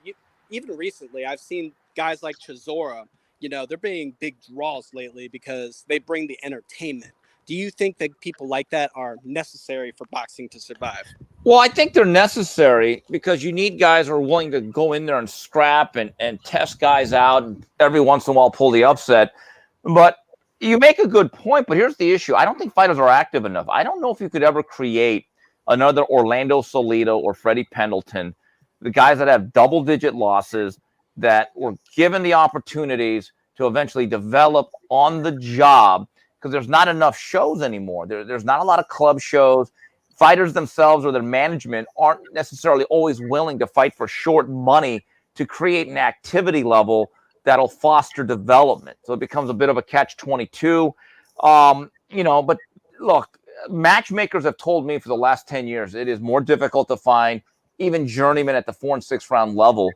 even recently, I've seen guys like Chisora, they're being big draws lately because they bring the entertainment. Do you think that people like that are necessary for boxing to survive? Well, I think they're necessary because you need guys who are willing to go in there and scrap and test guys out and every once in a while pull the upset. But you make a good point, but here's the issue. I don't think fighters are active enough. I don't know if you could ever create another Orlando Salido or Freddie Pendleton, the guys that have double-digit losses that were given the opportunities to eventually develop on the job, because there's not enough shows anymore. There's not a lot of club shows. Fighters themselves or their management aren't necessarily always willing to fight for short money to create an activity level that'll foster development. So it becomes a bit of a catch-22. But look, matchmakers have told me for the last 10 years it is more difficult to find even journeyman at the 4 and 6 round level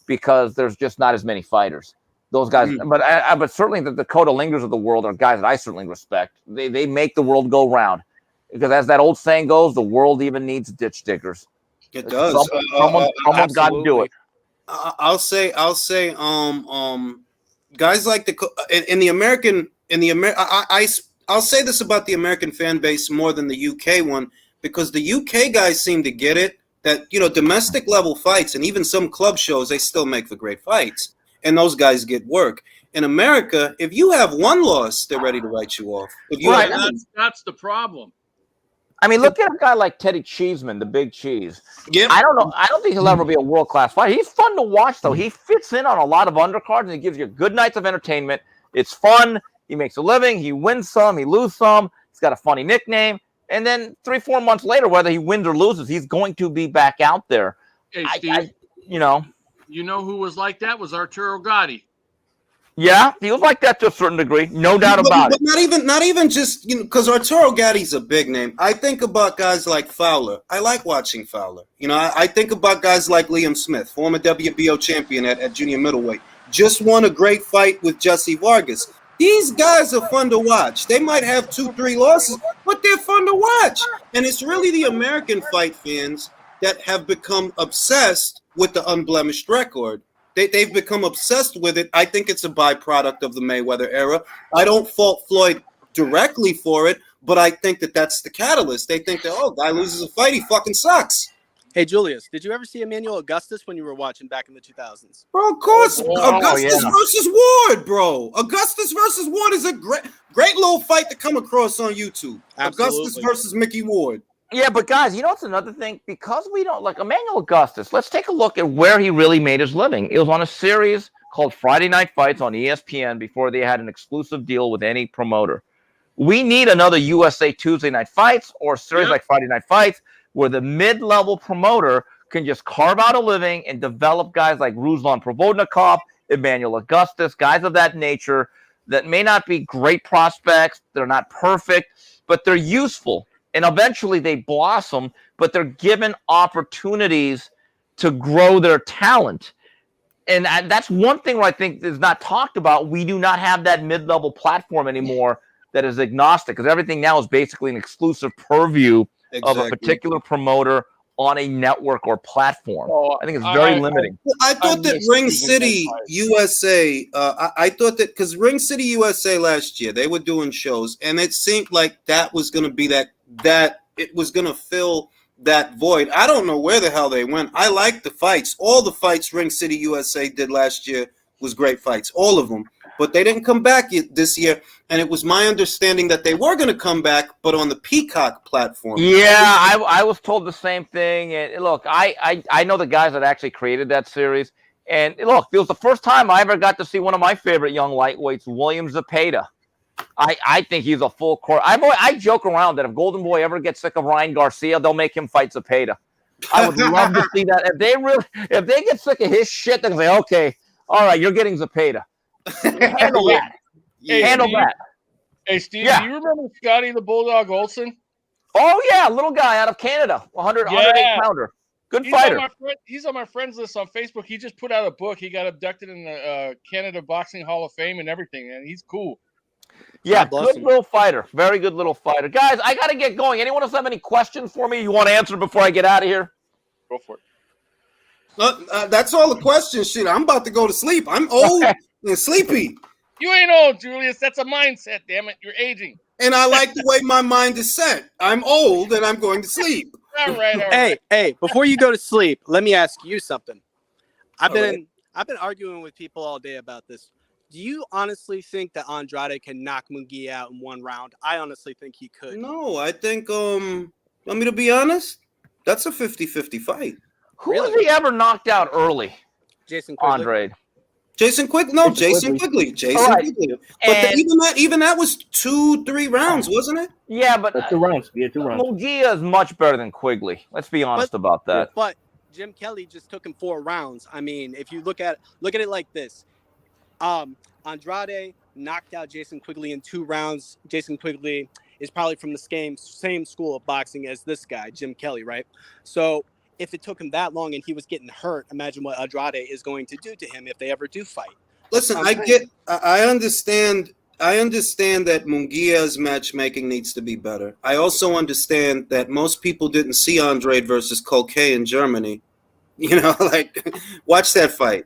because there's just not as many fighters. Those guys, but certainly the Dakota Lingers of the world are guys that I certainly respect. They make the world go round, because as that old saying goes, the world even needs ditch diggers. It does. Someone's got to do it. I'll say, guys like I'll say this about the American fan base more than the UK one, because the UK guys seem to get it that, domestic level fights and even some club shows, they still make for great fights. And those guys get work. In America, if you have one loss, they're ready to write you off. That's the problem. I mean, look at a guy like Teddy Cheeseman, the Big Cheese. Yep. I don't know. I don't think he'll ever be a world-class fighter. He's fun to watch, though. He fits in on a lot of undercards, and he gives you good nights of entertainment. It's fun. He makes a living. He wins some. He loses some. He's got a funny nickname. And then 3-4 months later, whether he wins or loses, he's going to be back out there. Hey, Steve, you know who was like that? Was Arturo Gatti. Yeah, he was like that to a certain degree, no doubt about it. Not even just because Arturo Gatti's a big name. I think about guys like Fowler. I like watching Fowler. I think about guys like Liam Smith, former WBO champion at junior middleweight, just won a great fight with Josue Vargas. These guys are fun to watch. They might have 2-3 losses, but they're fun to watch. And it's really the American fight fans that have become obsessed with the unblemished record. They've become obsessed with it. I think it's a byproduct of the Mayweather era. I don't fault Floyd directly for it, but I think that's the catalyst. They think that, guy loses a fight, he fucking sucks. Hey, Julius, did you ever see Emmanuel Augustus when you were watching back in the 2000s? Bro, of course. Augustus versus Ward, bro. Augustus versus Ward is a great little fight to come across on YouTube. Absolutely. Augustus versus Mickey Ward. Yeah, but guys, it's another thing, because we don't like Emmanuel Augustus. Let's take a look at where he really made his living. It was on a series called Friday Night Fights on ESPN before they had an exclusive deal with any promoter. We need another USA Tuesday Night Fights or a series like Friday Night Fights where the mid-level promoter can just carve out a living and develop guys like Ruslan Provodnikov, Emmanuel Augustus, guys of that nature that may not be great prospects. They're not perfect, but they're useful. And eventually they blossom, but they're given opportunities to grow their talent. And that's one thing where I think is not talked about. We do not have that mid-level platform anymore that is agnostic, because everything now is basically an exclusive purview of a particular promoter on a network or platform. I think it's very limiting. I thought that Ring City USA, I thought that because Ring City USA last year, they were doing shows, and it seemed like that was going to be that it was going to fill that void. I don't know where the hell they went. I like the fights. All the fights Ring City USA did last year was great fights, all of them. But they didn't come back this year, and it was my understanding that they were going to come back, but on the Peacock platform. Yeah, I was told the same thing. And look, I know the guys that actually created that series, and look, it was the first time I ever got to see one of my favorite young lightweights, William Zepeda. I think he's a full court. I joke around that if Golden Boy ever gets sick of Ryan Garcia, they'll make him fight Zepeda. I would love to see that. If they get sick of his shit, they'll say, okay, all right, you're getting Zepeda. Handle that. Handle that. Hey, Steve, do you remember Scotty the Bulldog Olsen? Oh, yeah, little guy out of Canada, 108-pounder. Good fighter. He's on my friends list on Facebook. He just put out a book. He got abducted in the Canada Boxing Hall of Fame and everything, and he's cool. Yeah, good little fighter. Very good little fighter. Guys, I got to get going. Anyone else have any questions for me you want to answer before I get out of here? Go for it. That's all the questions. Shit, I'm about to go to sleep. I'm old and sleepy. You ain't old, Julius. That's a mindset, damn it. You're aging. And I like the way my mind is set. I'm old and I'm going to sleep. All right. Hey, before you go to sleep, let me ask you something. I've been arguing with people all day about this. Do you honestly think that Andrade can knock Munguia out in one round? I honestly think he could. No, I think, want me to be honest? That's a 50-50 fight. Who has he ever knocked out early? Jason Quigley. Andrade. Jason Quigley. No, Jason Quigley. Jason Quigley. But even that was 2-3 rounds, wasn't it? Yeah, but 2 rounds. Yeah, 2 rounds. Munguia is much better than Quigley. Let's be honest about that. But Jim Kelly just took him 4 rounds. I mean, if you look at it like this, Andrade knocked out Jason Quigley in 2 rounds. Jason Quigley is probably from the same school of boxing as this guy, Jim Kelly, right? So if it took him that long and he was getting hurt, imagine what Andrade is going to do to him if they ever do fight. Listen, I understand that Munguia's matchmaking needs to be better. I also understand that most people didn't see Andrade versus Colquet in Germany. You know, like, watch that fight.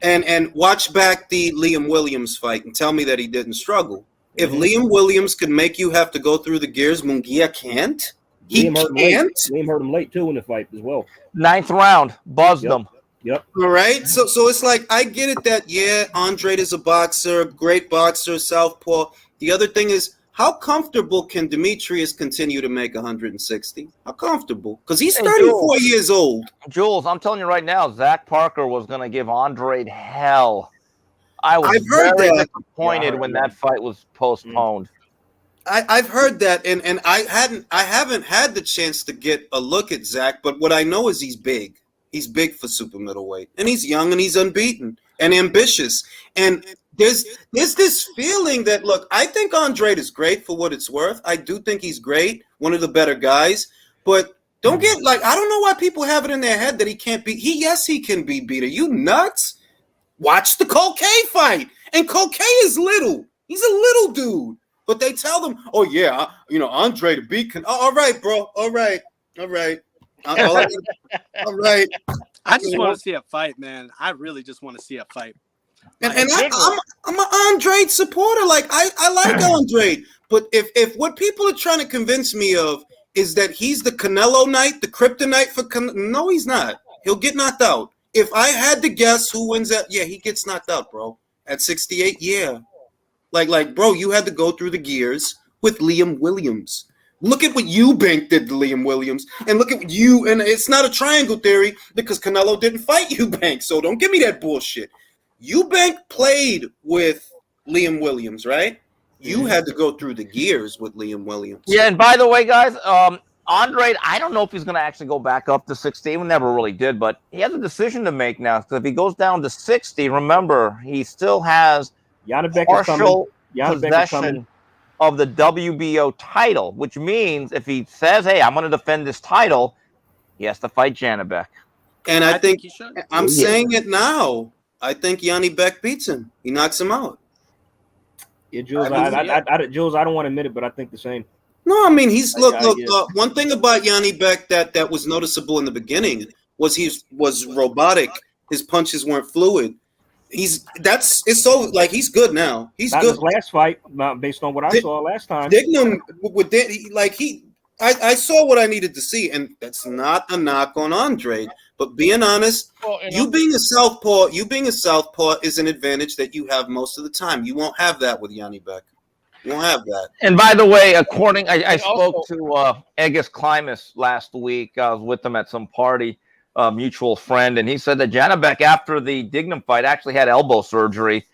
And watch back the Liam Williams fight and tell me that he didn't struggle. If Liam Williams could make you have to go through the gears, Munguia can't. Liam hurt him late too in the fight as well. 9th round, buzzed him. Yep. All right. So it's like, I get it that, yeah, Andrade is a boxer, great boxer, southpaw. The other thing is, how comfortable can Demetrius continue to make 160? How comfortable? Because he's 34 years old. Jules, I'm telling you right now, Zach Parker was going to give Andrade hell. I was very disappointed when that fight was postponed. I've heard that, and I haven't had the chance to get a look at Zach, but what I know is he's big. He's big for super middleweight, and he's young and he's unbeaten and ambitious. And there's this feeling that, look, I think Andrade is great for what it's worth. I do think he's great, one of the better guys. But don't get like, I don't know why people have it in their head that he can't be. Yes, he can be beat. Are you nuts? Watch the Colquet fight, and Colquet is little. He's a little dude. But they tell them, oh yeah, Andre to beat. All right, bro. All right. All right. I just want to see a fight, man. I really just want to see a fight. And I'm an Andrade supporter. Like, I like Andrade. But if what people are trying to convince me of is that he's the Canelo Knight, the kryptonite for no, he's not. He'll get knocked out. If I had to guess who wins that, yeah, he gets knocked out, bro. At 68, yeah. Like, bro, you had to go through the gears with Liam Williams. Look at what Eubank did to Liam Williams, and look at what and it's not a triangle theory because Canelo didn't fight Eubank, so don't give me that bullshit. Eubank played with Liam Williams, right? You had to go through the gears with Liam Williams. Yeah, and by the way, guys, Andrade, I don't know if he's going to actually go back up to 60. We never really did, but he has a decision to make now. So if he goes down to 60, remember, he still has partial possession of the WBO title, which means if he says, hey, I'm going to defend this title, he has to fight Janibek. And I think I'm saying it now. I think Yanni Beck beats him. He knocks him out. Yeah, Jules, Jules, I don't want to admit it, but I think the same. No, I mean, one thing about Yanni Beck that was noticeable in the beginning was he was robotic. His punches weren't fluid. He's good now. He's good. His last fight, based on what I saw last time. Dignam I saw what I needed to see, and that's not a knock on Andrade. But being honest, you being a southpaw is an advantage that you have most of the time. You won't have that with Yanni Beck. You won't have that. And by the way, I spoke to Egis Klimas last week. I was with him at some party. Mutual friend, and he said that Janibek after the Dignam fight actually had elbow surgery,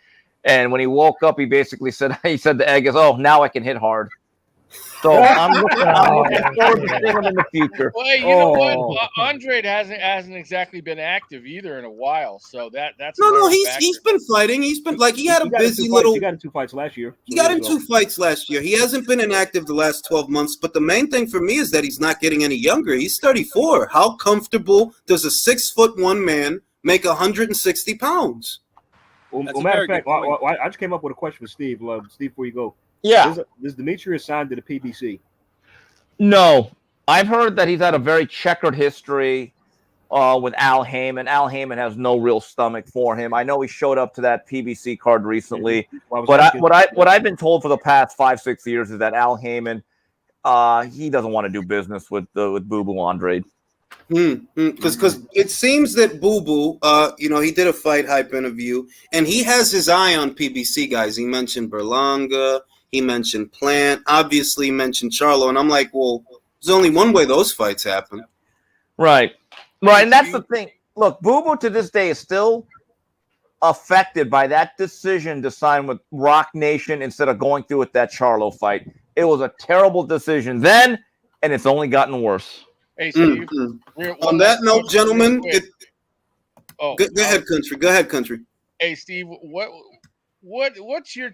and when he woke up, he basically said to Egis, "Oh, now I can hit hard." So I'm looking forward to seeing him in the future. Well, you know what? Andrade hasn't exactly been active either in a while, so that's no. He's been fighting. He's been he had a busy little. He got in 2 fights last year. He got in 2 fights last year. He hasn't been inactive the last 12 months. But the main thing for me is that he's not getting any younger. He's 34. How comfortable does a 6'1" man make 160 pounds? Well, matter of fact, I just came up with a question for Steve. Steve, before you go. Yeah. Is Demetrius signed to the PBC? No. I've heard that he's had a very checkered history with Al Heyman. Al Heyman has no real stomach for him. I know he showed up to that PBC card recently. But what I've been told for the past 5-6 years is that Al Heyman, he doesn't want to do business with Boo Boo Andrade. Because it seems that Boo Boo, he did a fight hype interview, and he has his eye on PBC guys. He mentioned Berlanga. He mentioned Plant, obviously mentioned Charlo, and I'm like, well, there's only one way those fights happen. Right, and that's the thing. Look, Boo Boo to this day is still affected by that decision to sign with Rock Nation instead of going through with that Charlo fight. It was a terrible decision then, and it's only gotten worse. Hey, Steve. On that note, gentlemen, go ahead, country. Hey, Steve, what's your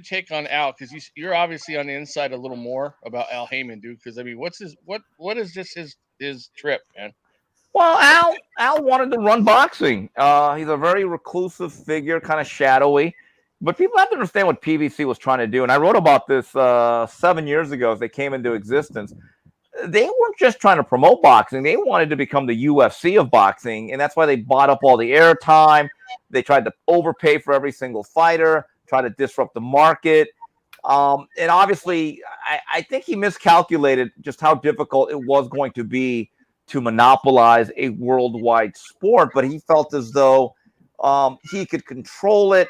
take on Al? Because you're obviously on the inside a little more about Al Heyman, dude. Because I mean, what is just his trip, man? Well, Al wanted to run boxing. He's a very reclusive figure, kind of shadowy. But people have to understand what PBC was trying to do. And I wrote about this 7 years ago as they came into existence. They weren't just trying to promote boxing. They wanted to become the UFC of boxing. And that's why they bought up all the airtime. They tried to overpay for every single fighter, try to disrupt the market. And obviously, I think he miscalculated just how difficult it was going to be to monopolize a worldwide sport. But he felt as though he could control it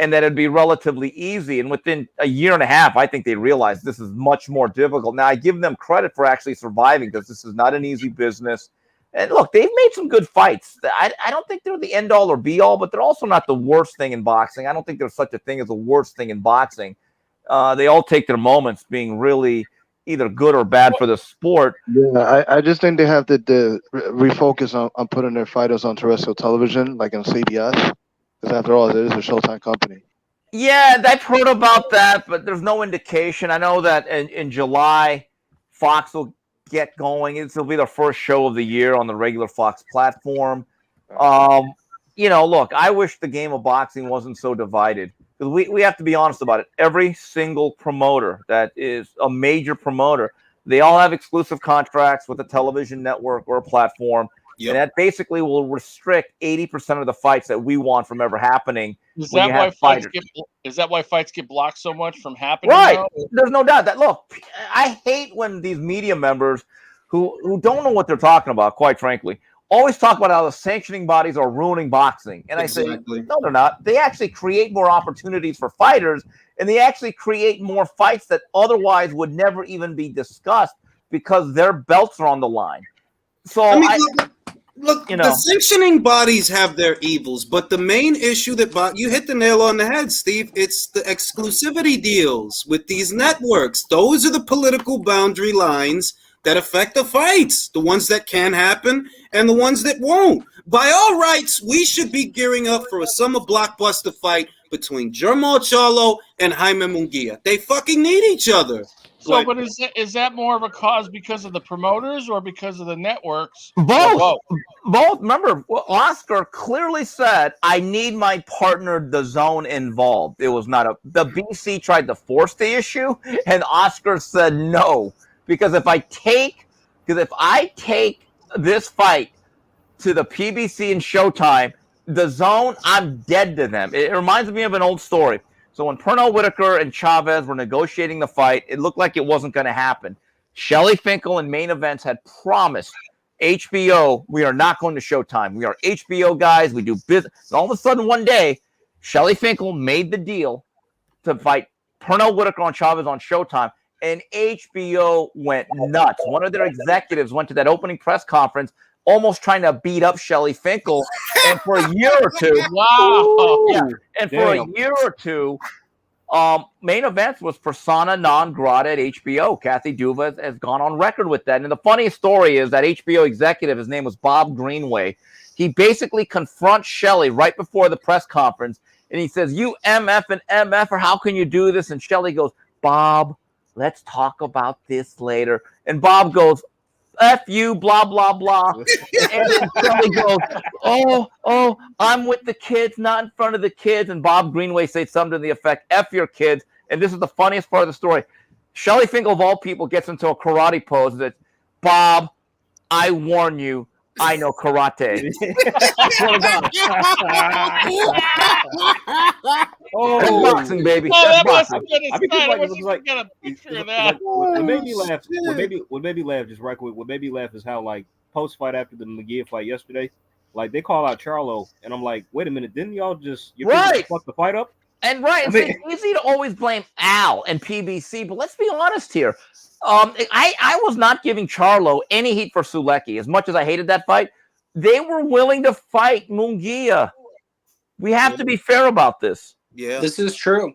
and that it'd be relatively easy. And within a year and a half, I think they realized this is much more difficult. Now, I give them credit for actually surviving because this is not an easy business. And look, they've made some good fights. I don't think they're the end all or be all, but they're also not the worst thing in boxing. I don't think there's such a thing as the worst thing in boxing. They all take their moments being really either good or bad for the sport. Yeah, I just think they have to refocus on putting their fighters on terrestrial television, like on CBS. Because after all, it is a Showtime company. Yeah, I've heard about that, but there's no indication. I know that in July, Fox will get going. It'll be their first show of the year on the regular Fox platform. Look, I wish the game of boxing wasn't so divided. Because we have to be honest about it. Every single promoter that is a major promoter, they all have exclusive contracts with a television network or a platform. Yep. And that basically will restrict 80% of the fights that we want from ever happening. Is that why fights get blocked so much from happening? Right. Now? There's no doubt that. Look, I hate when these media members who don't know what they're talking about, quite frankly, always talk about how the sanctioning bodies are ruining boxing. And exactly. I say, no, they're not. They actually create more opportunities for fighters, and they actually create more fights that otherwise would never even be discussed because their belts are on the line. So Look, the sanctioning bodies have their evils, but the main issue you hit the nail on the head, Steve. It's the exclusivity deals with these networks. Those are the political boundary lines that affect the fights, the ones that can happen and the ones that won't. By all rights, we should be gearing up for a summer blockbuster fight between Jermall Charlo and Jaime Munguia. They fucking need each other. So, but is that more of a cause because of the promoters or because of the networks? Both. Remember, Oscar clearly said, I need my partner, DAZN, involved. It was not the BC tried to force the issue, and Oscar said no. Because if I take this fight to the PBC and Showtime, DAZN, I'm dead to them. It reminds me of an old story. So when Pernell Whitaker and Chavez were negotiating the fight, it looked like it wasn't going to happen. Shelley Finkel and Main Events had promised HBO, we are not going to Showtime. We are HBO guys. We do business. And all of a sudden, one day, Shelley Finkel made the deal to fight Pernell Whitaker and Chavez on Showtime, and HBO went nuts. One of their executives went to that opening press conference almost trying to beat up Shelley Finkel. And for a year or two, Main Events was persona non grata at HBO. Kathy Duva has gone on record with that. And the funniest story is that HBO executive, his name was Bob Greenway. He basically confronts Shelley right before the press conference. And he says, you MF and MF, or how can you do this? And Shelley goes, Bob, let's talk about this later. And Bob goes, F you, blah, blah, blah. And then Shelley goes, oh, I'm with the kids, not in front of the kids. And Bob Greenway says something to the effect, F your kids. And this is the funniest part of the story. Shelley Finkel, of all people, gets into a karate pose that, Bob, I warn you, I know karate. That's boxing, baby. That's boxing. What made me laugh? What made me laugh just right quick? What made me laugh is how like post fight after the Munguia fight yesterday, like they call out Charlo, and I'm like, wait a minute, didn't y'all just fuck the fight up? And it's easy to always blame Al and PBC, but let's be honest here. I was not giving Charlo any heat for Sulecki. As much as I hated that fight, they were willing to fight Munguia. We have to be fair about this. Yeah, this is true.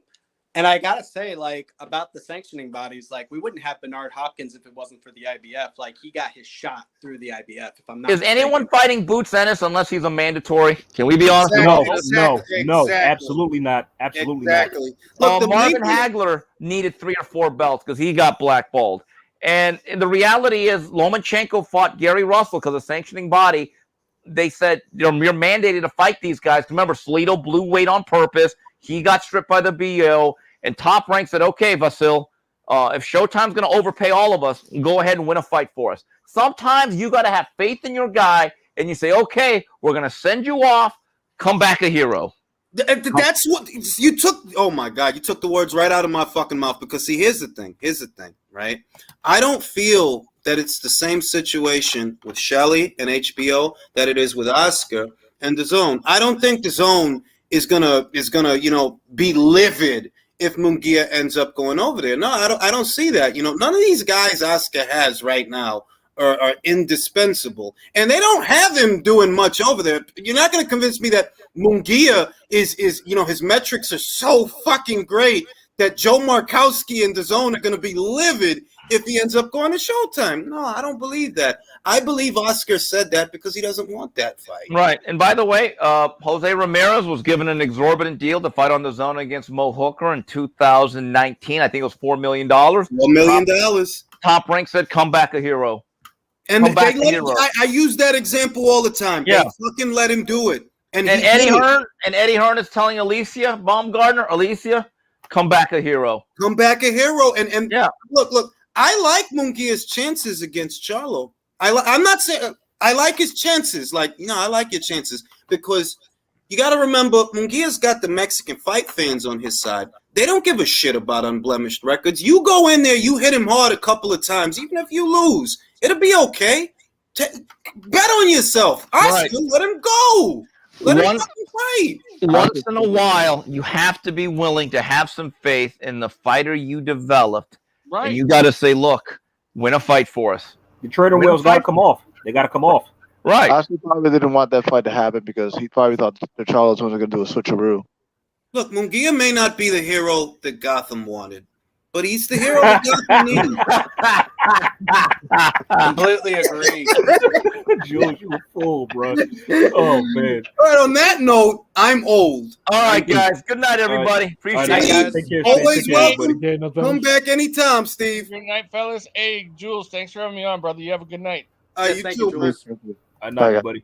And I gotta say, like, about the sanctioning bodies, like, we wouldn't have Bernard Hopkins if it wasn't for the IBF. Like, he got his shot through the IBF. If I'm not Is mistaken. anyone fighting Boots Ennis unless he's a mandatory? Can we be honest? No, absolutely not. Absolutely Exactly. not. Look, Marvin Hagler needed 3 or 4 belts because he got blackballed. And the reality is Lomachenko fought Gary Russell because of sanctioning body. They said, you're mandated to fight these guys. Remember, Salido blew weight on purpose. He got stripped by the BO. And Top Rank said, okay, Vasil, if Showtime's going to overpay all of us, go ahead and win a fight for us. Sometimes you got to have faith in your guy, and you say, okay, we're going to send you off. Come back a hero. That's what you took. Oh my God, you took the words right out of my fucking mouth. Because see, here's the thing, right? I don't feel that it's the same situation with Shelley and HBO that it is with Oscar and DAZN. I don't think DAZN is gonna be livid if Munguia ends up going over there. No, I don't see that. None of these guys Oscar has right now are indispensable, and they don't have him doing much over there. You're not going to convince me that Munguia is his metrics are so fucking great that Joe Markowski and DAZN are going to be livid if he ends up going to Showtime. No, I don't believe that. I believe Oscar said that because he doesn't want that fight. Right. And by the way, Jose Ramirez was given an exorbitant deal to fight on DAZN against Mo Hooker in 2019. I think it was $4 million. $4 million. Top Rank said, come back a hero. And I use that example all the time. Yeah. They fucking let him do it. And Eddie Hearn is telling Alicia Baumgardner, Alicia, come back a hero. Come back a hero. And yeah. Look, I like Munguia's chances against Charlo. I'm not saying I like his chances. I like your chances because you got to remember Munguia's got the Mexican fight fans on his side. They don't give a shit about unblemished records. You go in there, you hit him hard a couple of times, even if you lose, it'll be okay. Bet on yourself. Oscar, let him go. Let him fight. Once in a while, you have to be willing to have some faith in the fighter you developed. Right. And you got to say, look, win a fight for us. The trader wheels got to come off. They got to come off. Right. Oscar probably didn't want that fight to happen because he probably thought the Charlos was going to do a switcheroo. Look, Munguia may not be the hero that Gotham wanted, but he's the hero that Gotham needed. Completely agree. Jules, you a fool, bro. Oh, man. All right, on that note, I'm old. All right, guys. Good night, everybody. Appreciate it. Steve, always welcome. Come back anytime, Steve. Good night, fellas. Hey, Jules, thanks for having me on, brother. You have a good night. You too, man. Good night, everybody.